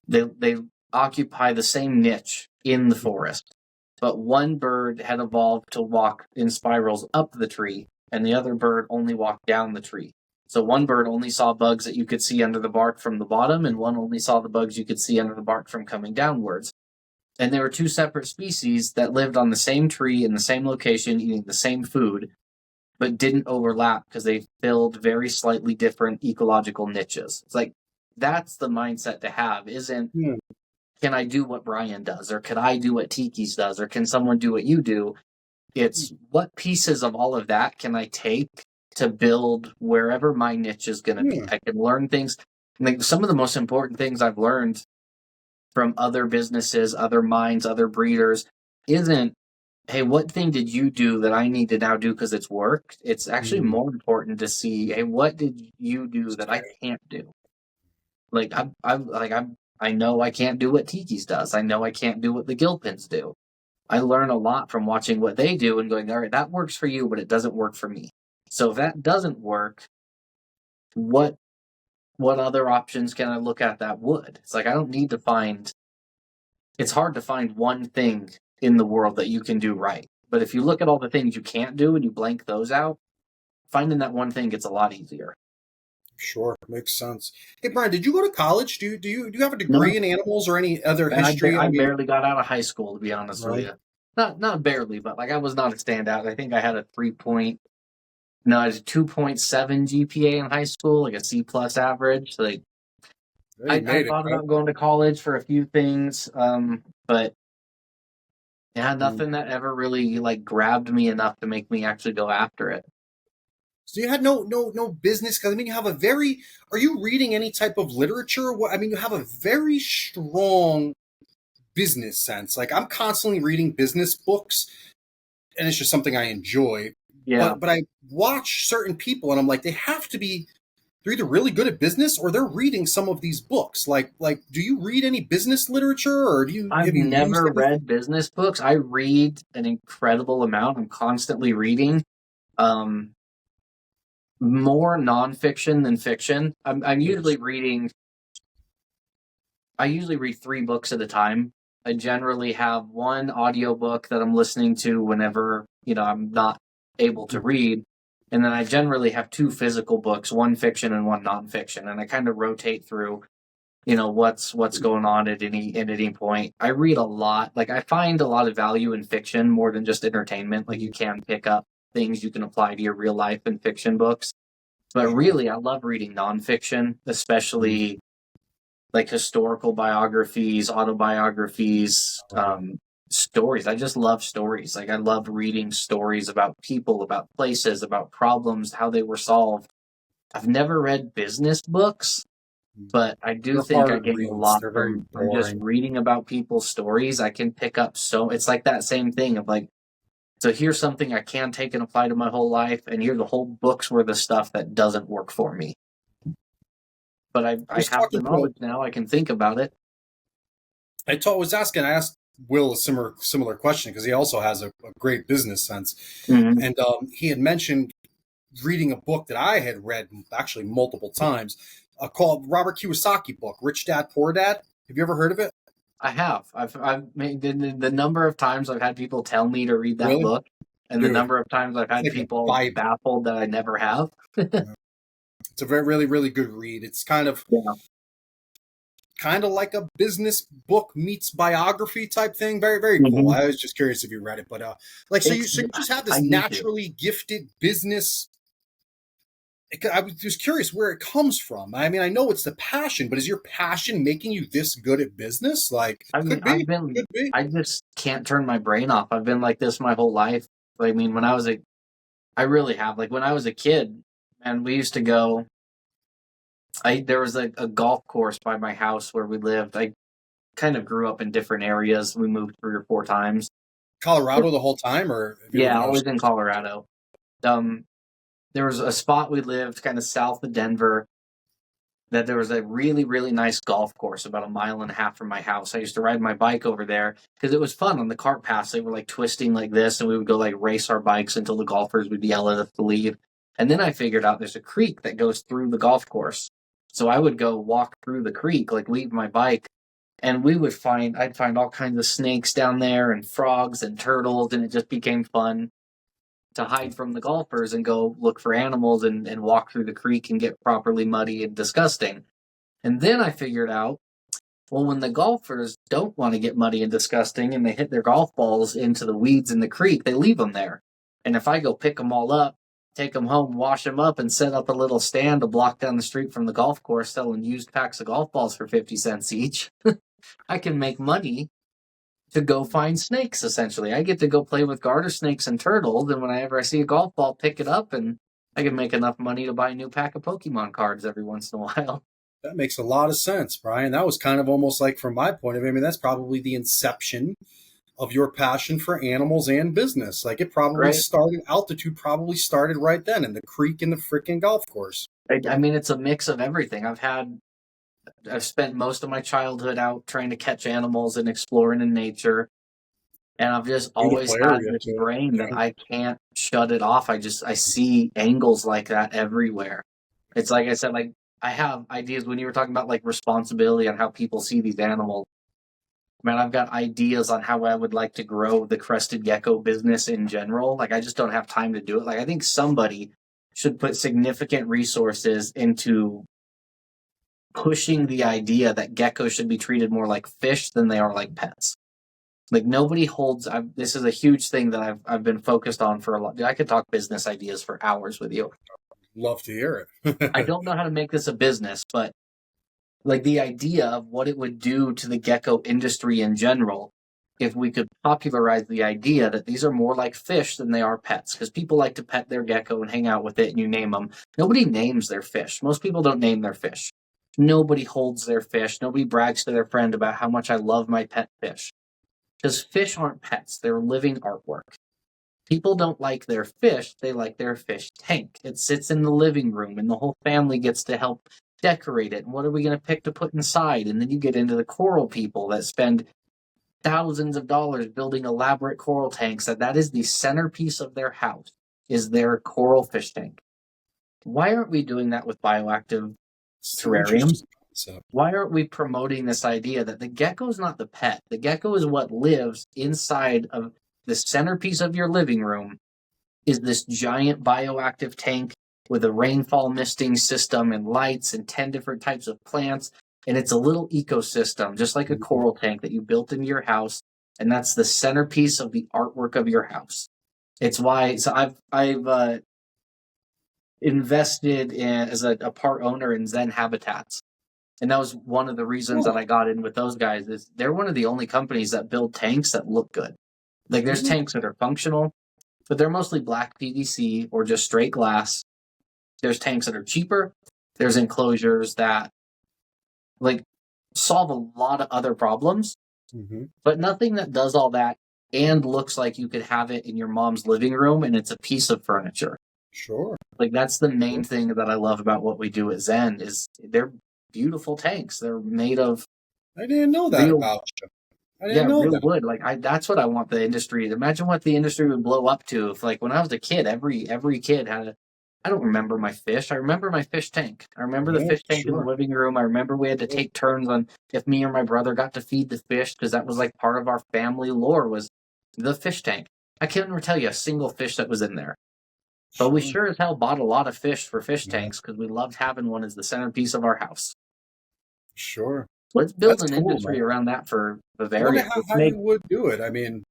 They occupy the same niche in the forest. But one bird had evolved to walk in spirals up the tree, and the other bird only walked down the tree. So one bird only saw bugs that you could see under the bark from the bottom, and one only saw the bugs you could see under the bark from coming downwards. And they were two separate species that lived on the same tree in the same location, eating the same food, but didn't overlap because they filled very slightly different ecological niches. It's like, that's the mindset to have, isn't, Yeah. can I do what Brian does, or could I do what Tiki's does, or can someone do what you do? It's, what pieces of all of that can I take to build wherever my niche is going to be? Yeah. I can learn things. Like, some of the most important things I've learned from other businesses, other minds, other breeders isn't, hey, what thing did you do that I need to now do because it's worked? It's actually Mhm. more important to see, hey, what did you do that I can't do? Like, I know I can't do what Tiki's does. I know I can't do what the Gilpins do. I learn a lot from watching what they do and going, all right, that works for you, but it doesn't work for me. So if that doesn't work, what other options can I look at that would? It's like, I don't need to find. It's hard to find one thing in the world that you can do right. But if you look at all the things you can't do and you blank those out, finding that one thing gets a lot easier. Sure, makes sense. Hey, Brian, did you go to college? Do you have a No, degree in animals or any other I, history? I I mean, barely got out of high school, to be honest with right? you. Not barely, but like, I was not a standout. I think I had a 3 point. No, I was a 2.7 GPA in high school, like a C plus average. Like, Yeah, you I made it, thought right? about going to college for a few things, but yeah, Mm. nothing that ever really like grabbed me enough to make me actually go after it. So you had no business, because I mean, you have a very. Are you reading any type of literature? What I mean, you have a very strong business sense. Like, I'm constantly reading business books, and it's just something I enjoy. Yeah, But I watch certain people, and I'm like, they have to be. They're either really good at business, or they're reading some of these books. Like, do you read any business literature, or I've have you used never anything? read business books. I read an incredible amount. I'm constantly reading. Um, More nonfiction than fiction. I'm usually reading. I usually read 3 books at a time. I generally have one audiobook that I'm listening to whenever, I'm not able to read. And then I generally have 2 physical books, one fiction and one nonfiction. And I kind of rotate through, what's going on at any point. I read a lot. Like, I find a lot of value in fiction more than just entertainment. Like, you can pick up things you can apply to your real life and fiction books. But really, I love reading nonfiction, especially like historical biographies, autobiographies, stories. I just love stories. Like I love reading stories about people, about places, about problems, how they were solved. I've never read business books, but I do They're think I hard gain a reads. lot They're very from just boring. reading about people's stories. I can pick up it's like that same thing of like, so here's something I can take and apply to my whole life, and here's the whole book's worth of stuff that doesn't work for me. But I I was have the talking to knowledge now. I can think about it. I asked Will a similar question because he also has a great business sense, Mm-hmm. and he had mentioned reading a book that I had read actually multiple times, called Robert Kiyosaki book, Rich Dad Poor Dad. Have you ever heard of it? I have. I've made the number of times I've had people tell me to read that Really, book, and the dude? number of times I've It's had like a people Bible. baffled that I never have. It's a very really good read. It's Yeah. kind of like a business book meets biography type thing. Very cool. Mm-hmm. I was just curious if you read it, but so you just have I this need to. naturally gifted business. I was just curious where it comes from. I mean, I know it's the passion, but is your passion making you this good at business? Like, I mean, could be. I just can't turn my brain off. I've been like this my whole life. I mean, I really have. Like when I was a kid, and we used to go. There was a golf course by my house where we lived. I kind of grew up in different areas. We moved 3 or 4 times. Colorado the whole time, or have you lived Yeah, in other always in states? Colorado. Um, there was a spot we lived kind of south of Denver that there was a really, really nice golf course about 1.5 miles from my house. I used to ride my bike over there because it was fun on the cart paths. They were like twisting like this, and we would go like race our bikes until the golfers would yell at us to leave. And then I figured out there's a creek that goes through the golf course. So I would go walk through the creek, like leave my bike, and I'd find all kinds of snakes down there and frogs and turtles, and it just became fun to hide from the golfers and go look for animals and walk through the creek and get properly muddy and disgusting. And then I figured out, well, when the golfers don't want to get muddy and disgusting and they hit their golf balls into the weeds in the creek, they leave them there. And if I go pick them all up, take them home, wash them up, and set up a little stand a block down the street from the golf course selling used packs of golf balls for 50 cents each, I can make money to go find snakes, essentially. I get to go play with garter snakes and turtles, and whenever I see a golf ball, pick it up, and I can make enough money to buy a new pack of Pokemon cards every once in a while. That makes a lot of sense, Brian. That was kind of almost like, from my point of view, I mean, that's probably the inception of your passion for animals and business. Like Right? altitude probably started right then in the creek in the freaking golf course. I mean, it's a mix of everything. I've spent most of my childhood out trying to catch animals and exploring in nature. And I've just always Beautiful had area this too. brain that Yeah. I can't shut it off. I see angles like that everywhere. It's like I said, like I have ideas when you were talking about like responsibility on how people see these animals. Man, I've got ideas on how I would like to grow the crested gecko business in general. Like I just don't have time to do it. Like I think somebody should put significant resources into pushing the idea that geckos should be treated more like fish than they are like pets. Like nobody holds. This is a huge thing that I've been focused on for a lot. I could talk business ideas for hours with you. Love to hear I it. don't know how to make this a business, but like the idea of what it would do to the gecko industry in general if we could popularize the idea that these are more like fish than they are pets, because people like to pet their gecko and hang out with it and you name them. Nobody names their fish. Most people don't name their fish. Nobody holds their fish. Nobody brags to their friend about how much I love my pet fish. Because fish aren't pets, they're living artwork. People don't like their fish, they like their fish tank. It sits in the living room and the whole family gets to help decorate it. And what are we going to pick to put inside? And then you get into the coral people that spend thousands of dollars building elaborate coral tanks that is the centerpiece of their house, is their coral fish tank. Why aren't we doing that with bioactive So terrariums? interesting concept. Why aren't we promoting this idea that the gecko is not the pet? The gecko is what lives inside of the centerpiece of your living room, is this giant bioactive tank with a rainfall misting system and lights and 10 different types of plants. And it's a little ecosystem, just like a coral tank that you built into your house. And that's the centerpiece of the artwork of your house. It's why. So I've invested in as a part owner in Zen Habitats. And that was one of the reasons that Cool. I got in with those guys is they're one of the only companies that build tanks that look good. Like there's Mhm. tanks that are functional, but they're mostly black PVC or just straight glass. There's tanks that are cheaper. There's enclosures that like solve a lot of other problems, Mhm. but nothing that does all that and looks like you could have it in your mom's living room and it's a piece of furniture. Sure. Like that's the Sure. main thing that I love about what we do at Zen is they're beautiful tanks. They're made of I didn't know that real, about you. I didn't yeah, know real that. wood. Like that's what I want the industry. Imagine what the industry would blow up to if, like, when I was a kid, every kid had a. I don't remember my fish. I remember my fish tank. I remember the Yeah, fish tank in the sure. living room. I remember we had to Sure. take turns on if me or my brother got to feed the fish because that was like part of our family lore was the fish tank. I can't even tell you a single fish that was in there. But we Sure. sure as hell bought a lot of fish for fish Yeah, tanks because we loved having one as the centerpiece of our house. sure. Let's build That's an cool, man. industry around that for I wonder Bavaria. Let's how make. you would do it. I mean,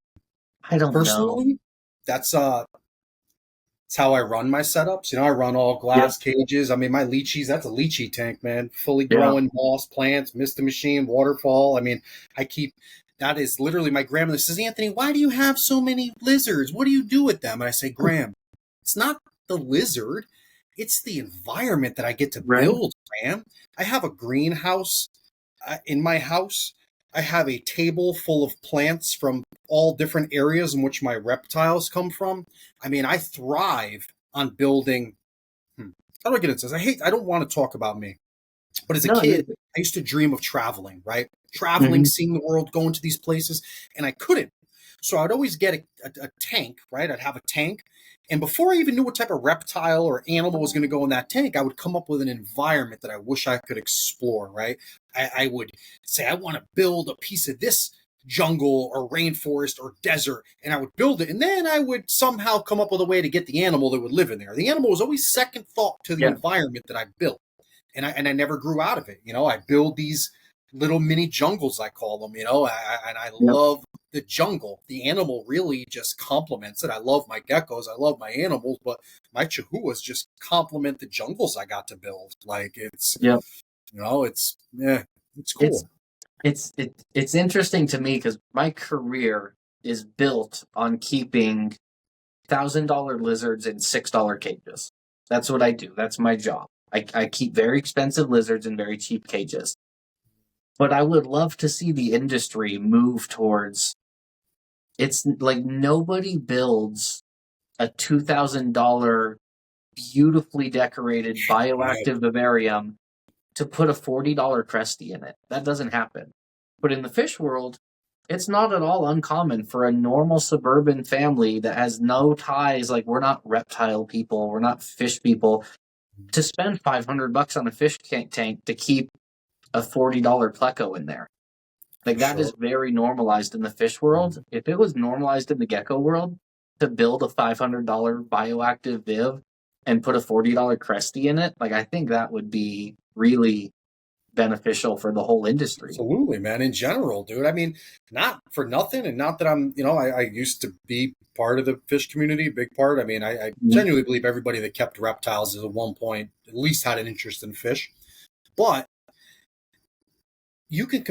I don't know. personally, that's it's how I run my setups. I run all Yep. glass cages. I mean, my lychees, that's a lychee tank, man. Fully Yeah. growing moss plants, Mr. Machine, waterfall. I mean, I keep that is literally my grandmother says, Anthony, why do you have so many lizards? What do you do with them? And I say, Graham, it's not the lizard, it's the environment that I get to Right. build, Graham. I have a greenhouse in my house. I have a table full of plants from all different areas in which my reptiles come from. I mean, I thrive on building. How do I get into this? I don't want to talk about me, but as a No, kid, you're. I used to dream of traveling, right? Traveling, Mhm. seeing the world, going to these places, and I couldn't. So I'd always get a tank, right? I'd have a tank. And before I even knew what type of reptile or animal was going to go in that tank, I would come up with an environment that I wish I could explore, right? I would say, I want to build a piece of this jungle or rainforest or desert, and I would build it. And then I would somehow come up with a way to get the animal that would live in there. The animal was always second thought to the Yeah. environment that I built, and I never grew out of it. I build these little mini jungles, I call them. And I Yep. love the jungle. The animal really just complements it. I love my geckos. I love my animals, but my chihuahuas just complement the jungles I got to build. Like Yep. it's It's cool. it's interesting to me because my career is built on keeping $1,000 lizards in $6 cages. That's what I do. That's my job. I keep very expensive lizards in very cheap cages. But I would love to see the industry move towards. It's like nobody builds a $2,000 beautifully decorated Right. bioactive vivarium to put a $40 cresty in it. That doesn't happen. But in the fish world, it's not at all uncommon for a normal suburban family that has no ties, like we're not reptile people, we're not fish people, to spend $500 on a fish tank to keep a $40 pleco in there. Like that Sure. is very normalized in the fish world. If it was normalized in the gecko world to build a $500 bioactive viv and put a $40 cresty in it, like I think that would be really beneficial for the whole industry. Absolutely, man. In general, dude. I mean, not for nothing, and not that I used to be part of the fish community, big part. I mean, I Mhm. genuinely believe everybody that kept reptiles at one point at least had an interest in fish. But you can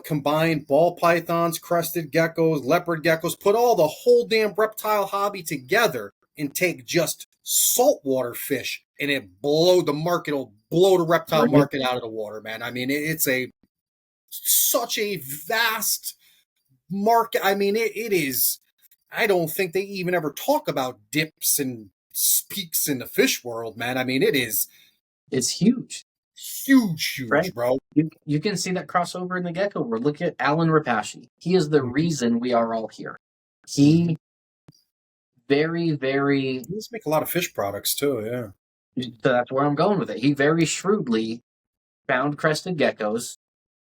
combine ball pythons, crested geckos, leopard geckos, put all the whole damn reptile hobby together and take just saltwater fish, and the market will blow the reptile Right? market out of the water, man. I mean, it's a such a vast market. I mean, it is. I don't think they even ever talk about dips and peaks in the fish world, man. I mean, it is It's huge, huge, right? huge, bro. You can see that crossover in the gecko world. Look at Alan Rapashi. He is the Mm-hmm. reason we are all here. Mm-hmm. He very, very. Let's make a lot of fish products too. Yeah. So that's where I'm going with it. He very shrewdly found crested geckos,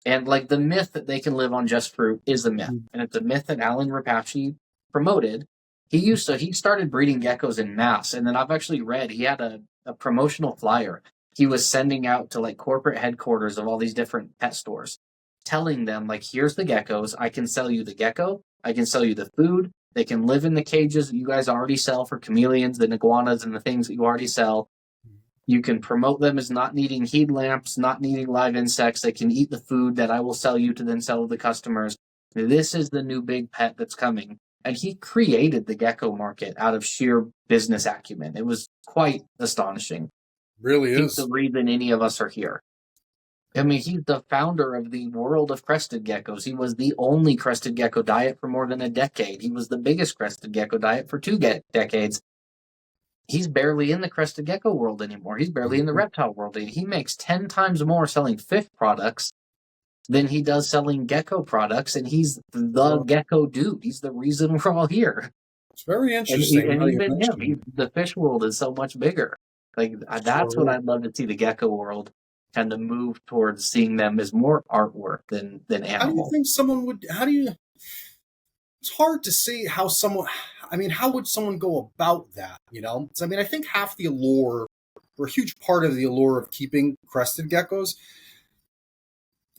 and like the myth that they can live on just fruit is a myth, and it's a myth that Alan Rapashi promoted. He started breeding geckos in mass, and then I've actually read he had a promotional flyer he was sending out to like corporate headquarters of all these different pet stores, telling them like, here's the geckos, I can sell you the gecko, I can sell you the food, They can live in the cages that you guys already sell for chameleons, the iguanas, and the things that you already sell. You can promote them as not needing heat lamps, not needing live insects. They can eat the food that I will sell you to then sell to the customers. This is the new big pet that's coming. And he created the gecko market out of sheer business acumen. It was quite astonishing. Really He's is. the reason any of us are here. I mean, he's the founder of the world of crested geckos. He was the only crested gecko diet for more than a decade. He was the biggest crested gecko diet for 2 decades. He's barely in the crested gecko world anymore. He's barely in the reptile world. He makes 10 times more selling fish products than he does selling gecko products, and he's the gecko dude. He's the reason we're all here. It's very interesting. And even him, the fish world is so much bigger. Like that's what I'd love to see the gecko world kind of move towards, seeing them as more artwork than animals. How do you think someone would? It's hard to see how someone. I mean, how would someone go about that? You know, so, I mean, I think half the allure, or a huge part of the allure of keeping crested geckos,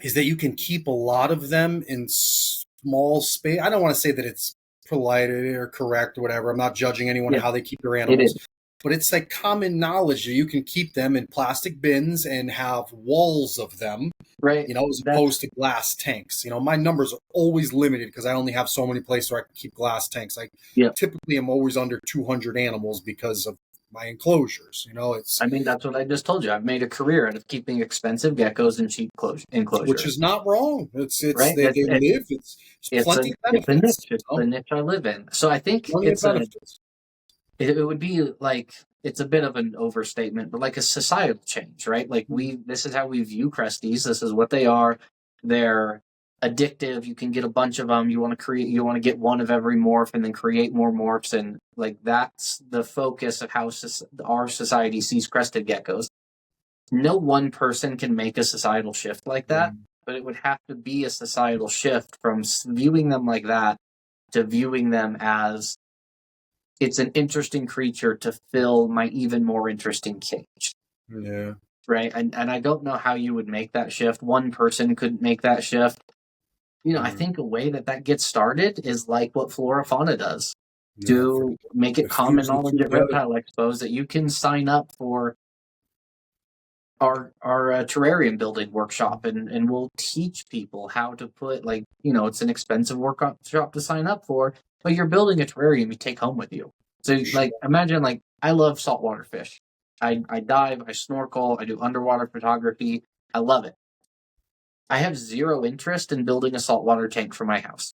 is that you can keep a lot of them in small space. I don't want to say that it's polite or correct or whatever. I'm not judging anyone how they keep their animals. But it's like common knowledge that you can keep them in plastic bins and have walls of them, right? You know, as opposed to glass tanks. You know, my numbers are always limited because I only have so many places where I can keep glass tanks. Like typically I'm always under 200 animals because of my enclosures. You know, I mean, that's what I just told you. I've made a career out of keeping expensive geckos in cheap enclosures. Which is not wrong. It's right? They live. It's plenty of benefits. It's the niche I live in. So I think it would be like, it's a bit of an overstatement, but like a societal change, right? Like this is how we view cresties. This is what they are. They're addictive. You can get a bunch of them. You want to get one of every morph and then create more morphs. And like, that's the focus of how our society sees crested geckos. No one person can make a societal shift like that, but it would have to be a societal shift from viewing them like that to viewing them as, it's an interesting creature to fill my even more interesting cage. Yeah. Right. And I don't know how you would make that shift. One person couldn't make that shift. You know, I think a way that gets started is like what Flora Fauna does. To make it common knowledge at Reptile Expos that you can sign up for our terrarium building workshop, and we'll teach people how to put, like, you know, it's an expensive workshop to sign up for, but you're building a terrarium you take home with you. So like, imagine, like, I love saltwater fish. I dive, I snorkel, I do underwater photography. I love it. I have zero interest in building a saltwater tank for my house.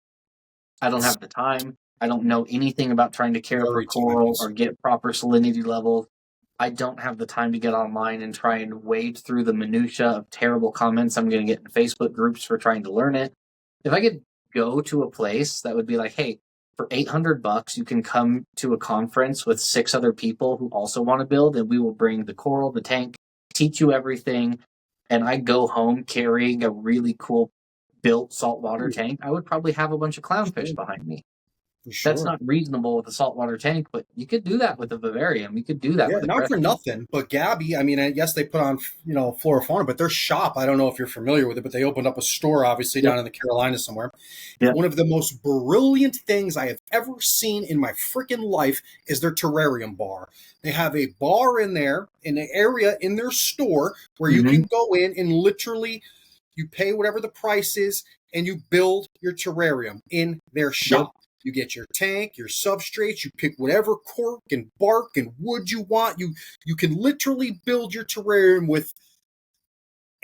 I don't have the time. I don't know anything about trying to care for coral or get proper salinity levels. I don't have the time to get online and try and wade through the minutia of terrible comments I'm going to get in Facebook groups for trying to learn it. If I could go to a place that would be like, hey, for $800, you can come to a conference with 6 other people who also want to build, and we will bring the coral, the tank, teach you everything, and I go home carrying a really cool built saltwater tank, I would probably have a bunch of clownfish behind me. Sure. That's not reasonable with a saltwater tank, but you could do that with a vivarium. You could do that with a not for nothing. But Gabby, I mean, I guess they put on, you know, Flora Fauna, but their shop, I don't know if you're familiar with it, but they opened up a store, obviously, down in the Carolinas somewhere. One of the most brilliant things I have ever seen in my freaking life is their terrarium bar. They have a bar in there, in an area in their store where you can go in and literally, you pay whatever the price is, and you build your terrarium in their shop. You get your tank, your substrates, you pick whatever cork and bark and wood you want. You can literally build your terrarium with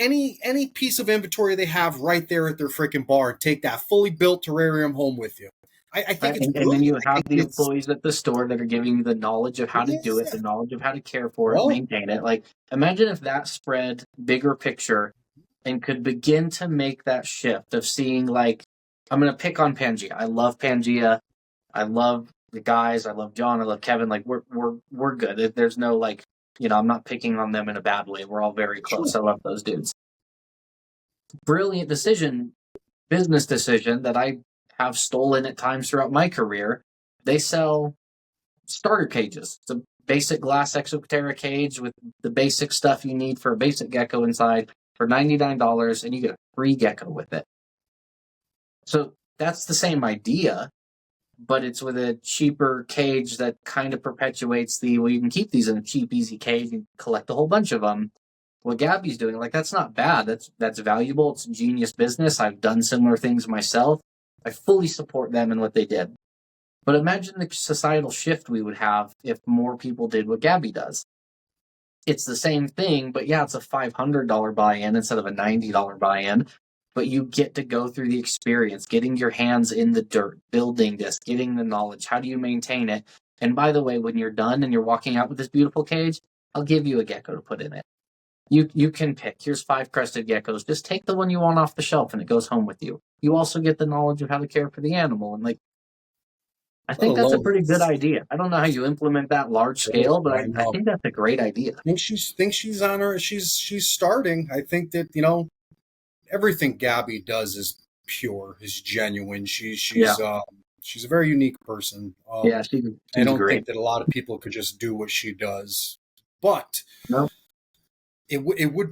any piece of inventory they have right there at their freaking bar and take that fully built terrarium home with you. I think it's and then you have the employees at the store that are giving you the knowledge of how to do it, the knowledge of how to care for it, maintain it. Like, imagine if that spread bigger picture and could begin to make that shift of seeing, like, I'm going to pick on Pangea. I love Pangea. I love the guys. I love John. I love Kevin. Like, we're good. There's no, like, you know, I'm not picking on them in a bad way. We're all very close. Sure. I love those dudes. Brilliant decision, business decision that I have stolen at times throughout my career. They sell starter cages. It's a basic glass Exoterra cage with the basic stuff you need for a basic gecko inside for $99, and you get a free gecko with it. So that's the same idea, but it's with a cheaper cage that kind of perpetuates well, you can keep these in a cheap, easy cage and collect a whole bunch of them. What Gabby's doing, like, that's not bad. That's valuable. It's a genius business. I've done similar things myself. I fully support them and what they did. But imagine the societal shift we would have if more people did what Gabby does. It's the same thing, but yeah, it's a $500 buy-in instead of a $90 buy-in. But you get to go through the experience, getting your hands in the dirt, building this, getting the knowledge. How do you maintain it? And by the way, when you're done and you're walking out with this beautiful cage, I'll give you a gecko to put in it. You can pick. Here's 5 crested geckos. Just take the one you want off the shelf and it goes home with you. You also get the knowledge of how to care for the animal. And, like, I think that's a pretty good idea. I don't know how you implement that large scale, but I think that's a great idea. I think she's on her. She's starting. I think that, everything Gabby does is pure, is genuine. She's a very unique person. Yeah, she's I don't great. think that a lot of people could just do what she does, but No. it would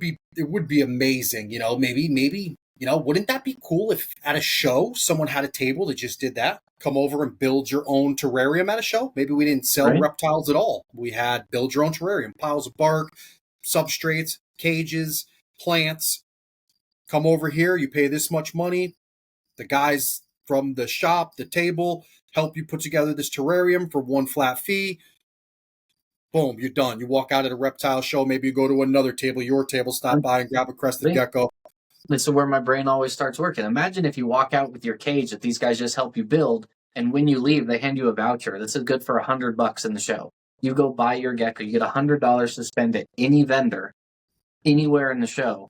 be amazing. Maybe wouldn't that be cool if at a show someone had a table that just did that? Come over and build your own terrarium at a show. Maybe we didn't sell reptiles at all. We had build your own terrarium, piles of bark, substrates, cages, plants. Come over here, you pay this much money. The guys from the shop, the table, help you put together this terrarium for one flat fee. Boom, you're done. You walk out at a reptile show. Maybe you go to another table, your table, stop by and grab a crested gecko. This is where my brain always starts working. Imagine if you walk out with your cage that these guys just help you build, and when you leave, they hand you a voucher. This is good for $100 in the show. You go buy your gecko. You get $100 to spend at any vendor, anywhere in the show.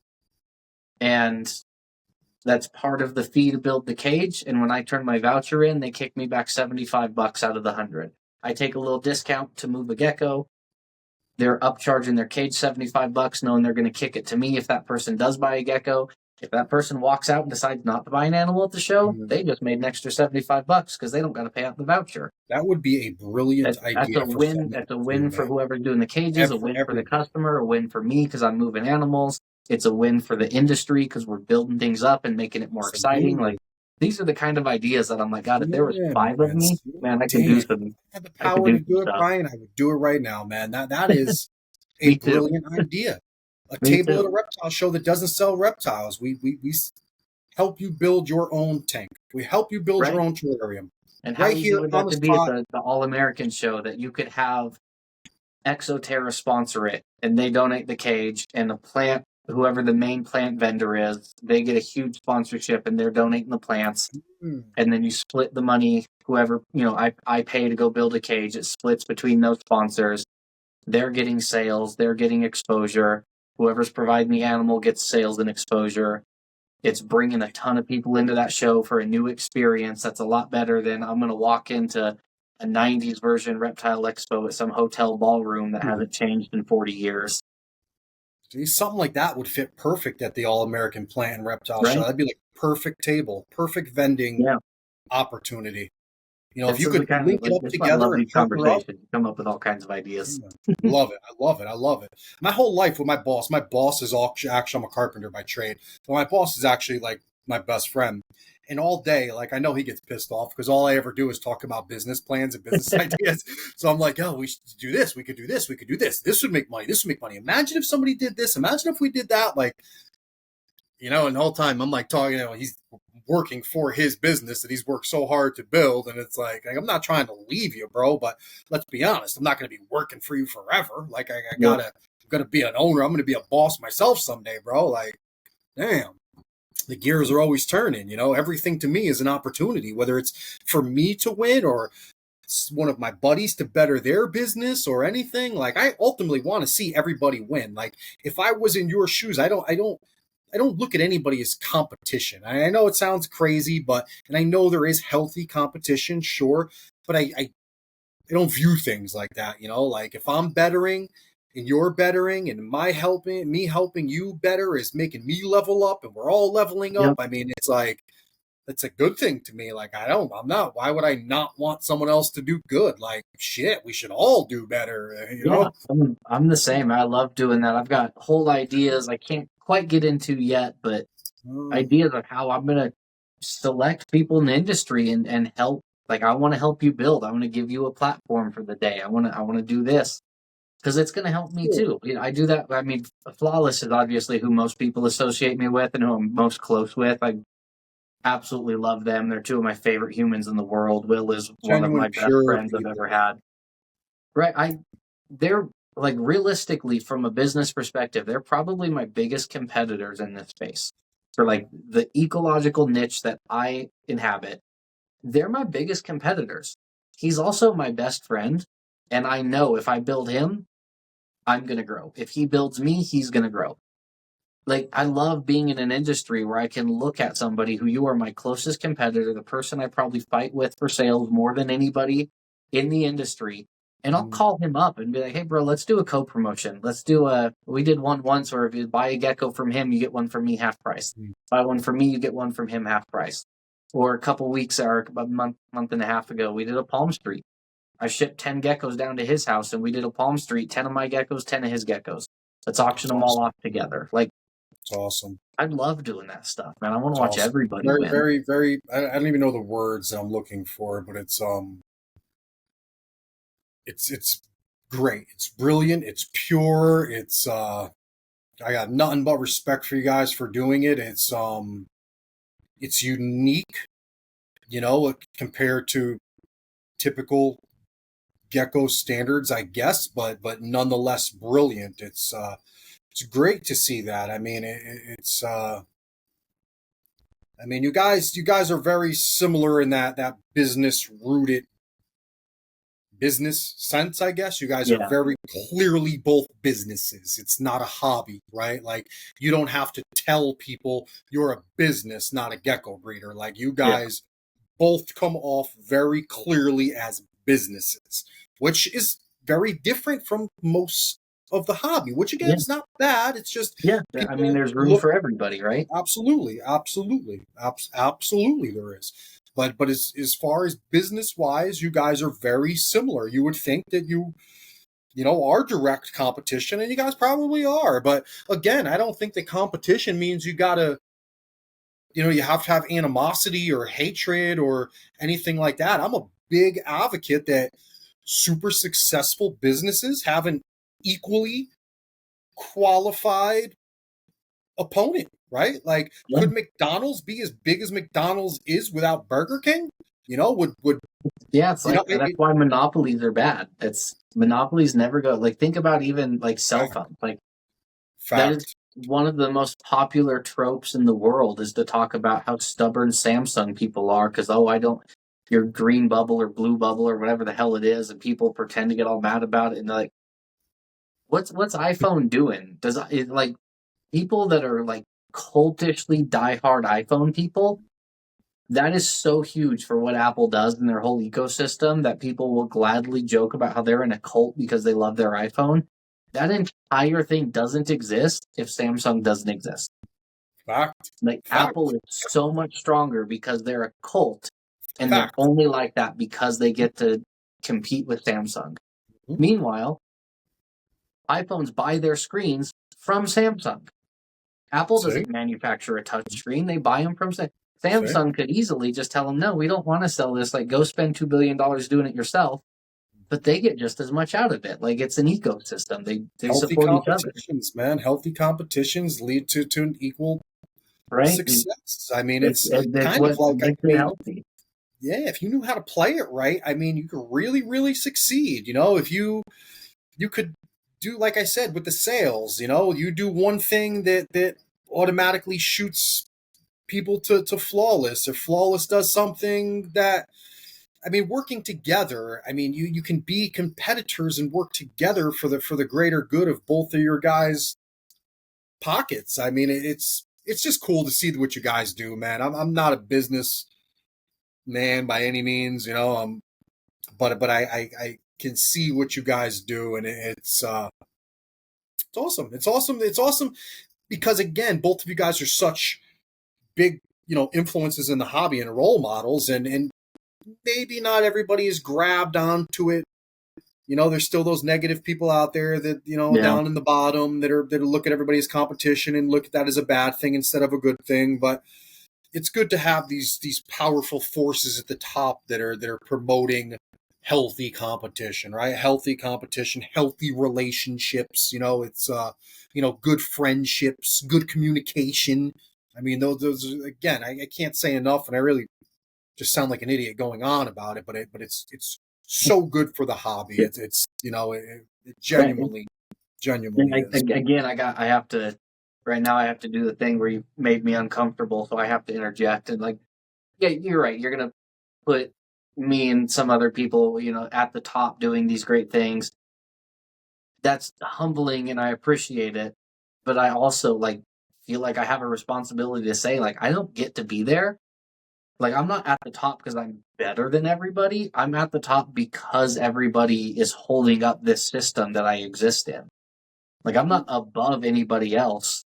And that's part of the fee to build the cage. And when I turn my voucher in, they kick me back $75 out of the 100. I take a little discount to move a gecko. They're upcharging their cage $75, knowing they're going to kick it to me if that person does buy a gecko. If that person walks out and decides not to buy an animal at the show, they just made an extra $75 because they don't got to pay out the voucher. That would be a brilliant idea. That's a win. That's a win for whoever's doing the cages, a win for the customer, a win for me because I'm moving animals. It's a win for the industry because we're building things up and making it more exciting. Like, these are the kind of ideas that I'm like, God, if there was 5 of me, man, I could do some. I had the power to do it, Brian. I would do it right now, man. That is a brilliant idea. A table at a reptile show that doesn't sell reptiles. We help you build your own tank. We help you build your own terrarium. And how easy would that to be at the All-American show that you could have Exoterra sponsor it and they donate the cage and the plant, whoever the main plant vendor is, they get a huge sponsorship and they're donating the plants. And then you split the money. Whoever, I pay to go build a cage. It splits between those sponsors. They're getting sales. They're getting exposure. Whoever's providing the animal gets sales and exposure. It's bringing a ton of people into that show for a new experience. That's a lot better than I'm going to walk into a 90s version Reptile Expo at some hotel ballroom that hasn't changed in 40 years. See, something like that would fit perfect at the All-American Plant and Reptile Show. That'd be like perfect table, perfect vending opportunity. If you could link it up together and conversation, come up with all kinds of ideas. Love it. My whole life with my boss is actually, I'm a carpenter by trade. So my boss is actually like my best friend. And all day, like, I know he gets pissed off because all I ever do is talk about business plans and business ideas. So I'm like, oh, we should do this. We could do this. We could do this. This would make money. This would make money. Imagine if somebody did this. Imagine if we did that. Like, and the whole time I'm like talking, he's working for his business that he's worked so hard to build. And it's like, I'm not trying to leave you, bro, but let's be honest. I'm not going to be working for you forever. Like, I'm going to be an owner. I'm going to be a boss myself someday, bro. Like, damn. The gears are always turning, everything to me is an opportunity, whether it's for me to win or one of my buddies to better their business or anything. Like, I ultimately want to see everybody win. Like, if I was in your shoes, I don't look at anybody as competition. I know it sounds crazy, and I know there is healthy competition, sure, but I don't view things like that, like if I'm bettering and you're bettering and me helping you better is making me level up and we're all leveling up. I mean, it's like, that's a good thing to me. Like, why would I not want someone else to do good? Like, shit, we should all do better, know? I'm the same. I love doing that. I've got whole ideas I can't quite get into yet, but ideas of how I'm going to select people in the industry and help Like, I want to help you build. I want to give you a platform for the day. I want to do this because it's going to help me Cool. too. You know, I do that. I mean, Flawless is obviously who most people associate me with and who I'm most close with. I absolutely love them. They're two of my favorite humans in the world. Will is one of Genuine, my best pure friends I've people. ever had. Right. They're like realistically from a business perspective, they're probably my biggest competitors in this space. For like the ecological niche that I inhabit, they're my biggest competitors. He's also my best friend, and I know if I build him, I'm going to grow. If he builds me, he's going to grow. Like, I love being in an industry where I can look at somebody who you are my closest competitor, the person I probably fight with for sales more than anybody in the industry, and I'll Mhm. call him up and be like, "Hey, bro, let's do a co-promotion. We did one once where if you buy a gecko from him, you get one from me half price. Buy one from me, you get one from him half price." Or a couple weeks or a month and a half ago, we did a Palm Street. I shipped 10 geckos down to his house, and we did a Palm Street, 10 of my geckos, 10 of his geckos. Let's auction It's them all awesome. off together. Like, It's awesome. I love doing that stuff, man. I want to It's watch awesome. everybody Very, win. very, very. I don't even know the words that I'm looking for, but it's great. It's brilliant. It's pure. I got nothing but respect for you guys for doing it. It's unique, compared to typical gecko standards, I guess, but nonetheless brilliant. It's great to see that. I mean, you guys are very similar in that business rooted business sense, I guess. You guys are Yeah, very clearly both businesses. It's not a hobby, right? Like, you don't have to tell people you're a business, not a gecko breeder. Like, you yeah, guys both come off very clearly as businesses, which is very different from most of the hobby, which again yeah, is not bad. It's just yeah. I mean, people there's room look. for everybody, right? Absolutely, absolutely, absolutely, there is. But as far as business wise, you guys are very similar. You would think that you are direct competition, and you guys probably are. But again, I don't think the competition means you have to have animosity or hatred or anything like that. I'm a big advocate that super successful businesses have an equally qualified opponent, right? Like, Yeah, could McDonald's be as big as McDonald's is without Burger King? Would yeah. It's you know? like that's why monopolies are bad. It's monopolies never go. Like, think about even like cell Fact, phones. Like, that is fact. one of the most popular tropes in the world is to talk about how stubborn Samsung people are because I don't your green bubble or blue bubble or whatever the hell it is, and people pretend to get all mad about it and they're like, what's iPhone doing? Like people that are like cultishly diehard iPhone people, that is so huge for what Apple does in their whole ecosystem that people will gladly joke about how they're in a cult because they love their iPhone. That entire thing doesn't exist if Samsung doesn't exist. Fact, Like Apple fact, is so much stronger because they're a cult and they're fact. only like that because they get to compete with Samsung. Mhm. Meanwhile, iPhones buy their screens from Samsung. Apple See, doesn't manufacture a touchscreen; they buy them from see. Samsung. Could easily just tell them, "No, we don't want to sell this. Like, go spend $2 billion doing it yourself." But they get just as much out of it. Like it's an ecosystem. They Healthy support each other, competitions, man. Healthy competitions lead to an equal right? success. I mean, it's It's kind of what like, I makes it mean, healthy. yeah, if you knew how to play it right, I mean, you could really, really succeed. If you could do, like I said, with the sales, you do one thing that automatically shoots people to flawless, or flawless does something that, I mean, working together, I mean, you can be competitors and work together for the greater good of both of your guys' pockets. I mean, it's just cool to see what you guys do, man. I'm not a business man by any means, but I can see what you guys do, and it's awesome. It's awesome. It's awesome because, again, both of you guys are such big, influences in the hobby and role models, and maybe not everybody is grabbed onto it. There's still those negative people out there that, Yeah, down in the bottom, that look at everybody as competition and look at that as a bad thing instead of a good thing. But it's good to have these powerful forces at the top that are promoting healthy competition, right? Healthy competition, healthy relationships. It's good friendships, good communication. I mean, those again, I can't say enough, and I really just sound like an idiot going on about it, but it's so good for the hobby. It's it genuinely is. Again, I have to right now. I have to do the thing where you made me uncomfortable, so I have to interject and like, yeah, you're right. You're gonna put me and some other people, at the top doing these great things. That's humbling, and I appreciate it. But I also like feel like I have a responsibility to say like I don't get to be there. Like I'm not at the top because I'm better than everybody. I'm at the top because everybody is holding up this system that I exist in. Like I'm not above anybody else.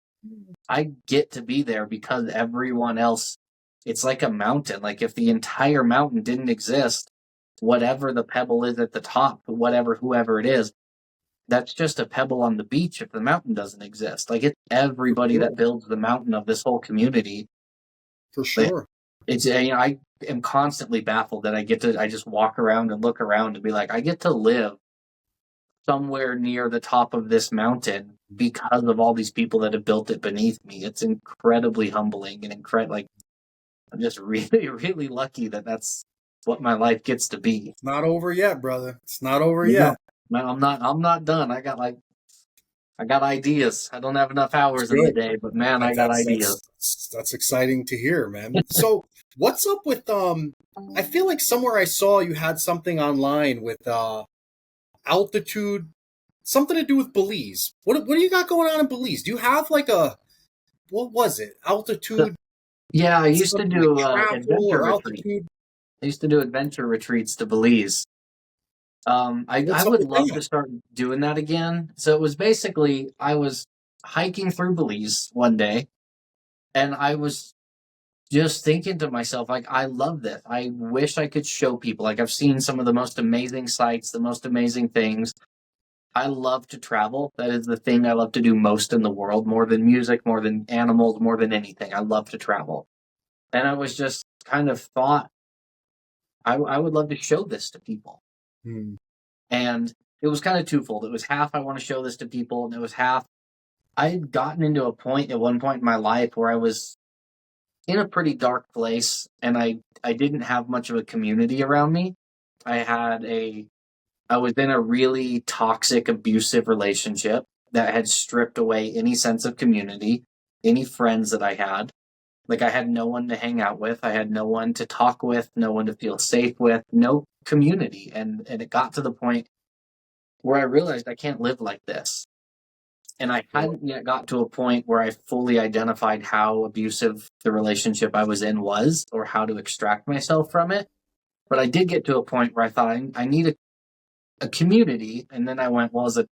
I get to be there because everyone else, it's like a mountain. Like if the entire mountain didn't exist, whatever the pebble is at the top, whoever it is, that's just a pebble on the beach if the mountain doesn't exist. Like it's everybody that builds the mountain of this whole community. For sure. It's I am constantly baffled that I just walk around and look around and be like, I get to live somewhere near the top of this mountain because of all these people that have built it beneath me. It's incredibly humbling and like I'm just really, really lucky that that's what my life gets to be. It's not over yet, brother. It's not over yet. No, I'm not done. I got ideas. I don't have enough hours in the day, but man, I got ideas. That's exciting to hear, man. So what's up with I feel like somewhere I saw you had something online with altitude, something to do with Belize. What do you got going on in Belize? Do you have like what was it? Altitude? Yeah, I used to do adventure retreats. altitude. I used to do adventure retreats to Belize. I would love to start doing that again. So it was basically I was hiking through Belize one day, and I was just thinking to myself, like, I love this. I wish I could show people. Like, I've seen some of the most amazing sights, the most amazing things. I love to travel. That is the thing I love to do most in the world, more than music, more than animals, more than anything. I love to travel. And I was just kind of thought, I would love to show this to people. And it was kind of twofold. It was half I want to show this to people, and it was half I had gotten into a point at one point in my life where I was in a pretty dark place, and I didn't have much of a community around me. I was in a really toxic, abusive relationship that had stripped away any sense of community, any friends that I had. Like I had no one to hang out with, I had no one to talk with, no one to feel safe with, no community. And it got to the point where I realized I can't live like this. And I hadn't yet got to a point where I fully identified how abusive the relationship I was in was or how to extract myself from it. But I did get to a point where I thought I need a community. And then I went, well, as a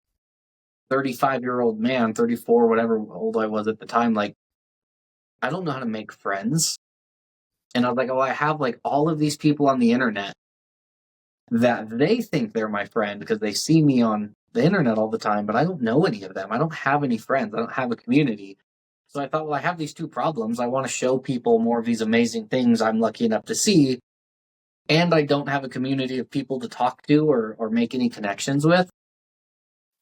35-year-old man, 34, whatever old I was at the time, like, I don't know how to make friends. And I was like, oh, I have like all of these people on the internet that they think they're my friend because they see me on the internet all the time, but I don't know any of them. I don't have any friends. I don't have a community. So I thought, well, I have these two problems. I want to show people more of these amazing things I'm lucky enough to see, and I don't have a community of people to talk to or make any connections with.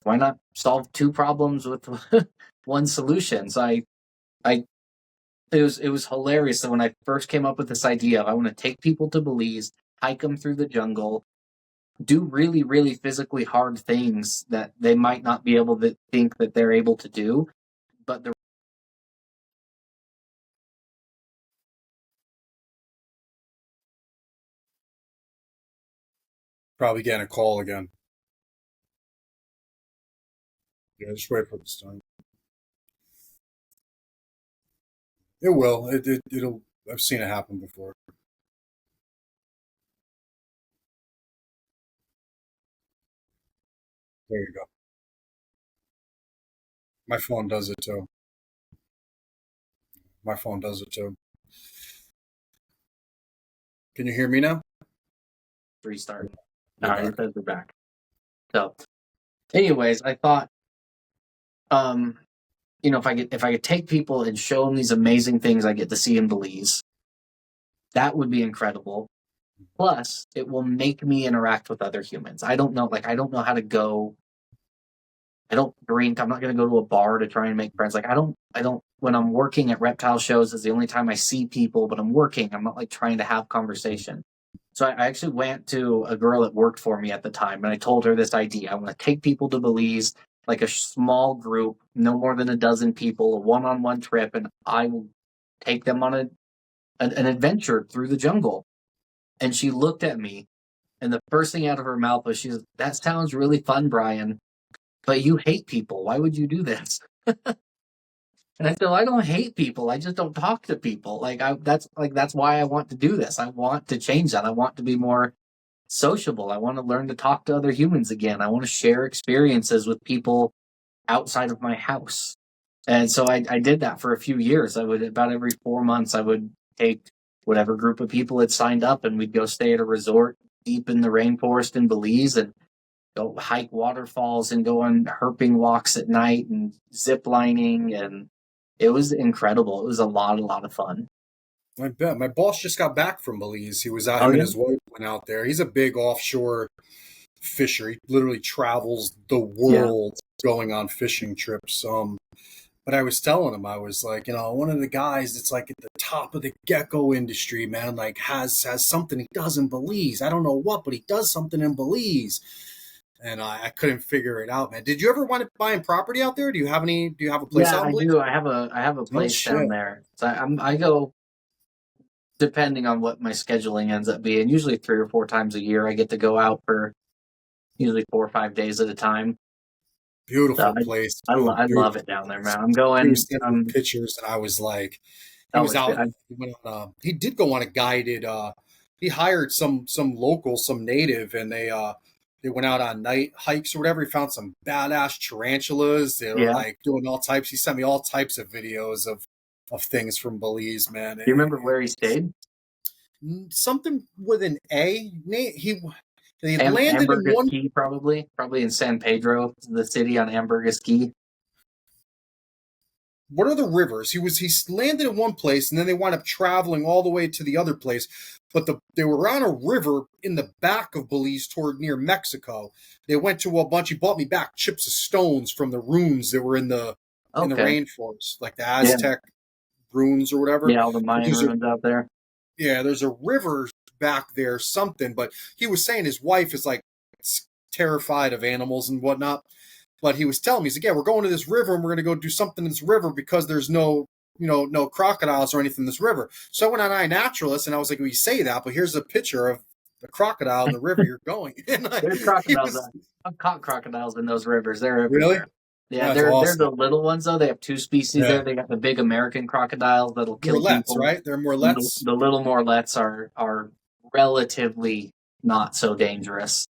Why not solve two problems with one solution? So it was hilarious. So when I first came up with this idea of I want to take people to Belize, hike them through the jungle, do really, really physically hard things that they might not be able to think that they're able to do, but they're Probably getting a call again. Yeah, just wait for this time. It will. It'll. I've seen it happen before. There you go. My phone does it too. My phone does it too. Can you hear me now? restart. All right, it says we're back. So, anyways, I thought, if I could take people and show them these amazing things I get to see in Belize, That would be incredible. Plus, it will make me interact with other humans. I don't know how to go. I don't drink. I'm not going to go to a bar to try and make friends. Like, I don't, when I'm working at reptile shows, is the only time I see people, but I'm working. I'm not like trying to have conversation. So I actually went to a girl that worked for me at the time, and I told her this idea. I want to take people to Belize, like a small group, no more than a dozen people, a one-on-one trip, and I will take them on an adventure through the jungle. And she looked at me, and the first thing out of her mouth was, "She's that sounds really fun, Brian, but you hate people. Why would you do this?" And I said, well, I don't hate people. I just don't talk to people. That's why I want to do this. I want to change that. I want to be more sociable. I want to learn to talk to other humans again. I want to share experiences with people outside of my house. And so I did that for a few years. I would, about every 4 months, I would take whatever group of people had signed up, and we'd go stay at a resort deep in the rainforest in Belize and go hike waterfalls and go on herping walks at night and zip lining. And it was incredible. It was a lot of fun. I bet. My boss just got back from Belize. He was out, Oh, him and yeah? his wife went out there. He's a big offshore fisher. He literally travels the Yeah. world going on fishing trips. But I was telling him, I was like, one of the guys that's like at the top of the gecko industry, man, like has something he does in Belize. I don't know what, but he does something in Belize. And I couldn't figure it out, man. Did you ever want to buy property out there? Do you have a place Yeah, out in I Belize? do. I have a No place down shit. there. So I go, depending on what my scheduling ends up being, usually 3 or 4 times a year. I get to go out for usually 4 or 5 days at a time. So Beautiful place, dude. I love Beautiful it down there, place. man. I'm He was going. sending me pictures, and I was like, he Oh, was out. He went on. He did go on a guided. He hired some local, some native, and they went out on night hikes or whatever. He found some badass tarantulas. They were yeah. like doing all types. He sent me all types of videos of things from Belize, man. Do you remember where he stayed? Something with an A. He landed in Ambergris one. Key, probably in San Pedro, the city on Ambergris Key. What are the rivers? He landed in one place, and then they wound up traveling all the way to the other place. But they were on a river in the back of Belize toward near Mexico. They went to a bunch. He bought me back chips of stones from the ruins that were in the Okay. rainforest, like the Yeah. Aztec ruins or whatever. Yeah, all the Mayan ruins out there. Yeah, there's a river back there, something. But he was saying his wife is like terrified of animals and whatnot. But he was telling me, he's like, yeah, we're going to this river and we're going to go do something in this river because there's no crocodiles or anything in this river. So I went on iNaturalist and I was like, well, you say that, but here's a picture of the crocodile in the river you're going. There's crocodiles. I've caught crocodiles in those rivers. They're Really? everywhere. Yeah, That's they're awesome. the little ones though. They have two species there. Yeah. They got the big American crocodiles that'll kill Morlets, people. right? They're And morlets. the little morlets are relatively not so dangerous.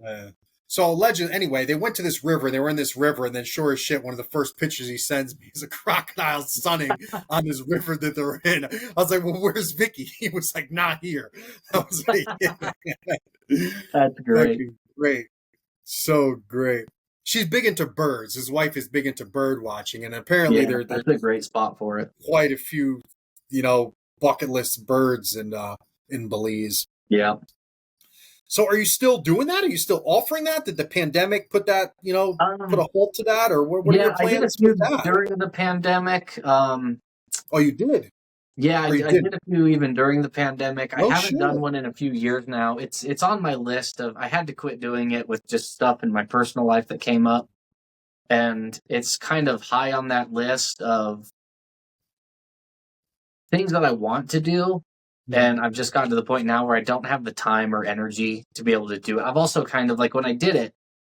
Yeah. So legend anyway, they went to this river, they were in this river, and then sure as shit, one of the first pictures he sends me is a crocodile sunning on this river that they're in. I was like, well, where's Vicky? He was like, not here. I was like, yeah. That's great. Great. So great. She's big into birds. His wife is big into bird watching, and apparently Yeah, there's that's a great spot for it. quite a few, bucket list birds in Belize. Yeah. So are you still doing that? Are you still offering that? Did the pandemic put that, put a halt to that? Or what are Yeah, your I did a plans few with that? during the pandemic. Oh, you did? Yeah, Or you I did? did a few even during the pandemic. I Oh, haven't shit. done one in a few years now. It's on my list of, I had to quit doing it with just stuff in my personal life that came up. And it's kind of high on that list of things that I want to do. And I've just gotten to the point now where I don't have the time or energy to be able to do it. I've also kind of like, when I did it,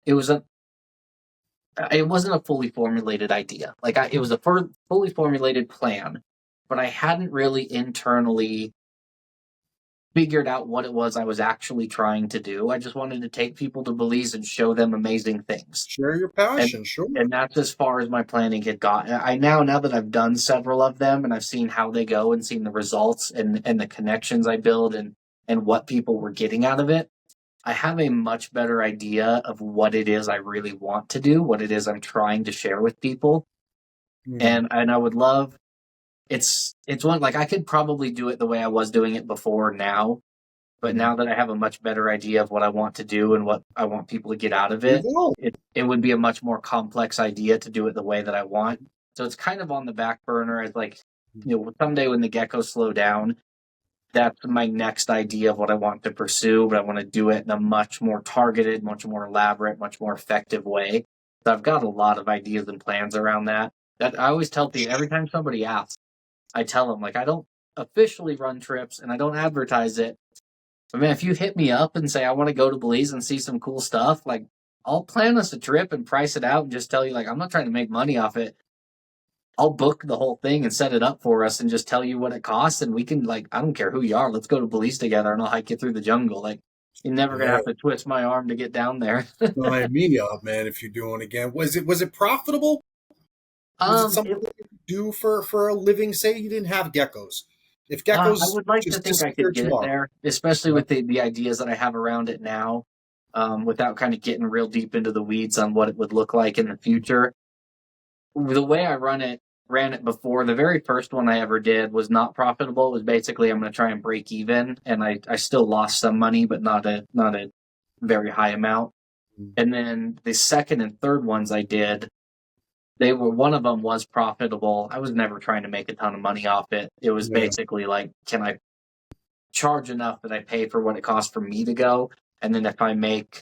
it wasn't a fully formulated idea. It was a fully formulated plan, but I hadn't really internally figured out what it was I was actually trying to do. I just wanted to take people to Belize and show them amazing things. Share your passion, sure. And that's as far as my planning had gotten. Now that I've done several of them and I've seen how they go and seen the results and the connections I build and what people were getting out of it, I have a much better idea of what it is I really want to do, what it is I'm trying to share with people. And I would love it's one like I could probably do it the way I was doing it before now, but now that I have a much better idea of what I want to do and what I want people to get out of You it, go. it would be a much more complex idea to do it the way that I want. So it's kind of on the back burner as like, someday when the geckos slow down, that's my next idea of what I want to pursue, but I want to do it in a much more targeted, much more elaborate, much more effective way. So I've got a lot of ideas and plans around that. That I always tell people every time somebody asks, I tell them like I don't officially run trips and I don't advertise it. But man, if you hit me up and say I want to go to Belize and see some cool stuff, like I'll plan us a trip and price it out and just tell you like I'm not trying to make money off it. I'll book the whole thing and set it up for us and just tell you what it costs and we can like I don't care who you are, let's go to Belize together and I'll hike you through the jungle. Like you're never gonna Yeah. have to twist my arm to get down there. No, I mean you up, man, if you're doing it again. Was it profitable? Was it something It, that you could do for a living? Say you didn't have geckos. If I geckos would like to just think I could disappeared get it tomorrow. there, especially Yeah. with the ideas that I have around it now, without kind of getting real deep into the weeds on what it would look like in the future. The way I ran it before, the very first one I ever did was not profitable. It was basically I'm going to try and break even, and I still lost some money, but not a very high amount. And then the second and third ones I did, they were one of them was profitable. I was never trying to make a ton of money off it. It was Yeah. basically like, can I charge enough that I pay for what it costs for me to go? And then if I make,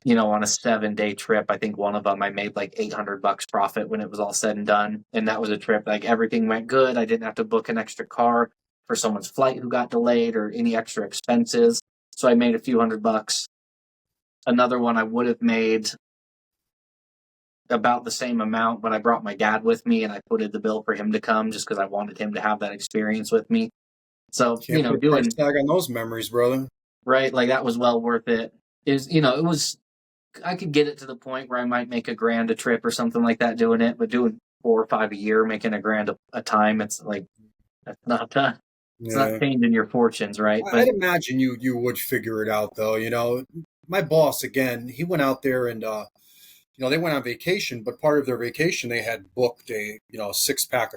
on a 7-day trip, I think one of them I made like $800 profit when it was all said and done. And that was a trip like everything went good. I didn't have to book an extra car for someone's flight who got delayed or any extra expenses. So I made a few $100. Another one I would have made about the same amount, but I brought my dad with me and I footed the bill for him to come just because I wanted him to have that experience with me. So, Can't put a price doing tag on those memories, brother. right, like that was well worth it. It was, I could get it to the point where I might make $1,000 a trip or something like that doing it, but doing 4 or 5 a year, making $1,000 a time, it's like, that's not, it's not Yeah. changing your fortunes, right? I'd But imagine you would figure it out though. My boss again, he went out there and they went on vacation, but part of their vacation they had booked a 6-pack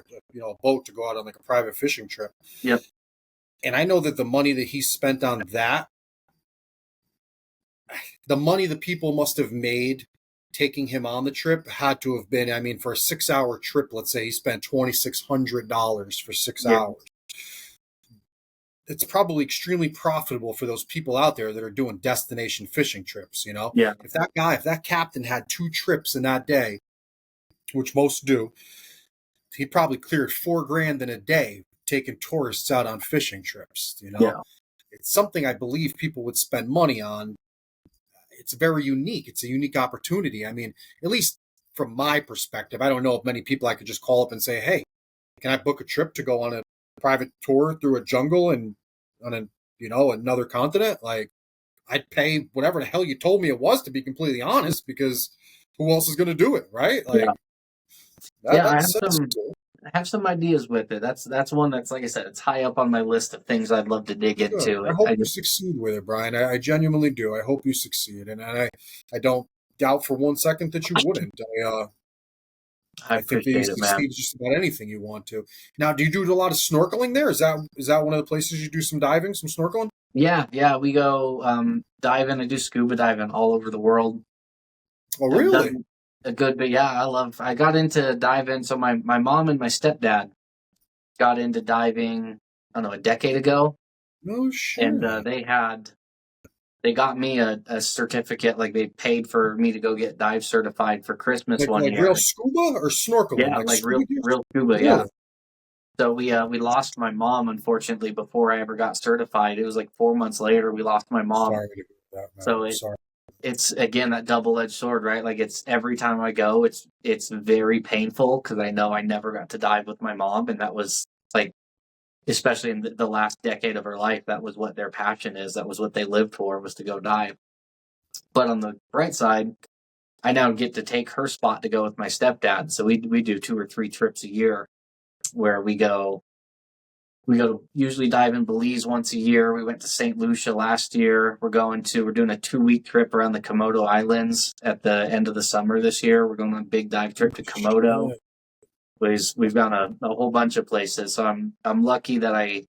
boat to go out on like a private fishing trip. yep, And I know that the money that he spent on that, the money the people must have made taking him on the trip had to have been, I mean, for a 6-hour trip, let's say he spent $2,600 for 6 yeah, hours. It's probably extremely profitable for those people out there that are doing destination fishing trips. yeah, If that captain had 2 trips in that day, which most do, he probably cleared $4,000 in a day taking tourists out on fishing trips. yeah, It's something I believe people would spend money on. It's very unique. It's a unique opportunity. I mean, at least from my perspective, I don't know if many people I could just call up and say, "Hey, can I book a trip to go on a private tour through a jungle and on another continent?" Like, I'd pay whatever the hell you told me it was, to be completely honest, because who else is going to do it, right? yeah, Like yeah. that's cool. I have some ideas with it. That's one that's like I said, it's high up on my list of things I'd love to dig Good. into. I hope you succeed with it, Brian. I genuinely do. I hope you succeed, and I don't doubt for one second that you wouldn't. I I think that you appreciate it, man. succeed just about anything you want to. Now, do you do a lot of snorkeling there? Is that one of the places you do some diving, some snorkeling? Yeah, yeah. We go diving. I do scuba diving all over the world. Oh, I've really? done a good bit. Yeah, I got into diving. So my mom and my stepdad got into diving, I don't know, a decade ago. No And shit. they got me a certificate, like they paid for me to go get dive certified for Christmas Like one like real year. scuba or snorkeling? Yeah, Like like scuba gear? real scuba, yeah. Really? So we lost my mom, unfortunately, before I ever got certified. It was like 4 months later we lost my mom. Sorry to hear that, man. So I'm sorry. it's again that double-edged sword, right? Like it's every time I go, it's very painful because I know I never got to dive with my mom, and that was like, especially in the last decade of her life, that was what their passion is. That was what they lived for, was to go dive. But on the bright side, I now get to take her spot to go with my stepdad. So we do 2 or 3 trips a year where we go to usually dive in Belize once a year. We went to St. Lucia last year. We're doing a 2-week trip around the Komodo Islands at the end of the summer this year. We're going on a big dive trip to Komodo. Shit. We've gone a whole bunch of places, so I'm lucky that I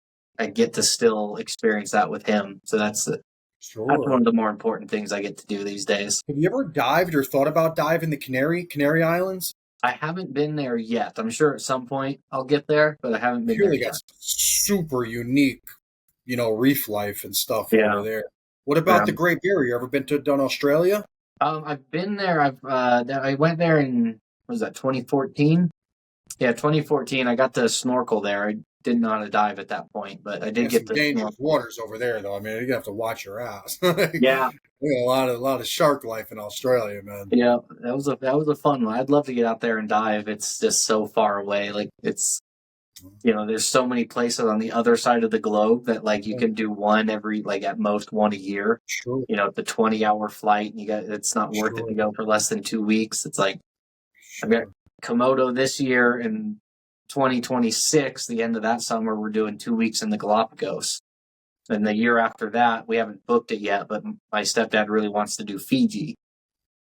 get to still experience that with him. So that's one Sure. of the more important things I get to do these days. Have you ever dived or thought about diving the Canary Islands? I haven't been there yet. I'm sure at some point I'll get there, but I haven't been there Purely got yet. super unique, reef life and stuff over Yeah, there. What about yeah. the Great Barrier? Ever been to done Australia? I've been there. I went there in, what was that, 2014? Yeah, 2014. I got to snorkel there. I didn't know how to dive at that point, but I Yeah, did get some to dangerous snorkel. waters over there, though. I mean, you have to watch your ass. Like, Yeah, a lot of shark life in Australia, man. yeah. That was a fun one. I'd love to get out there and dive. It's just so far away. Like it's there's so many places on the other side of the globe that like you can do one every like at most one a year. Sure, It's a 20-hour flight and it's not worth it to sure, go for less than 2 weeks. It's like I've got sure. Komodo this year and 2026, the end of that summer, we're doing 2 weeks in the Galapagos. And the year after that, we haven't booked it yet, but my stepdad really wants to do Fiji.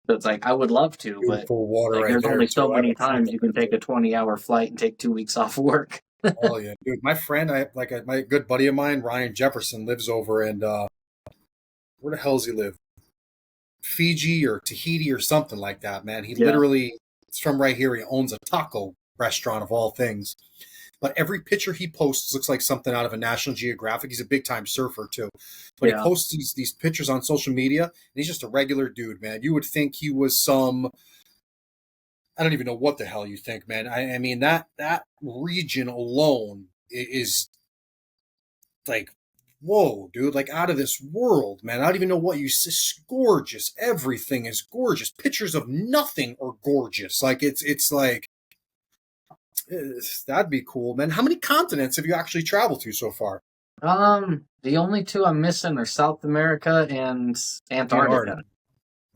So it's like I would love to, but Beautiful water like right there's there only so too. I many haven't seen times it you can take there a 20-hour flight and take 2 weeks off work. too. Oh yeah, dude. My friend, my good buddy of mine, Ryan Jefferson, lives over in where the hell does he live? Fiji or Tahiti or something like that, man. He Yeah, literally, it's from right here. He owns a taco restaurant of all things. But every picture he posts looks like something out of a National Geographic. He's a big time surfer too. But he yeah. posts these pictures on social media, and he's just a regular dude, man. You would think he was some, I don't even know what the hell you think, man. I mean that region alone is like, whoa, dude, like out of this world, man. I don't even know what you say. It's gorgeous. Everything is gorgeous. Pictures of nothing are gorgeous. Like it's like that'd be cool, man. How many continents have you actually traveled to so far? The only two I'm missing are South America and Antarctica. Antarctica.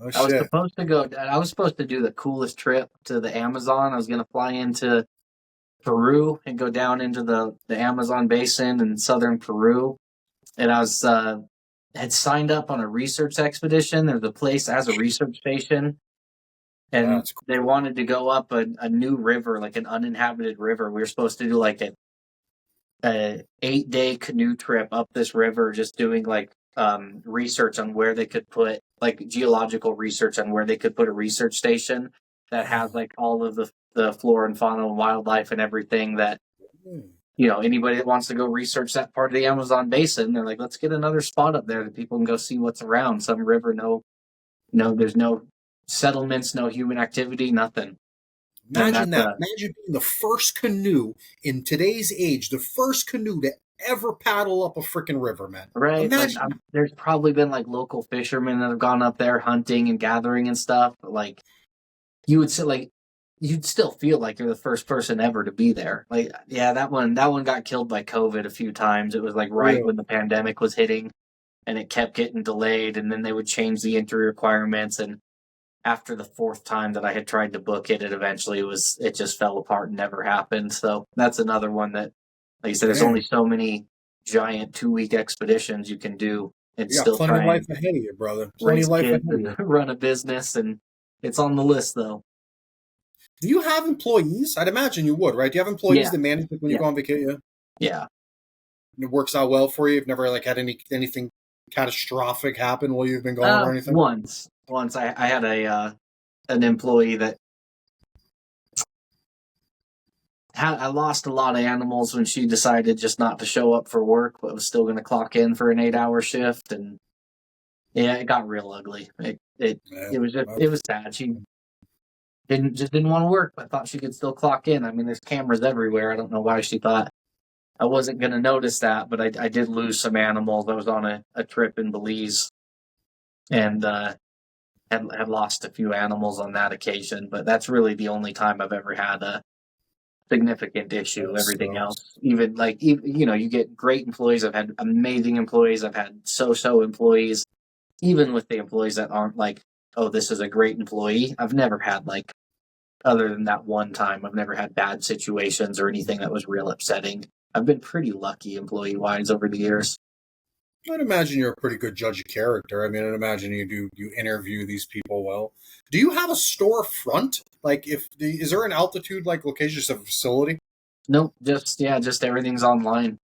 Oh I was shit. supposed to go. I was supposed to do the coolest trip to the Amazon. I was going to fly into Peru and go down into the Amazon basin in southern Peru. And I was had signed up on a research expedition. There's a place that has a research station, and That's they cool. wanted to go up a new river, like an uninhabited river. We were supposed to do like a 8-day canoe trip up this river, just doing like research on where they could put like geological research on where they could put a research station that has like all of the flora and fauna and wildlife and everything that Hmm. anybody that wants to go research that part of the Amazon basin, they're like, let's get another spot up there that people can go see what's around. Some river, no, there's no settlements, no human activity, nothing. And Imagine that's that. Imagine being the first canoe in today's age, the first canoe to ever paddle up a freaking river, man. right. Like Imagine that. there's probably been like local fishermen that have gone up there hunting and gathering and stuff. But like you would say, like you'd still feel like you're the first person ever to be there. Like, yeah, that one got killed by COVID a few times. It was like right Really? when the pandemic was hitting, and it kept getting delayed, and then they would change the entry requirements. And after the fourth time that I had tried to book it, it just fell apart and never happened. So that's another one that, like you said, there's only Damn. so many giant 2-week expeditions you can do and You got still plenty of try life and ahead of you, brother. Plenty of raise life ahead kids of and you. run a business. And it's on the list though. Do you have employees? I'd imagine you would, right? Do you have employees Yeah, that manage it when you yeah, go on vacation? yeah. And it works out well for you. You've never like had anything catastrophic happen while you've been gone or anything? Once I had an employee that I lost a lot of animals when she decided just not to show up for work, but was still going to clock in for an 8-hour shift. And yeah, it got real ugly. Yeah. It was sad. She didn't want to work, but thought she could still clock in. I mean, there's cameras everywhere. I don't know why she thought I wasn't going to notice that, but I did lose some animals. I was on a trip in Belize and had lost a few animals on that occasion. But that's really the only time I've ever had a significant issue. That Everything sucks. else, even like you get great employees. I've had amazing employees. I've had so employees. Even with the employees that aren't like, oh, this is a great employee. I've never had like, other than that one time, I've never had bad situations or anything that was real upsetting. I've been pretty lucky employee wise over the years. I'd imagine you're a pretty good judge of character. I mean, I'd imagine you interview these people well. Do you have a storefront? Like, is there an altitude like location, just a facility? Nope, just everything's online.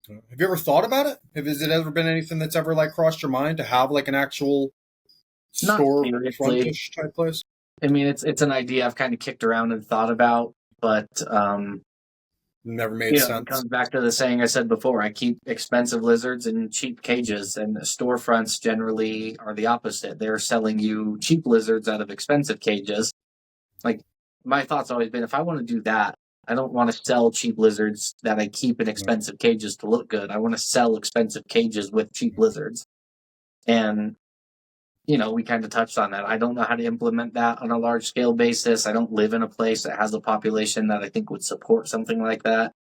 Have you ever thought about it? Has it ever been anything that's ever like crossed your mind to have like an actual Not store seriously. frontish type place? I mean, it's an idea I've kind of kicked around and thought about, but Never made it sense. comes back to the saying I said before. I keep expensive lizards in cheap cages, and storefronts generally are the opposite. They're selling you cheap lizards out of expensive cages. Like, my thought's always been, if I want to do that, I don't want to sell cheap lizards that I keep in expensive cages to look good. I want to sell expensive cages with cheap lizards. And we kind of touched on that. I don't know how to implement that on a large scale basis. I don't live in a place that has a population that I think would support something like that.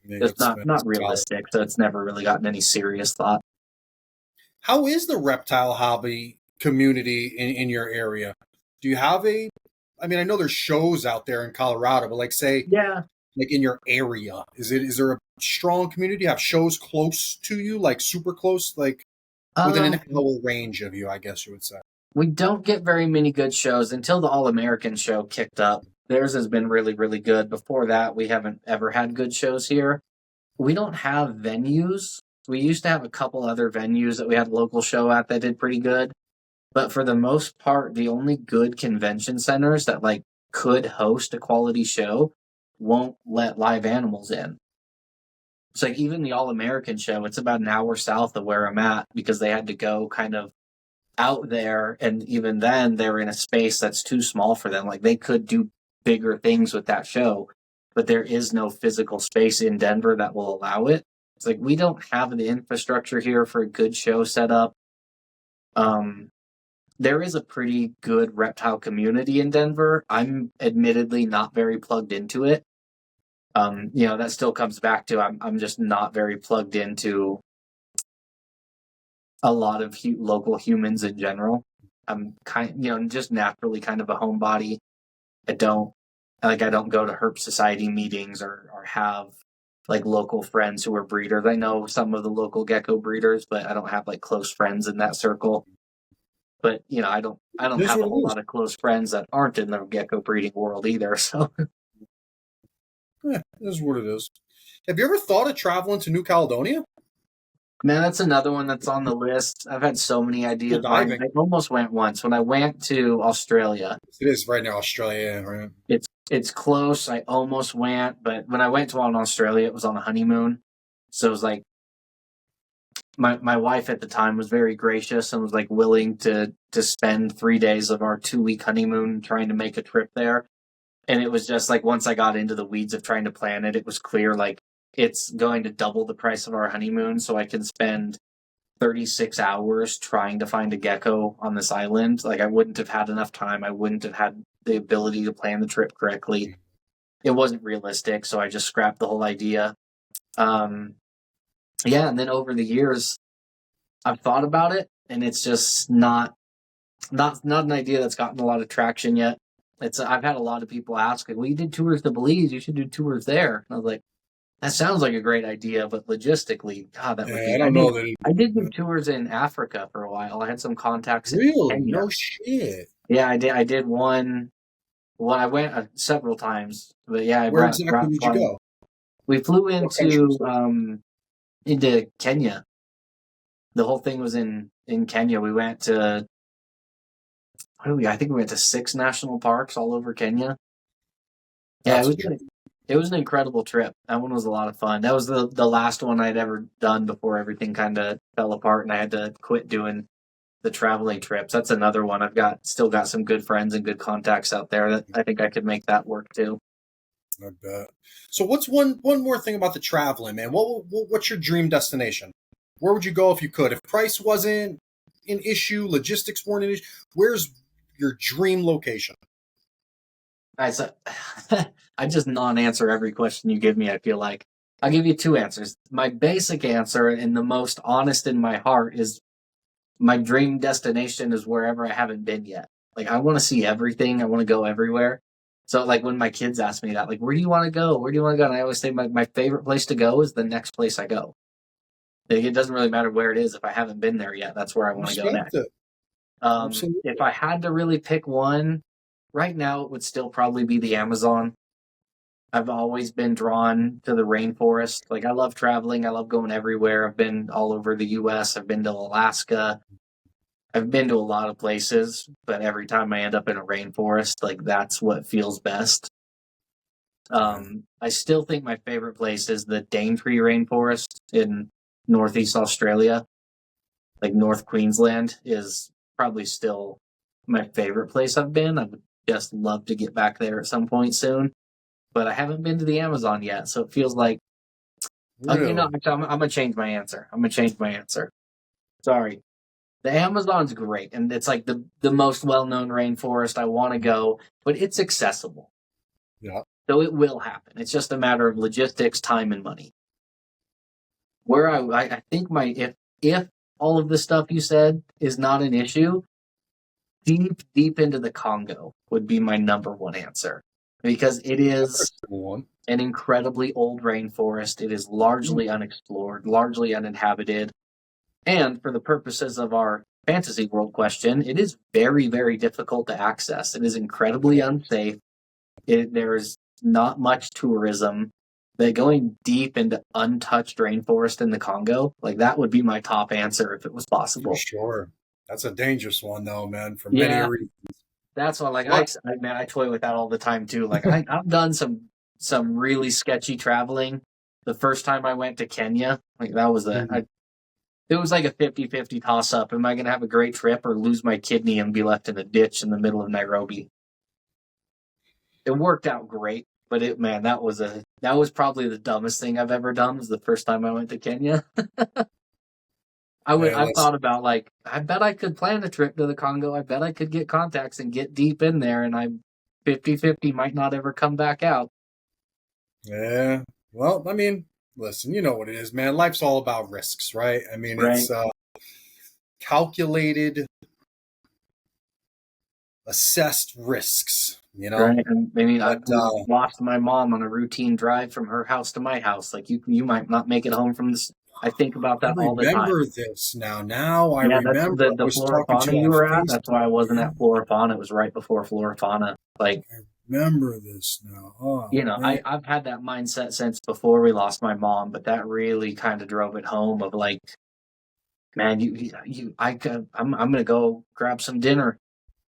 Yeah, It's not it's realistic, so it's never really gotten any serious thought. How is the reptile hobby community in your area? Do you have I mean, I know there's shows out there in Colorado, but like say, Yeah. like in your area, is there a strong community? Do you have shows close to you, like super close, like within an hour range of you, I guess you would say? We don't get very many good shows until the All American show kicked up. Theirs has been really, really good. Before that, we haven't ever had good shows here. We don't have venues. We used to have a couple other venues that we had a local show at that did pretty good. But for the most part, the only good convention centers that like could host a quality show won't let live animals in. It's like even the All American show, it's about an hour south of where I'm at because they had to go kind of out there, and even then they're in a space that's too small for them. Like they could do bigger things with that show, but there is no physical space in Denver that will allow it. It's like we don't have the infrastructure here for a good show set up. There is a pretty good reptile community in Denver. I'm admittedly not very plugged into it. That still comes back to I'm just not very plugged into a lot of local humans in general. I'm just naturally kind of a homebody. I don't go to herp society meetings or have like local friends who are breeders. I know some of the local gecko breeders, but I don't have like close friends in that circle. But I don't have a whole lot of close friends that aren't in the gecko breeding world either. So Yeah, this is what it is. Have you ever thought of traveling to New Caledonia? man, that's another one that's on the list. I've had so many ideas. I Diving. almost went once when I went to Australia. It is right now, Australia, right? It's close. I almost went, but when I went to Australia, it was on a honeymoon. So it was like my wife at the time was very gracious and was like willing to spend 3 days of our 2-week honeymoon trying to make a trip there. And it was just like once I got into the weeds of trying to plan it, it was clear like it's going to double the price of our honeymoon, so I can spend 36 hours trying to find a gecko on this island. Like I wouldn't have had enough time. I wouldn't have had the ability to plan the trip correctly. It wasn't realistic, so I just scrapped the whole idea. And then over the years, I've thought about it, and it's just not an idea that's gotten a lot of traction yet. I've had a lot of people ask, like, well, you did tours to Belize, you should do tours there. And I was like, that sounds like a great idea, but logistically, God, that would be. I don't know that. I did do tours in Africa for a while. I had some contacts in Kenya. No shit. Yeah, I did. I did one. Well, I went several times, but yeah, Where exactly did you go? We flew into Kenya. The whole thing was in Kenya. We went to I think we went to 6 national parks all over Kenya. Yeah, it was an incredible trip. That one was a lot of fun. That was the last one I'd ever done before everything kind of fell apart and I had to quit doing the traveling trips. That's another one. Still got some good friends and good contacts out there that I think I could make that work too. I bet. So what's one more thing about the traveling, man? What's your dream destination? Where would you go if you could? If price wasn't an issue, logistics weren't an issue, where's your dream location? All right, so I just non-answer every question you give me, I feel like. I'll give you 2 answers. My basic answer and the most honest in my heart is my dream destination is wherever I haven't been yet. Like, I want to see everything. I want to go everywhere. So, like, when my kids ask me that, like, where do you want to go? Where do you want to go? And I always say my favorite place to go is the next place I go. Like, it doesn't really matter where it is. If I haven't been there yet, that's where I want to go next. If I had to really pick one, right now it would still probably be the Amazon. I've always been drawn to the rainforest. Like, I love traveling. I love going everywhere. I've been all over the US. I've been to Alaska. I've been to a lot of places, but every time I end up in a rainforest, like, that's what feels best. I still think my favorite place is the Daintree Rainforest in Northeast Australia. Like, North Queensland is probably still my favorite place I've been. I would just love to get back there at some point soon, but I haven't been to the Amazon yet, so it feels like, Really? I'm gonna change my answer. I'm gonna change my answer. Sorry. The Amazon's great, and it's like the most well known rainforest. I want to go, but it's accessible, Yeah. so it will happen. It's just a matter of logistics, time, and money. Where I think my if all of the stuff you said is not an issue, deep into the Congo would be my number one answer, because it is One. an incredibly old rainforest. It is largely unexplored, largely uninhabited. And for the purposes of our fantasy world question, it is very, very difficult to access. It is incredibly unsafe. There's not much tourism. But going deep into untouched rainforest in the Congo, like, that would be my top answer if it was For possible. sure. That's a dangerous one, though, man, for many Yeah, reasons. that's what, like, What? man, I toy with that all the time too. Like, I've done some really sketchy traveling. The first time I went to Kenya, like, that was it was like a 50-50 toss up. Am I going to have a great trip or lose my kidney and be left in a ditch in the middle of Nairobi? It worked out great, but that was probably the dumbest thing I've ever done. Was the first time I went to Kenya. Hey, I listen, thought about, like, I bet I could plan a trip to the Congo. I bet I could get contacts and get deep in there, and I'm 50-50 might not ever come back out. yeah. Well, I mean, listen, you know what it is, man. Life's all about risks, right? I mean, Right. it's calculated, assessed risks, you know? Right. And I mean, But we lost my mom on a routine drive from her house to my house. Like, you might not make it home from this. I think about I that all the time. remember this now. Now I Yeah, that's remember. I the was talking to Florifana you you on were at. That's why Facebook. I wasn't Yeah, at Florifana. It was right before Florifana. Like, I remember this now. Oh, man. I've had that mindset since before we lost my mom, but that really kind of drove it home of, like, man, I'm gonna go grab some dinner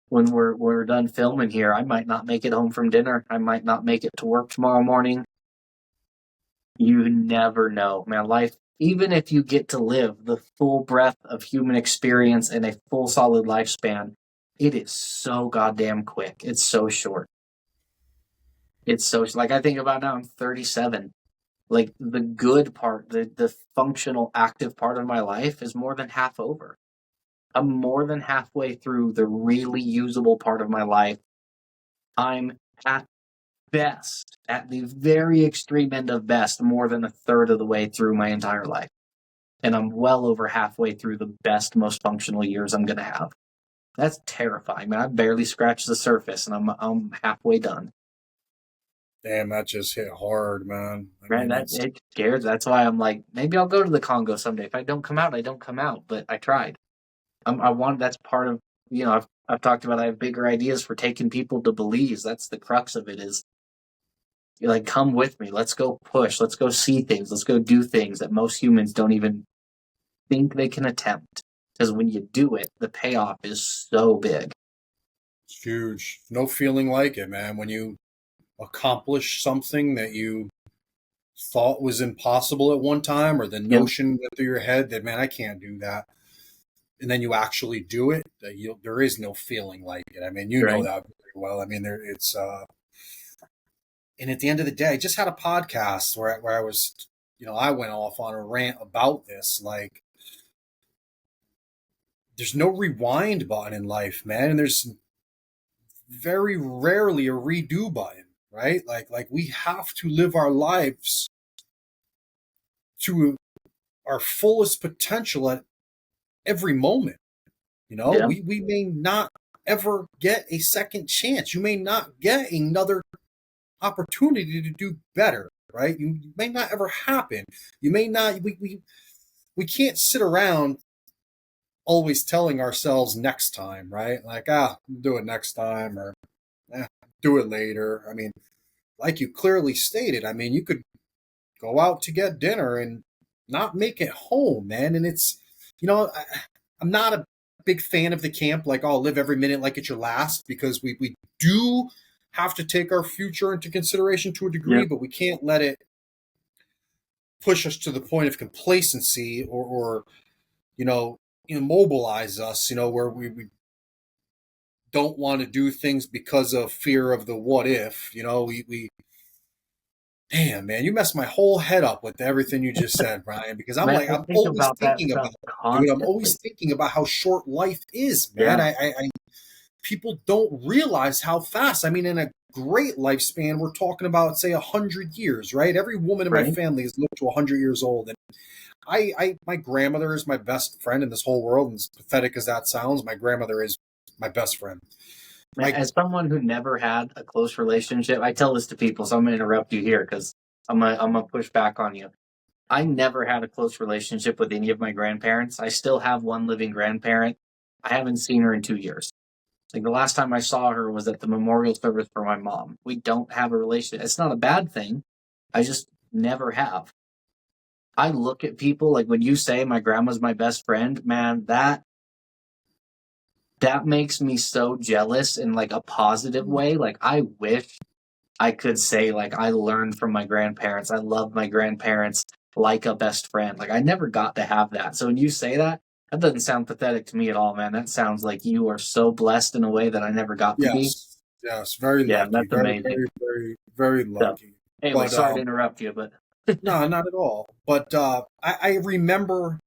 when we're done filming here. I might not make it home from dinner. I might not make it to work tomorrow morning. You never know, man. Life, even if you get to live the full breadth of human experience in a full solid lifespan, it is so goddamn quick. It's so short. It's so, like, I think about now, I'm 37. Like, the good part, the functional, active part of my life is more than half over. I'm more than halfway through the really usable part of my life. I'm at best, at the very extreme end of best, more than a third of the way through my entire life. And I'm well over halfway through the best, most functional years I'm going to have. That's terrifying, man. I barely scratched the surface, and I'm halfway done. Damn, that just hit hard, man. I Right? mean, That it's it scares. That's why I'm like, maybe I'll go to the Congo someday. If I don't come out, I don't come out. But I tried. I want. That's part of, I've talked about. I have bigger ideas for taking people to Belize. That's the crux of it. Is, you're like, come with me. Let's go push. Let's go see things. Let's go do things that most humans don't even think they can attempt. Because when you do it, the payoff is so big. huge. No feeling like it, man. When you accomplish something that you thought was impossible at one time, or the Yep. notion went through your head that, man, I can't do that, and then you actually do it, there is no feeling like it. I mean, you know Right. that very well. I mean, it's and at the end of the day, I just had a podcast where I was, I went off on a rant about this. Like, there's no rewind button in life, man, and there's very rarely a redo button, right? Like we have to live our lives to our fullest potential at every moment. Yeah. We may not ever get a second chance. You may not get another opportunity to do better, right? You may not ever happen. You may not. We can't sit around always telling ourselves next time, right? Like, we'll do it next time, or Do it later. I mean, like you clearly stated, I mean, you could go out to get dinner and not make it home, man. And it's, I'm not a big fan of the camp, like, oh, live every minute like it's your last, because we do have to take our future into consideration to a degree, Yeah. but we can't let it push us to the point of complacency or you know, immobilize us, where we don't want to do things because of fear of the what if, we damn, man, you messed my whole head up with everything you just said, Brian, because I'm Man, like, I I'm think always about that thinking stuff about it, dude. I'm constantly. always thinking about how short life is, man. Yeah. People don't realize how fast. I mean, in a great lifespan, we're talking about, say, 100 years, right? Every woman in my Right. family has lived to 100 years old, and my grandmother is my best friend in this whole world. And as pathetic as that sounds, my grandmother is my best friend. Man, My as someone who never had a close relationship, I tell this to people, so I'm gonna interrupt you here because I'm gonna push back on you. I never had a close relationship with any of my grandparents. I still have one living grandparent. I haven't seen her in 2 years. Like the last time I saw her was at the memorial service for my mom. We don't have a relationship. It's not a bad thing. I just never have. I look at people like when you say my grandma's my best friend, man, that makes me so jealous in like a positive way. Like I wish I could say like I learned from my grandparents. I love my grandparents like a best friend. Like I never got to have that. So when you say that, that doesn't sound pathetic to me at all, man. That sounds like you are so blessed in a way that I never got to be. Yes, yes, very Yeah, lucky, that's very, amazing. very, very, very So lucky. anyway, But sorry to interrupt you, but no, not at all. But I remember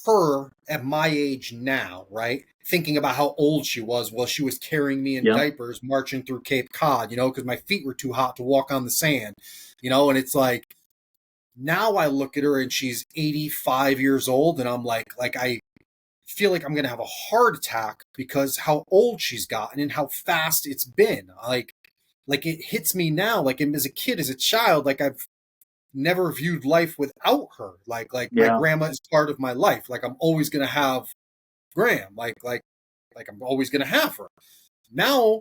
her at my age now, right? Thinking about how old she was while she was carrying me in yeah, diapers, marching through Cape Cod, because my feet were too hot to walk on the sand, and it's like now I look at her and she's 85 years old, and I'm like I feel like I'm gonna have a heart attack because how old she's gotten and how fast it's been. Like it hits me now, like as a kid, as a child, like I've never viewed life without her. Like my yeah, grandma is part of my life. Like I'm always gonna have Graham. Like I'm always gonna have her. Now,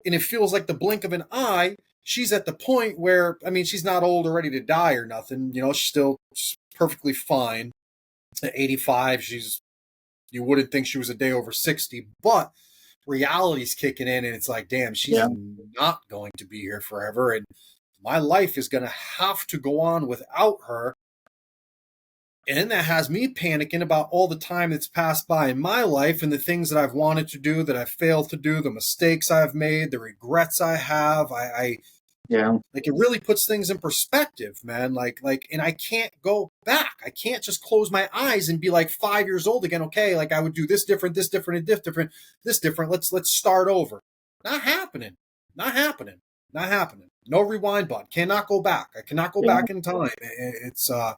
and it feels like the blink of an eye, she's at the point where, I mean, she's not old or ready to die or nothing. She's still perfectly fine. At 85, you wouldn't think she was a day over 60, but reality's kicking in and it's like, damn, she's yeah, not going to be here forever. And my life is going to have to go on without her. And that has me panicking about all the time that's passed by in my life and the things that I've wanted to do that I've failed to do, the mistakes I've made, the regrets I have. I yeah, like it really puts things in perspective, man. And I can't go back. I can't just close my eyes and be like 5 years old again. Okay, like I would do this different, this different, and this different, this different. Let's start over. Not happening. Not happening. Not happening. No rewind button. Cannot go back. I cannot go yeah, back in time. It's I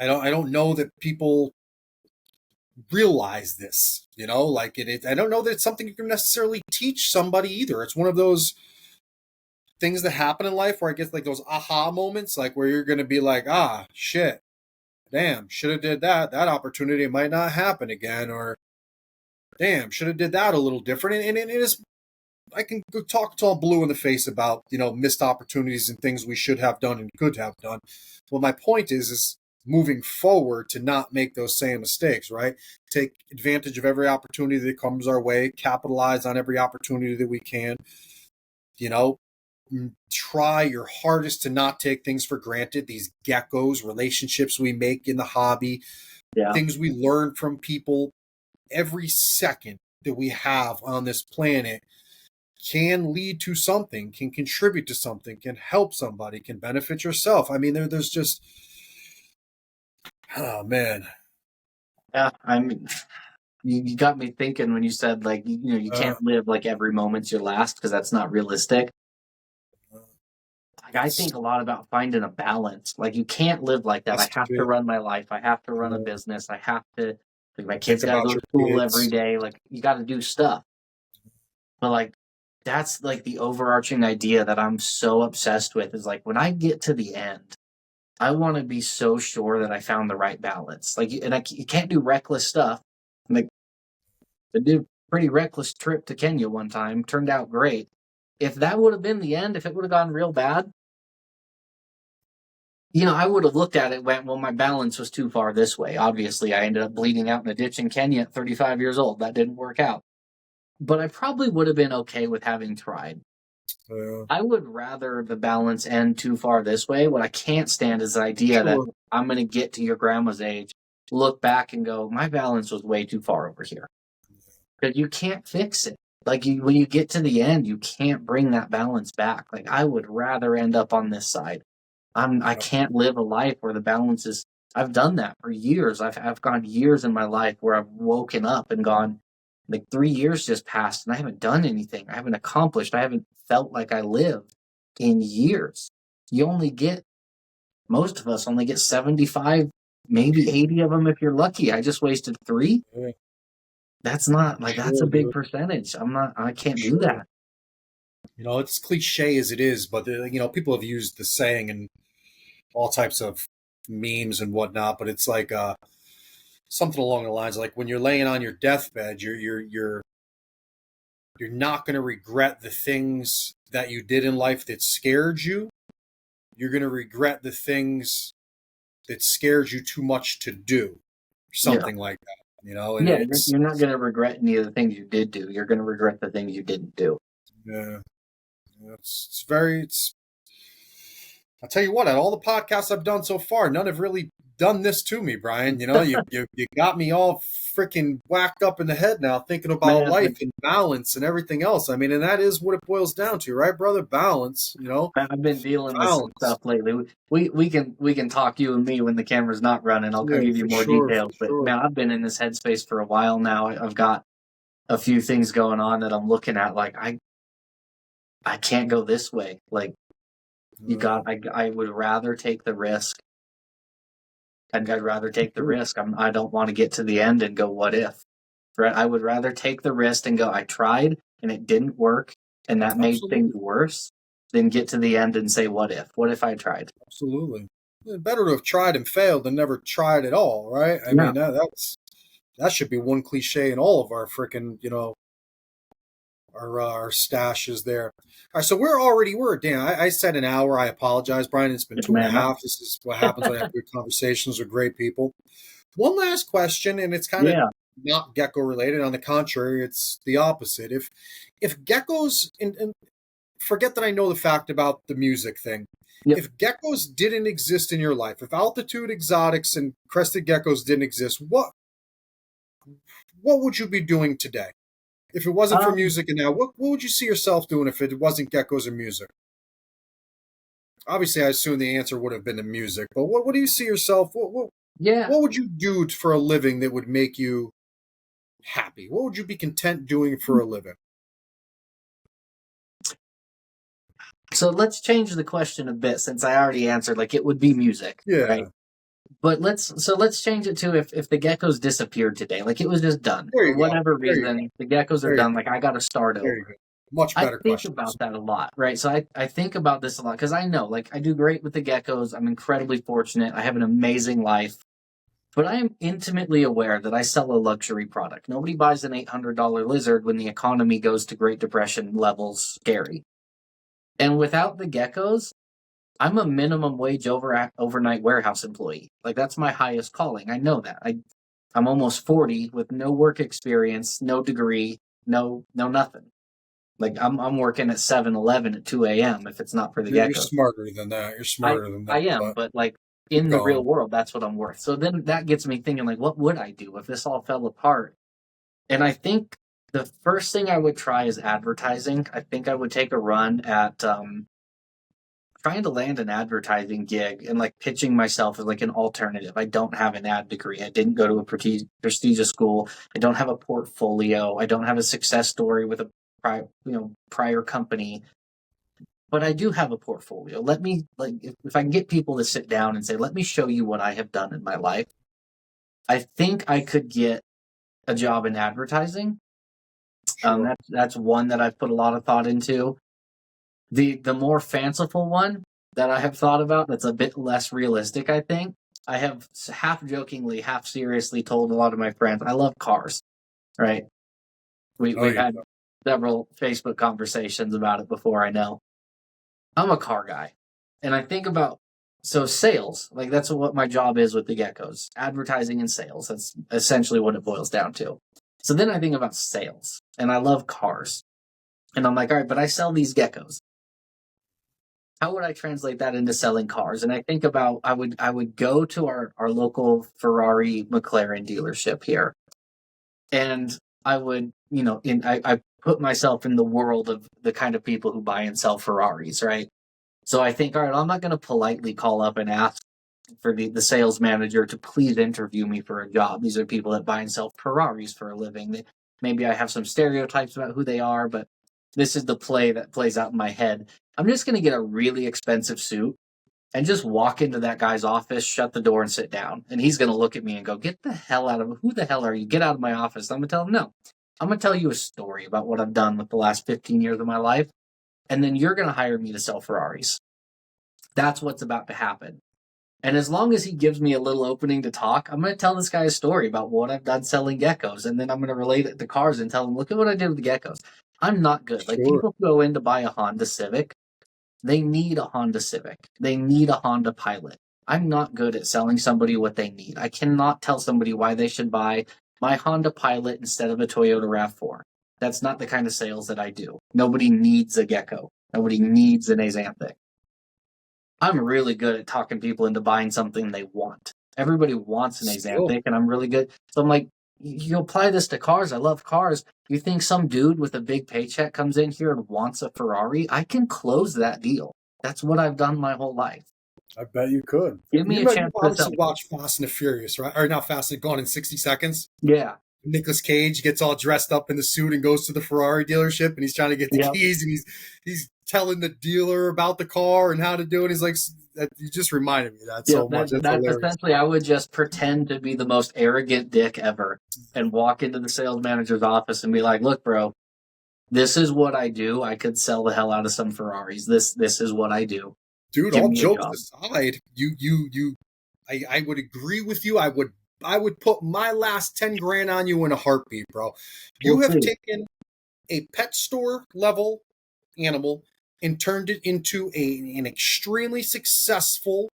don't know that people realize this. Like I don't know that it's something you can necessarily teach somebody either. It's one of those things that happen in life where I get like those aha moments, like where you're going to be like, ah, shit, damn, should have did that. That opportunity might not happen again, or damn, should have did that a little different. And it is, I can go talk till I'm blue in the face about missed opportunities and things we should have done and could have done. Well, my point is moving forward to not make those same mistakes, right? Take advantage of every opportunity that comes our way, capitalize on every opportunity that we can. You know, try your hardest to not take things for granted. These geckos, relationships we make in the hobby, yeah, things we learn from people, every second that we have on this planet can lead to something, can contribute to something, can help somebody, can benefit yourself. I mean, there's just, oh man. yeah. I mean, you got me thinking when you said like you Uh, can't live like every moment's your last because that's not realistic. Like I it's think a lot about finding a balance. Like you can't live like that. has I to have to be. run my life. I have to run a business. I have to like my Think kids got to about go to your school every kids. day. Like you got to do stuff. But like that's like the overarching idea that I'm so obsessed with is like when I get to the end, I want to be so sure that I found the right balance. Like and you can't do reckless stuff. Like I did a pretty reckless trip to Kenya one time. Turned out great. If that would have been the end, if it would have gone real bad, I would have looked at it and went, well, my balance was too far this way. Obviously, I ended up bleeding out in a ditch in Kenya at 35 years old. That didn't work out. But I probably would have been okay with having tried. I would rather the balance end too far this way. What I can't stand is the idea that I'm going to get to your grandma's age, look back and go, my balance was way too far over here. Because you can't fix it. Like when you get to the end, you can't bring that balance back. Like I would rather end up on this side. I can't live a life where the balance is. I've done that for years. I've gone years in my life where I've woken up and gone, like 3 years just passed and I haven't done anything. I haven't accomplished. I haven't felt like I lived in years. Most of us only get 75, maybe 80 of them if you're lucky. I just wasted 3. That's not that's a big percentage. I can't do that. It's cliche as it is, but people have used the saying in all types of memes and whatnot, but it's like something along the lines like when you're laying on your deathbed, you're not going to regret the things that you did in life that scared you. You're going to regret the things that scared you too much to do, something like that. And you're not going to regret any of the things you did do. You're going to regret the things you didn't do. Yeah, I'll tell you what, at all the podcasts I've done so far, none have really done this to me, Brian. You got me all freaking whacked up in the head now thinking about life and balance and everything else. I mean, and that is what it boils down to, right, brother? Balance, I've been dealing with some stuff lately. We can talk, you and me, when the camera's not running. I'll give you more details. But man, I've been in this headspace for a while now. I've got a few things going on that I'm looking at. Like I can't go this way. Like I would rather take the risk. I'd rather take the risk. I don't want to get to the end and go, what if? Right? I would rather take the risk and go, I tried and it didn't work and that made things worse than get to the end and say, what if? What if I tried? Absolutely. It's better to have tried and failed than never tried at all, right? I mean, that should be one cliche in all of our freaking, our stashes there. All right, so Dan. I said an hour. I apologize, Brian. It's been 2.5. This is what happens when I have good conversations with great people. One last question, and it's kind of not gecko related. On the contrary, it's the opposite. If geckos, and forget that I know the fact about the music thing. Yep. If geckos didn't exist in your life, if altitude exotics and crested geckos didn't exist, what would you be doing today? If it wasn't for music and now, what would you see yourself doing if it wasn't geckos and music? Obviously, I assume the answer would have been the music, but what do you see yourself? What would you do for a living that would make you happy? What would you be content doing for a living? So let's change the question a bit, since I already answered. Like, it would be music, right? But let's change it to if the geckos disappeared today, like it was just done for whatever reason, the geckos are done. Like I got to start over. Much better. I think about that a lot, right? So I think about this a lot because I know, like, I do great with the geckos. I'm incredibly fortunate. I have an amazing life, but I am intimately aware that I sell a luxury product. Nobody buys an $800 lizard when the economy goes to Great Depression levels. Scary. And without the geckos, I'm a minimum wage overnight warehouse employee. Like, that's my highest calling. I know that. I'm almost 40 with no work experience, no degree, no nothing. Like, I'm working at 7-Eleven at 2 a.m. if it's not for the geckos. You're smarter than that. You're smarter than that. I am, but like in the real world, that's what I'm worth. So then that gets me thinking, like, what would I do if this all fell apart? And I think the first thing I would try is advertising. I think I would take a run at trying to land an advertising gig and like pitching myself as like an alternative. I don't have an ad degree. I didn't go to a prestigious school. I don't have a portfolio. I don't have a success story with a prior company, but I do have a portfolio. Let me, like, if I can get people to sit down and say, let me show you what I have done in my life, I think I could get a job in advertising. Sure. That's one that I've put a lot of thought into. The more fanciful one that I have thought about, that's a bit less realistic, I think. I have half jokingly, half seriously told a lot of my friends, I love cars, right? We've had several Facebook conversations about it before, I know. I'm a car guy. And I think about, so sales, like that's what my job is with the geckos. Advertising and sales. That's essentially what it boils down to. So then I think about sales, and I love cars. And I'm like, all right, but I sell these geckos. How would I translate that into selling cars? And I think about, I would go to our local Ferrari McLaren dealership here, and I would, I put myself in the world of the kind of people who buy and sell Ferraris, right? So I think, all right, I'm not going to politely call up and ask for the sales manager to please interview me for a job. These are people that buy and sell Ferraris for a living. Maybe I have some stereotypes about who they are, but this is the play that plays out in my head. I'm just going to get a really expensive suit and just walk into that guy's office, shut the door, and sit down. And he's going to look at me and go, get the hell out of, who the hell are you? Get out of my office. I'm going to tell him, no. I'm going to tell you a story about what I've done with the last 15 years of my life. And then you're going to hire me to sell Ferraris. That's what's about to happen. And as long as he gives me a little opening to talk, I'm going to tell this guy a story about what I've done selling geckos. And then I'm going to relate it to cars and tell him, look at what I did with the geckos. I'm not good. Like, people who go in to buy a Honda Civic, they need a Honda Civic. They need a Honda Pilot. I'm not good at selling somebody what they need. I cannot tell somebody why they should buy my Honda Pilot instead of a Toyota RAV4. That's not the kind of sales that I do. Nobody needs a gecko. Nobody needs an Axanthic. I'm really good at talking people into buying something they want. Everybody wants an Axanthic, and I'm really good. So I'm like, you apply this to cars. I love cars. You think some dude with a big paycheck comes in here and wants a Ferrari? I can close that deal. That's what I've done my whole life. I bet you could. Give me a chance to obviously watch Fast and the Furious, right? Or not Fast and Gone in 60 Seconds. Yeah. Nicolas Cage gets all dressed up in the suit and goes to the Ferrari dealership, and he's trying to get the keys, and he's telling the dealer about the car and how to do it. He's like, you just reminded me of that so much. That's essentially, I would just pretend to be the most arrogant dick ever and walk into the sales manager's office and be like, look, bro, this is what I do. I could sell the hell out of some Ferraris. This is what I do. Dude, all jokes aside, I would agree with you. I would put my last 10 grand on you in a heartbeat, bro. You have taken a pet store level animal and turned it into an extremely successful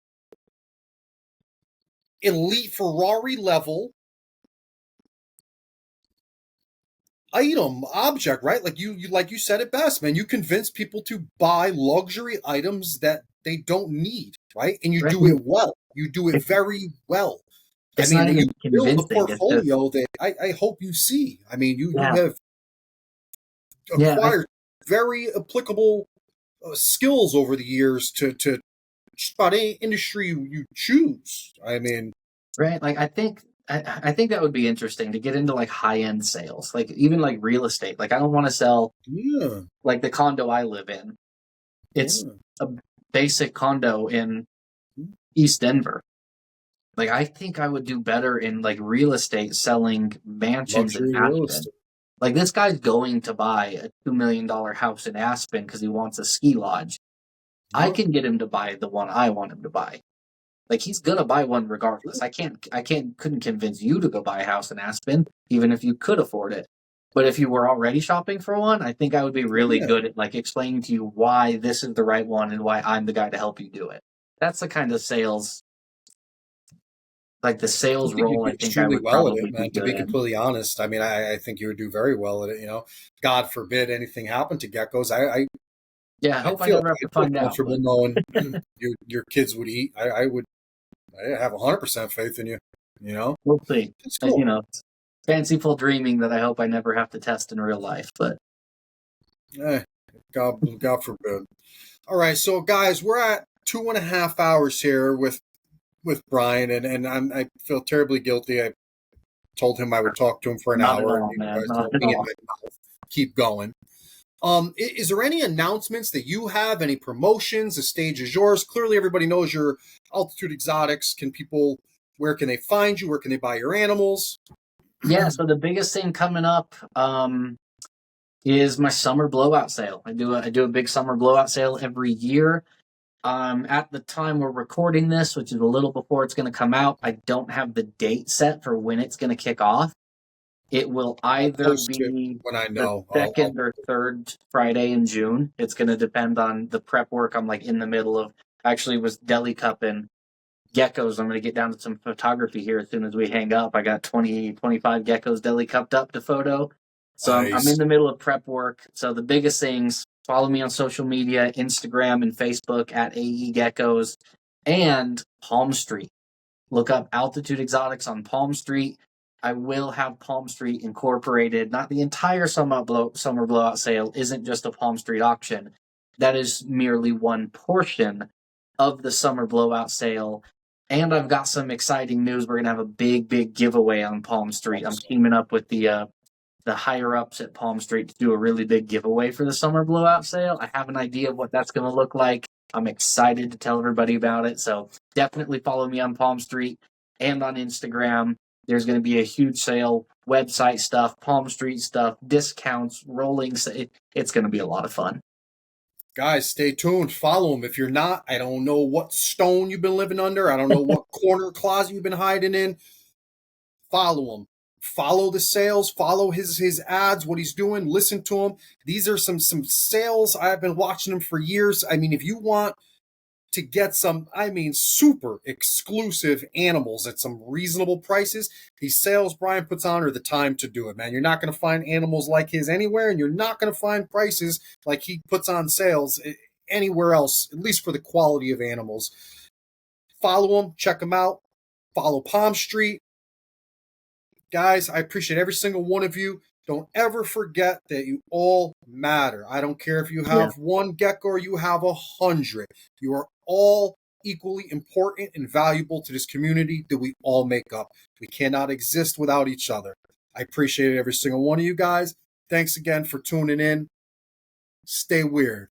elite Ferrari level item object, right? Like you said it best, man. You convince people to buy luxury items that they don't need, right? And you do it well. You do it very well. It's not even you build a portfolio that I hope you see. I mean, you have acquired very applicable skills over the years to just about any industry you choose. I mean, right? Like, I think that would be interesting to get into like high-end sales, like even like real estate. Like, I don't want to sell like the condo I live in. It's a basic condo in East Denver. Like, I think I would do better in like real estate selling mansions in Aspen. Like, this guy's going to buy a $2 million house in Aspen because he wants a ski lodge. I can get him to buy the one I want him to buy. Like, he's gonna buy one regardless. I couldn't convince you to go buy a house in Aspen, even if you could afford it. But if you were already shopping for one, I think I would be really good at like explaining to you why this is the right one and why I'm the guy to help you do it. That's the kind of sales, like the sales role. I think I would well at it, man. To be completely honest, I mean, I think you would do very well at it. You know, God forbid anything happened to geckos. I hope I never have to find out. Comfortable knowing your kids would eat. I have 100% faith in you. You know, we'll see. It's cool. You know, fanciful dreaming that I hope I never have to test in real life. But God forbid. All right, so guys, we're at 2.5 hours here with Brian, and I feel terribly guilty. I told him I would talk to him for an hour. All, and keep going. Is there any announcements that you have? Any promotions? The stage is yours. Clearly, everybody knows your Altitude Exotics. Where can they find you? Where can they buy your animals? Yeah, so the biggest thing coming up is my summer blowout sale. I do a big summer blowout sale every year. At the time we're recording this, which is a little before it's going to come out, I don't have the date set for when it's going to kick off. It will I'll either post it be when I the know. second or third Friday in June. It's going to depend on the prep work I'm like in the middle of. Actually, was deli cupping geckos. I'm going to get down to some photography here as soon as we hang up. I got 25 geckos deli cupped up to photo. So I'm in Nice. the middle of prep work. So the biggest things, follow me on social media, Instagram and Facebook at AE Geckos and Palm Street. Look up Altitude Exotics on Palm Street. I will have Palm Street incorporated. Not the entire summer blowout sale isn't just a Palm Street auction. That is merely one portion of the summer blowout sale. And I've got some exciting news. We're gonna have a big giveaway on Palm Street. I'm teaming up with the higher ups at Palm Street to do a really big giveaway for the summer blowout sale. I have an idea of what that's going to look like. I'm excited to tell everybody about it. So definitely follow me on Palm Street and on Instagram. There's going to be a huge sale, website stuff, Palm Street stuff, discounts, rolling. It's going to be a lot of fun. Guys, stay tuned. Follow him. If you're not, I don't know what stone you've been living under. I don't know what corner closet you've been hiding in. Follow him. Follow the sales. Follow his ads. What he's doing. Listen to him. These are some sales. I've been watching them for years. I mean, if you want to get some, super exclusive animals at some reasonable prices, these sales Brian puts on are the time to do it, man. You're not going to find animals like his anywhere, and you're not going to find prices like he puts on sales anywhere else, at least for the quality of animals. Follow him, check him out. Follow Palm Street. Guys, I appreciate every single one of you. Don't ever forget that you all matter. I don't care if you have one gecko or you have 100. You are all equally important and valuable to this community that we all make up. We cannot exist without each other. I appreciate every single one of you guys. Thanks again for tuning in. Stay weird.